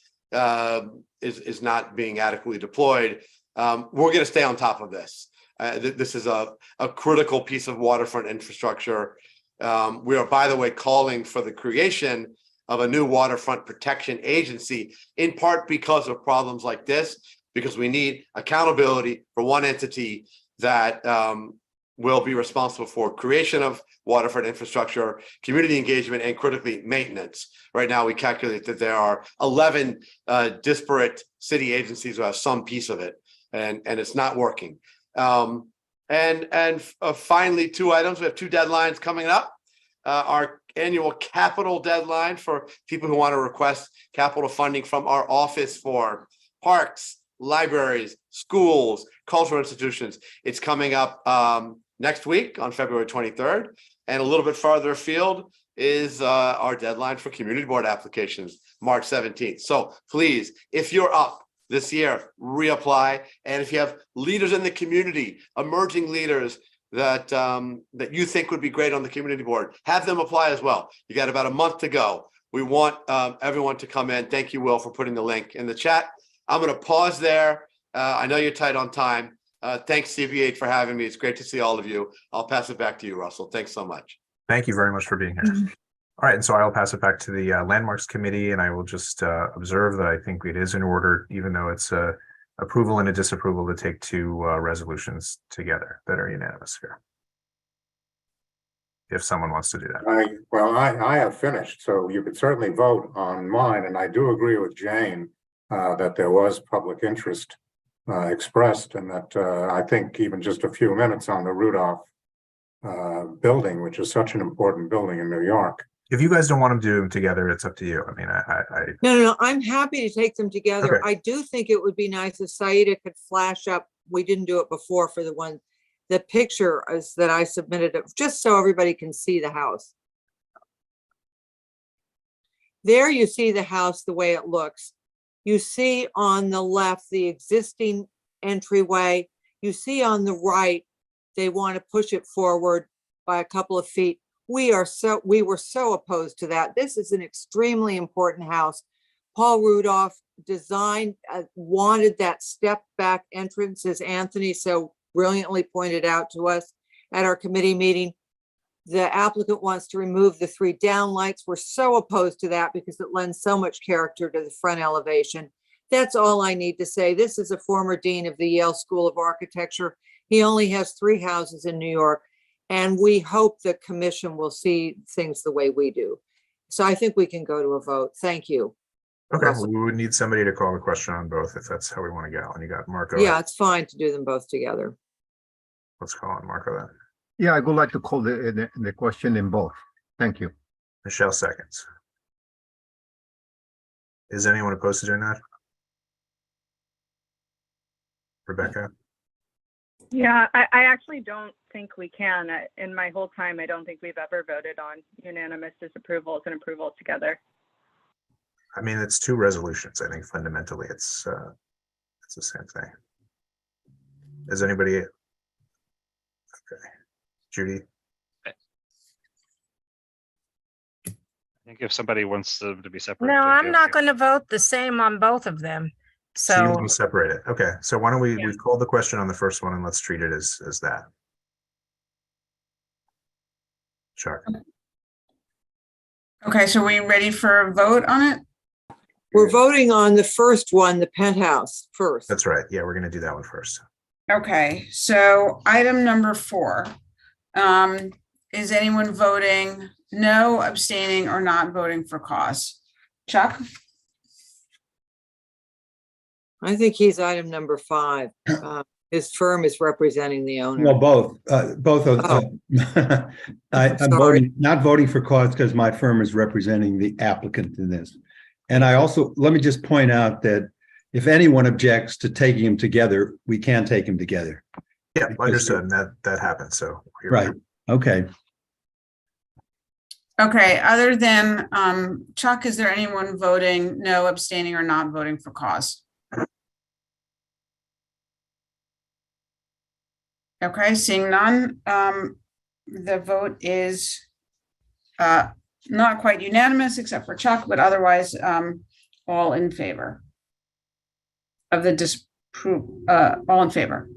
is not being adequately deployed. We're going to stay on top of this. This is a critical piece of waterfront infrastructure. We are, by the way, calling for the creation of a new waterfront protection agency, in part because of problems like this, because we need accountability for one entity that will be responsible for creation of waterfront infrastructure, community engagement, and critically maintenance. Right now, we calculate that there are 11 disparate city agencies who have some piece of it, and it's not working. Finally, two items. We have two deadlines coming up. Our annual capital deadline for people who want to request capital funding from our office for parks, libraries, schools, cultural institutions. It's coming up next week on February 23rd. And a little bit farther afield is our deadline for community board applications, March 17th. So please, if you're up this year, reapply. And if you have leaders in the community, emerging leaders that that you think would be great on the community board, have them apply as well. You got about a month to go. We want everyone to come in. Thank you, Will, for putting the link in the chat. I'm going to pause there. I know you're tight on time. Thanks, CB8, for having me. It's great to see all of you. I'll pass it back to you, Russell. Thanks so much. Thank you very much for being here. All right, and so I'll pass it back to the Landmarks Committee, and I will just observe that I think it is in order, even though it's a approval and a disapproval, to take two resolutions together that are unanimous here. If someone wants to do that. I have finished, so you could certainly vote on mine, and I do agree with Jane that there was public interest expressed, and that I think even just a few minutes on the Rudolph building, which is such an important building in New York. If you guys don't want to do them together, it's up to you. I mean, No, I'm happy to take them together. Okay. I do think it would be nice if Saida could flash up. We didn't do it before for the picture is that I submitted it, just so everybody can see the house. There you see the house the way it looks. You see on the left the existing entryway. You see on the right, they want to push it forward by a couple of feet. We were so opposed to that. This is an extremely important house. Paul Rudolph designed, wanted that step back entrance, as Anthony so brilliantly pointed out to us at our committee meeting. The applicant wants to remove the 3 downlights. We're so opposed to that because it lends so much character to the front elevation. That's all I need to say. This is a former dean of the Yale School of Architecture. He only has 3 houses in New York, and we hope the commission will see things the way we do. So I think we can go to a vote. Thank you. okay, well, we would need somebody to call the question on both if that's how we want to go. And you got Marco. Yeah, it's fine to do them both together. Let's call on Marco then. Yeah, I would like to call the question in both. Thank you. Michelle seconds. Is anyone opposed to doing that? Rebecca? Yeah, I actually don't think we can. In my whole time, I don't think we've ever voted on unanimous disapprovals and approvals together. I mean, it's 2 resolutions. I think fundamentally it's the same thing. Is anybody? Okay, Judy. I think if somebody wants them to be separate. No, I'm not going to vote the same on both of them. So you So want to separate it. Okay, so why don't we call the question on the first one and let's treat it as that. Chuck. Okay, so we ready for a vote on it? We're voting on the first one, the penthouse first. That's right. Yeah, we're going to do that one first. Okay, so item number 4. Is anyone voting no, abstaining, or not voting for cause? Chuck? I think he's item number 5. His firm is representing the owner. Well, both of I'm voting, not voting for cause because my firm is representing the applicant in this. And I also, let me just point out that if anyone objects to taking them together, we can take them together. Yeah, understood. That happens. So right. Okay. Okay, other than Chuck, is there anyone voting no, abstaining, or not voting for cause? Okay, seeing none, the vote is not quite unanimous except for Chuck, but otherwise all in favor of the disapproval, all in favor.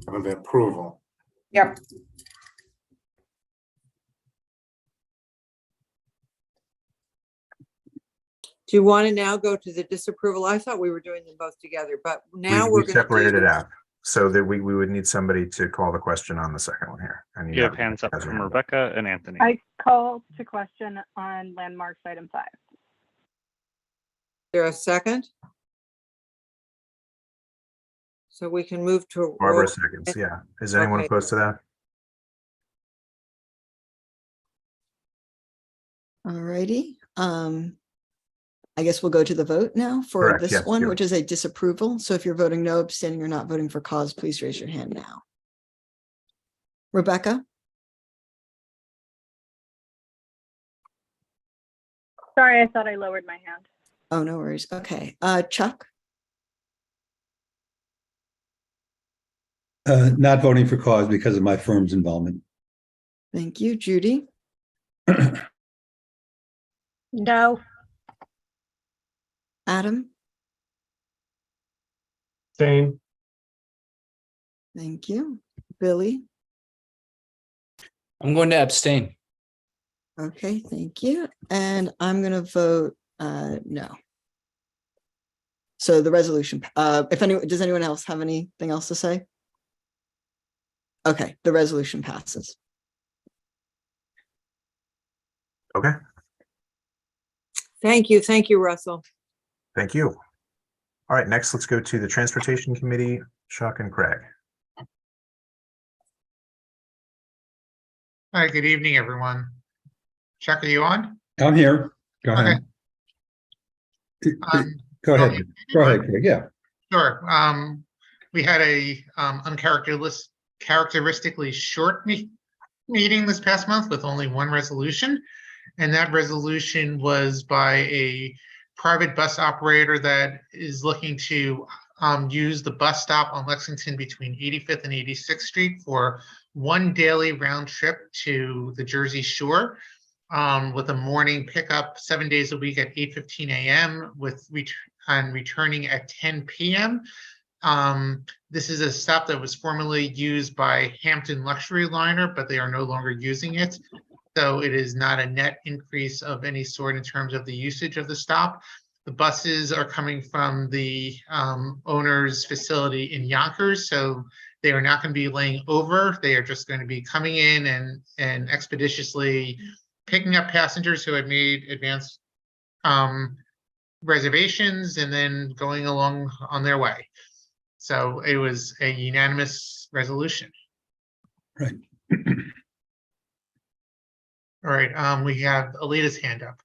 Of the approval. Yep. Do you want to now go to the disapproval? I thought we were doing them both together, but now we're we going to separated it out so that we would need somebody to call the question on the second one here. And You have hands up from Rebecca and Anthony. I call to question on landmarks item 5. Is there a second? So we can move to Barbara seconds. Yeah. Is anyone Okay. opposed to that? All righty. I guess we'll go to the vote now for Correct, this yes, one, do it. which is a disapproval. So if you're voting no, abstaining, or not voting for cause, please raise your hand now. Rebecca? Sorry, I thought I lowered my hand. Oh, no worries. Okay. Chuck? Not voting for cause because of my firm's involvement. Thank you, Judy. No. Adam, Abstain. thank you. Billy, I'm going to abstain. okay, thank you. And I'm going to vote no. So the resolution, does anyone else have anything else to say? Okay, the resolution passes. Okay, Thank you, Russell. thank you. All right, next let's go to the Transportation Committee, Chuck and Craig. Hi, good evening, everyone. Chuck, are you on? I'm here. Go Okay. ahead. Go ahead. Go ahead, Craig. Yeah. Sure. We had a uncharacteristically short meeting this past month with only one resolution. And that resolution was by a private bus operator that is looking to use the bus stop on Lexington between 85th and 86th Street for one daily round trip to the Jersey Shore, with a morning pickup 7 days a week at 8:15 a.m. and returning at 10 p.m. This is a stop that was formerly used by Hampton Luxury Liner, but they are no longer using it. So it is not a net increase of any sort in terms of the usage of the stop. The buses are coming from the owner's facility in Yonkers, so they are not going to be laying over. They are just going to be coming in and expeditiously picking up passengers who had made advance reservations and then going along on their way. So it was a unanimous resolution. Right. All right, we have Alita's hand up.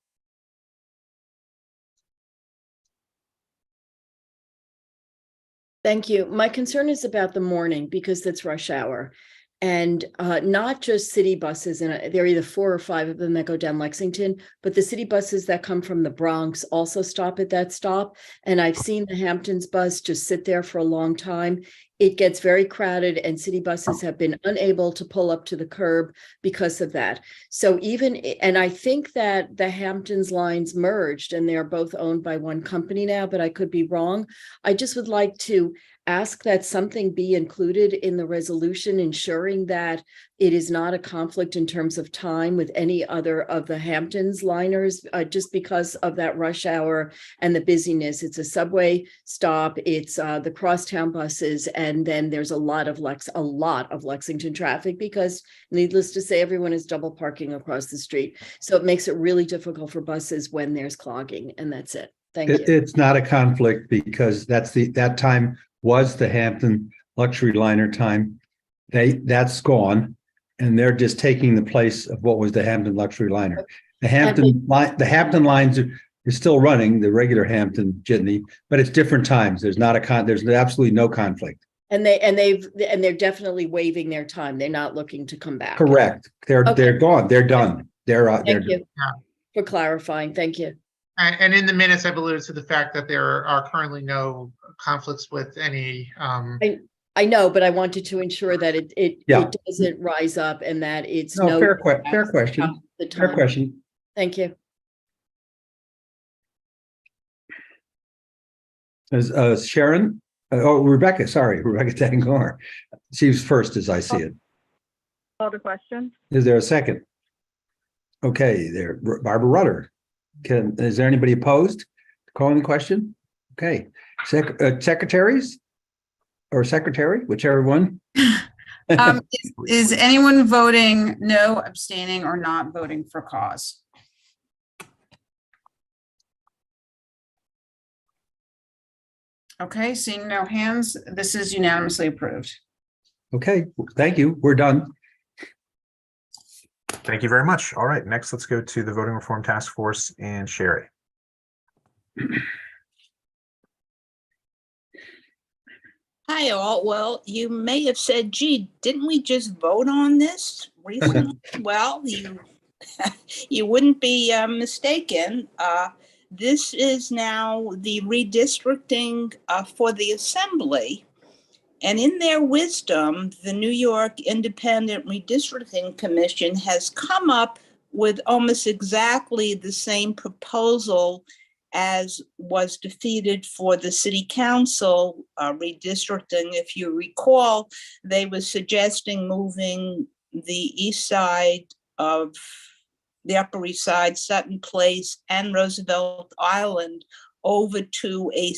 Thank you. My concern is about the morning because that's rush hour. And not just city buses, and there are either 4 or 5 of them that go down Lexington, but the city buses that come from the Bronx also stop at that stop. And I've seen the Hamptons bus just sit there for a long time. It gets very crowded and city buses have been unable to pull up to the curb because of that. So and I think that the Hamptons lines merged and they're both owned by one company now, but I could be wrong. I just would like to ask that something be included in the resolution, ensuring that it is not a conflict in terms of time with any other of the Hamptons liners, just because of that rush hour and the busyness. It's a subway stop, it's the crosstown buses, and then there's a lot of Lexington traffic because, needless to say, everyone is double parking across the street. So it makes it really difficult for buses when there's clogging, and that's it. Thank you. It's not a conflict because that time was the Hampton Luxury Liner time. That's gone, and they're just taking the place of what was the Hampton Luxury Liner. The Hampton lines are still running, the regular Hampton Jitney, but it's different times. There's absolutely no conflict. And they're definitely waiving their time. They're not looking to come back. Correct. They're gone. They're done. Thank you for clarifying. Thank you. And in the minutes, I've alluded to the fact that there are currently no conflicts with any. I know, but I wanted to ensure that it doesn't rise up and that it's no. Fair question. Fair question. Thank you. As Sharon, Rebecca Tangor. She's first as I see it. Call the question. Is there a second? Okay, there, Barbara Rutter. Is there anybody opposed to calling the question? Okay, secretaries or secretary, whichever one. Is anyone voting no, abstaining, or not voting for cause? Okay, seeing no hands, this is unanimously approved. Okay, thank you. We're done. Thank you very much. All right, next let's go to the Voting Reform Task Force and Sherry. Hi all. Well, you may have said, gee, didn't we just vote on this recently? Well, you wouldn't be mistaken. This is now the redistricting for the assembly. And in their wisdom, the New York Independent Redistricting Commission has come up with almost exactly the same proposal as was defeated for the city council redistricting. If you recall, they were suggesting moving the east side of the Upper East Side, Sutton Place, and Roosevelt Island over to a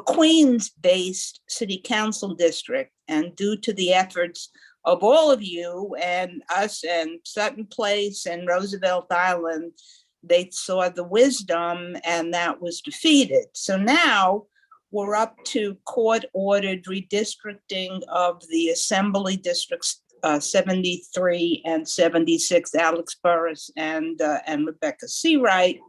Queens-based city council district. And due to the efforts of all of you and us and Sutton Place and Roosevelt Island, they saw the wisdom and that was defeated. So now we're up to court-ordered redistricting of the Assembly Districts 73 and 76, Alex Burris and Rebecca Seawright.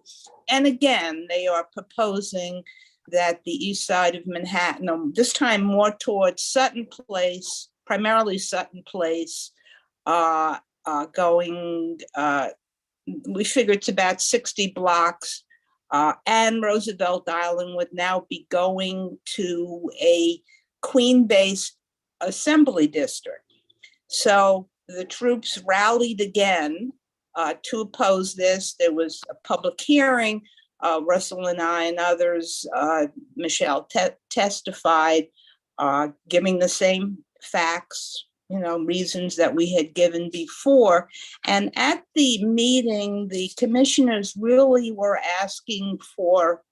And again, they are proposing that the east side of Manhattan, this time more towards Sutton Place, primarily Sutton Place, we figure it's about 60 blocks, and Roosevelt Island would now be going to a Queen-based assembly district. So the troops rallied again to oppose this. There was a public hearing. Russell and I and others, Michelle testified, giving the same facts, reasons that we had given before. And at the meeting, the commissioners really were asking for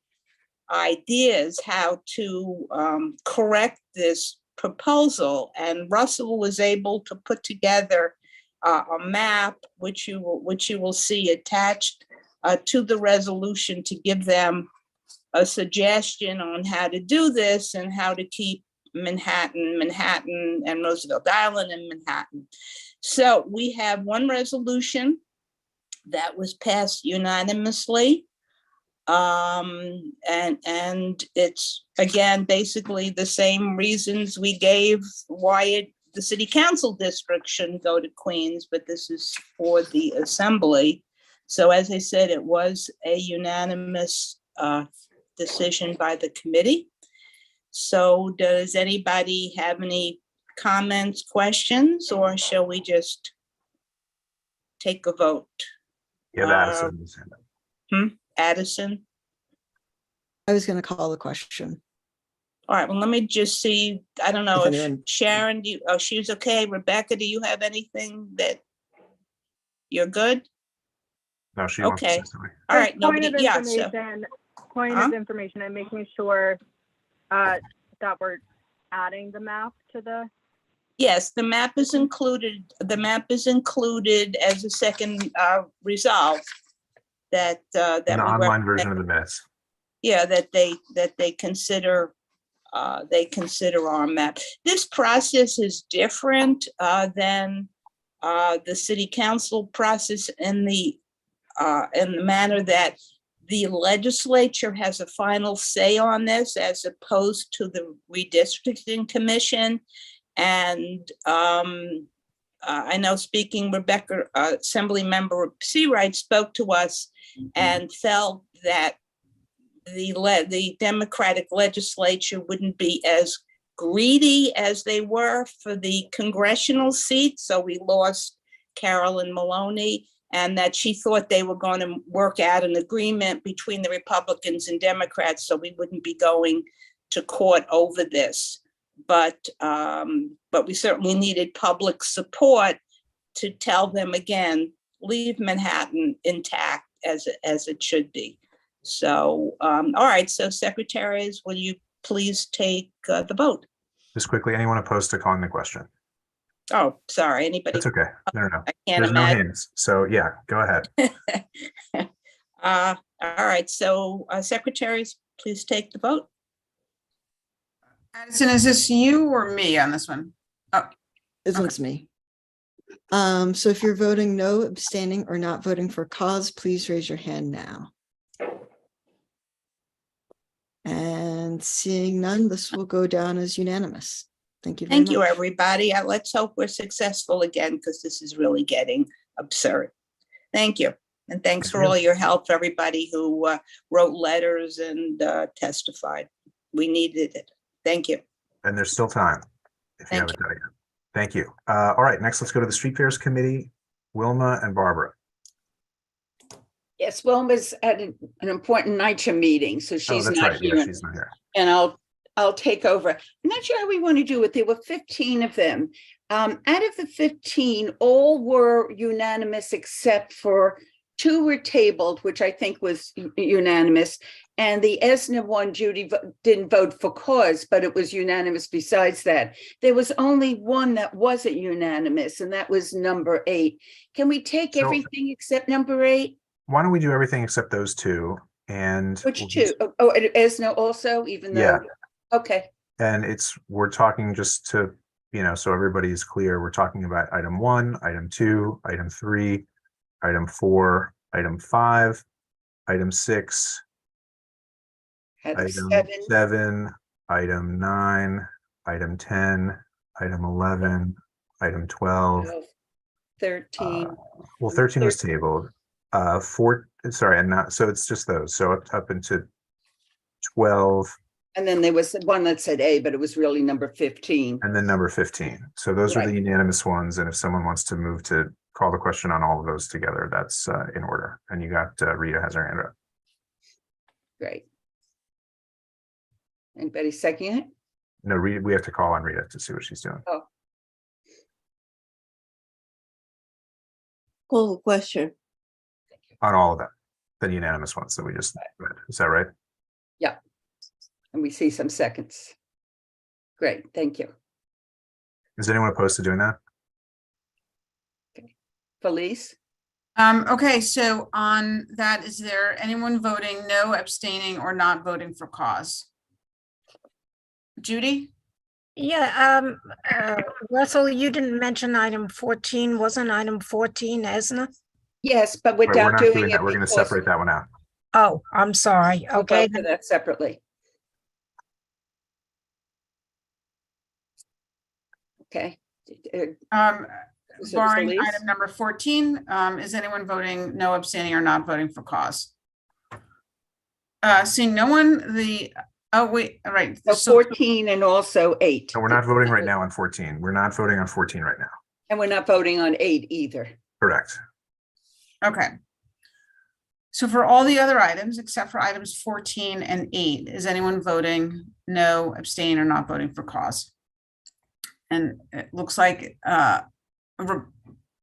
ideas how to correct this proposal. And Russell was able to put together a map, which you will see attached to the resolution, to give them a suggestion on how to do this and how to keep Manhattan, and Roosevelt Island and Manhattan. So we have one resolution that was passed unanimously. And it's, again, basically the same reasons we gave why the city council district shouldn't go to Queens, but this is for the assembly. So as I said, it was a unanimous decision by the committee. So does anybody have any comments, questions, or shall we just take a vote? Yeah, Addison. Addison? I was going to call the question. All right, well, let me just see. I don't know If if anyone- Sharon, she's okay. Rebecca, do you have anything that you're good? No, she wants to Okay. say something. All right, Point nobody, of yeah, so, information, point Huh? of information, I'm making sure that we're adding the map to the, yes, the map is included. The map is included as a second resolve that In the we online version recommend. of the minutes. Yeah, that they consider our map. This process is different than the city council process in the manner that the legislature has a final say on this as opposed to the redistricting commission. And I know Rebecca, Assembly Member Seawright spoke to us and felt that the Democratic legislature wouldn't be as greedy as they were for the congressional seat. So we lost Carolyn Maloney, and that she thought they were going to work out an agreement between the Republicans and Democrats, so we wouldn't be going to court over this. But we certainly needed public support to tell them again, leave Manhattan intact as it should be. So, all right, so secretaries, will you please take the vote? Just quickly, anyone opposed to calling the question? Oh, sorry, anybody? That's okay. No. I can't There's no imagine. hands. So yeah, go ahead. All right, so secretaries, please take the vote. Addison, is this you or me on this one? Oh, This one's me. So if you're voting no, abstaining, or not voting for cause, please raise your hand now. And seeing none, this will go down as unanimous. Thank you very Thank much. you, everybody. Let's hope we're successful again, because this is really getting absurd. Thank you. And thanks for all your help, everybody who wrote letters and testified. We needed it. Thank you. and there's still time if you haven't done it yet. Thank you. All right, next let's go to the Street Fairs Committee, Wilma and Barbara. Yes, Wilma's at an important NYCHA meeting, so Oh, she's that's not right. here. Yeah, she's not here. And I'll take over. I'm not sure how we want to do it. There were 15 of them. Out of the 15, all were unanimous except for 2 were tabled, which I think was unanimous. And the ESNA one, Judy didn't vote for cause, but it was unanimous besides that. There was only one that wasn't unanimous, and that was number 8. Can we take everything except number 8? Why don't we do everything except those 2? And Which 2? Oh, and ESNA also, even though. Yeah. Okay. And we're talking just to, so everybody is clear, we're talking about item 1, item 2, item 3, item 4, item 5, item 6, item 7, item 9, item 10, item 11, item 12, 13. Well, 13 was tabled. 4, sorry, and not, so it's just those. So up into 12. And then there was one that said A, but it was really number 15. And then number 15. So those are the unanimous ones. And if someone wants to move to call the question on all of those together, that's in order. And you got Rita has her hand up. Great. Anybody second it? No, Rita, we have to call on Rita to see what she's doing. Oh. Call the question. On all of them, the unanimous ones that we just read. Is that right? Yeah. And we see some seconds. Great, thank you. Is anyone opposed to doing that? Felice? Okay, so on that, is there anyone voting no, abstaining, or not voting for cause? Judy? Yeah, Russell, you didn't mention item 14. Wasn't item 14 ESNA? Yes, but we're Right, not doing that. it. We're going to separate that one out. Oh, I'm sorry. We'll Okay. vote for that separately. Okay. Barring Felice? item number 14, is anyone voting no, abstaining, or not voting for cause? Seeing no one, oh wait, all right. So 14 and also 8. No, we're not voting right now on 14. We're not voting on 14 right now. And we're not voting on 8 either. Correct. Okay. So for all the other items, except for items 14 and 8, is anyone voting no, abstain, or not voting for cause? And it looks like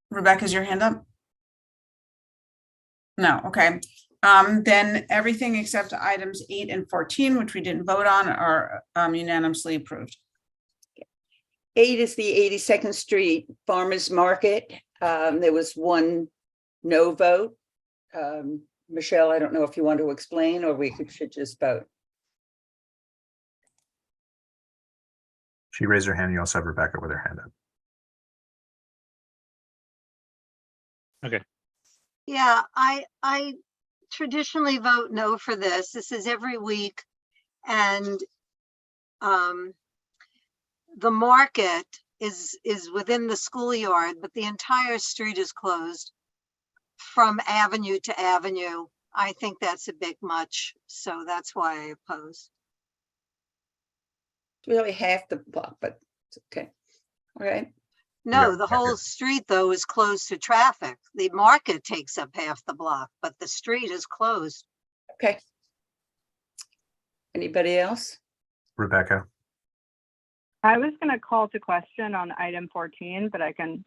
Rebecca's your hand up? No, okay. Then everything except items 8 and 14, which we didn't vote on, are unanimously approved. 8 is the 82nd Street Farmers Market. There was one no vote. Michelle, I don't know if you want to explain or we should just vote. She raised her hand. You also have Rebecca with her hand up. Okay. Yeah, I traditionally vote no for this. This is every week. And the market is within the schoolyard, but the entire street is closed from avenue to avenue. I think that's a bit much. So that's why I oppose. It's really half the block, but it's okay. All right. No, the whole street though is closed to traffic. The market takes up half the block, but the street is closed. Okay. Anybody else? Rebecca. I was going to call to question on item 14, but I can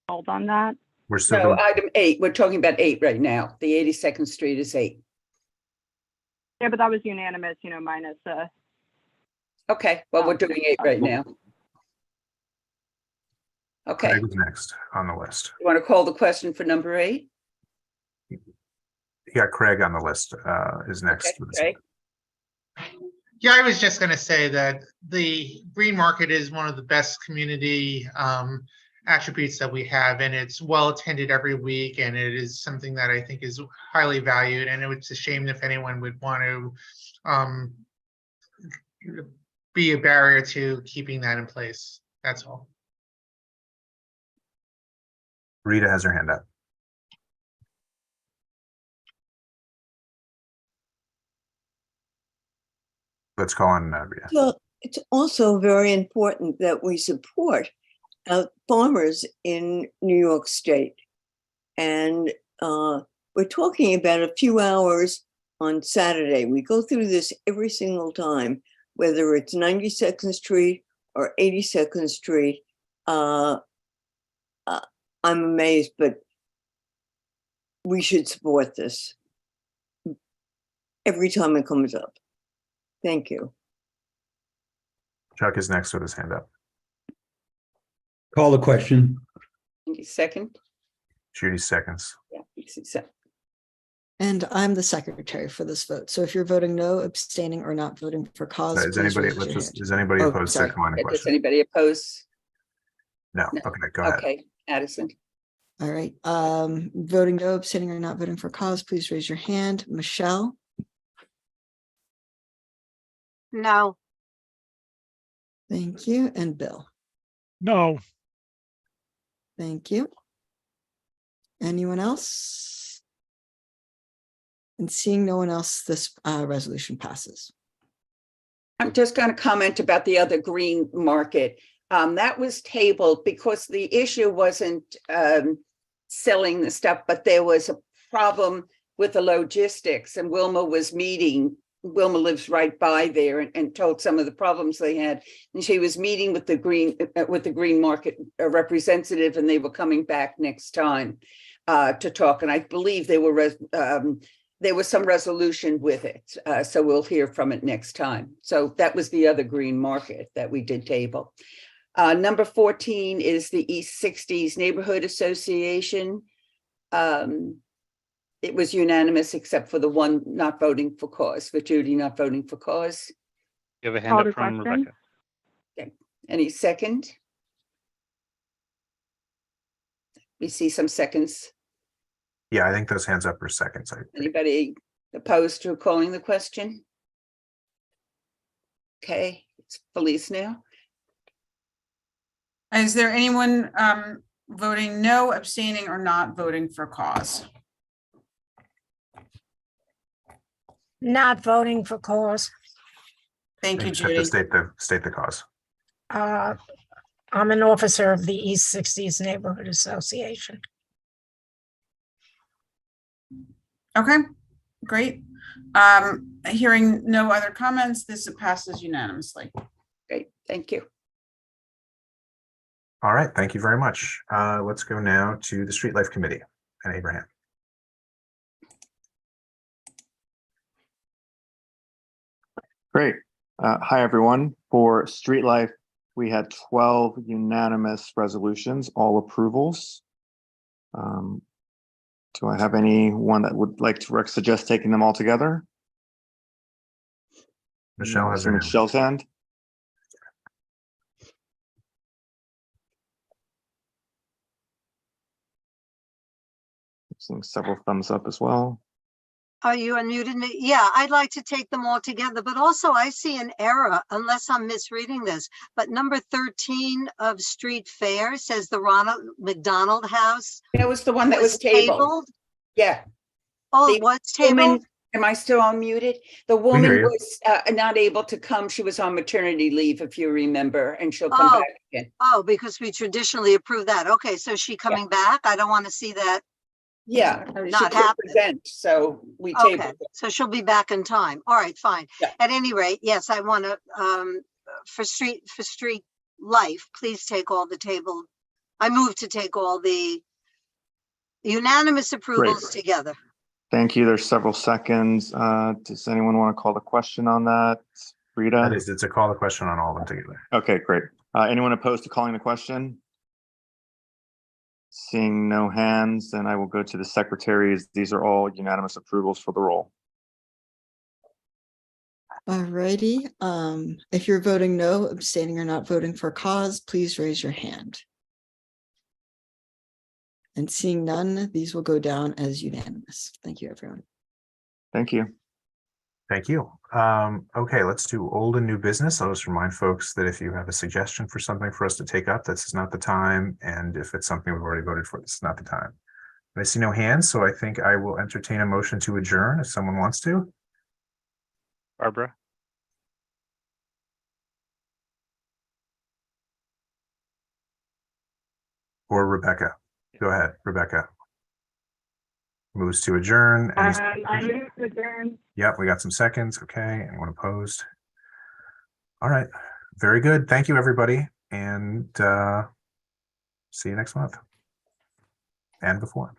hold on that. We're still No, item 8. We're talking about 8 right now. The 82nd Street is 8. Yeah, but that was unanimous, minus Okay, well, we're doing 8 right now. Okay. Craig was next on the list. You want to call the question for number 8? Yeah, Craig on the list is next. Okay, Yeah, I was just going to say that the green market is one of the best community attributes that we have, and it's well attended every week, and it is something that I think is highly valued, and it's a shame if anyone would want to be a barrier to keeping that in place. That's all. Rita has her hand up. Let's call on Rita. Well, it's also very important that we support farmers in New York State. And we're talking about a few hours on Saturday. We go through this every single time, whether it's 92nd Street or 82nd Street. I'm amazed, but we should support this every time it comes up. Thank you. Chuck is next with his hand up. Call the question. Second. Judy seconds. Yeah, And I'm the secretary for this vote. So if you're voting no, abstaining, or not voting for cause, Is anybody, please raise your hand. is anybody Oh, opposed sorry. to calling the Does question? anybody oppose? No. Okay, go ahead. Okay, Addison. All right. Voting no, abstaining, or not voting for cause, please raise your hand. Michelle, No. thank you. And Bill, No. thank you. Anyone else? And seeing no one else, this resolution passes. I'm just going to comment about the other green market. That was tabled because the issue wasn't selling the stuff, but there was a problem with the logistics, and Wilma was meeting. Wilma lives right by there, and told some of the problems they had. And she was meeting with the green market representative, and they were coming back next time to talk. And I believe there was some resolution with it. So we'll hear from it next time. So that was the other green market that we did table. Number 14 is the East 60s Neighborhood Association. It was unanimous except for the one not voting for cause, for Judy not voting for cause. You have a hand up from Rebecca. Okay. Any second? We see some seconds. Yeah, I think those hands up are seconds. Anybody opposed to calling the question? Okay, it's Felice now. Is there anyone voting no, abstaining, or not voting for cause? Not voting for cause. Thank you, just have to Judy. state the cause. I'm an officer of the East 60s Neighborhood Association. Okay, great. Hearing no other comments, this passes unanimously. Great, thank you. All right, thank you very much. Let's go now to the Street Life Committee and Abraham. Great. Hi, everyone. For Street Life, we had 12 unanimous resolutions, all approvals. Do I have anyone that would like to suggest taking them all together? Michelle has her hand. Michelle's hand. Seeing several thumbs up as well. Oh, you unmuted me? Yeah, I'd like to take them all together, but also I see an error unless I'm misreading this. But number 13 of Street Fair says the Ronald McDonald House. That was the one that was tabled. Yeah. Oh, it was tabled? Am I still unmuted? The woman was not able to come. She was on maternity leave, if you remember, and she'll come back again. Oh, because we traditionally approve that. Okay, so is she coming back? I don't want to see that. Yeah, Not she happen. present, so we tabled Okay, it. so she'll be back in time. All right, fine. Yeah. At any rate, yes, I want to, for street life, please take all the table. I move to take all the unanimous approvals together. Thank you. There's several seconds. Does anyone want to call the question on that? Rita? It's a call the question on all of them together. Okay, great. Anyone opposed to calling the question? Seeing no hands, then I will go to the secretaries. These are all unanimous approvals for the roll. All righty. If you're voting no, abstaining, or not voting for cause, please raise your hand. And seeing none, these will go down as unanimous. Thank you, everyone. Thank you. Thank you. Okay, let's do old and new business. I'll just remind folks that if you have a suggestion for something for us to take up, this is not the time. And if it's something we've already voted for, this is not the time. I see no hands, so I think I will entertain a motion to adjourn if someone wants to. Barbara. or Rebecca? Go ahead, Rebecca. Moves to adjourn. I move to adjourn. Yep, we got some seconds. Okay, anyone opposed? All right, very good. Thank you, everybody, and see you next month and before.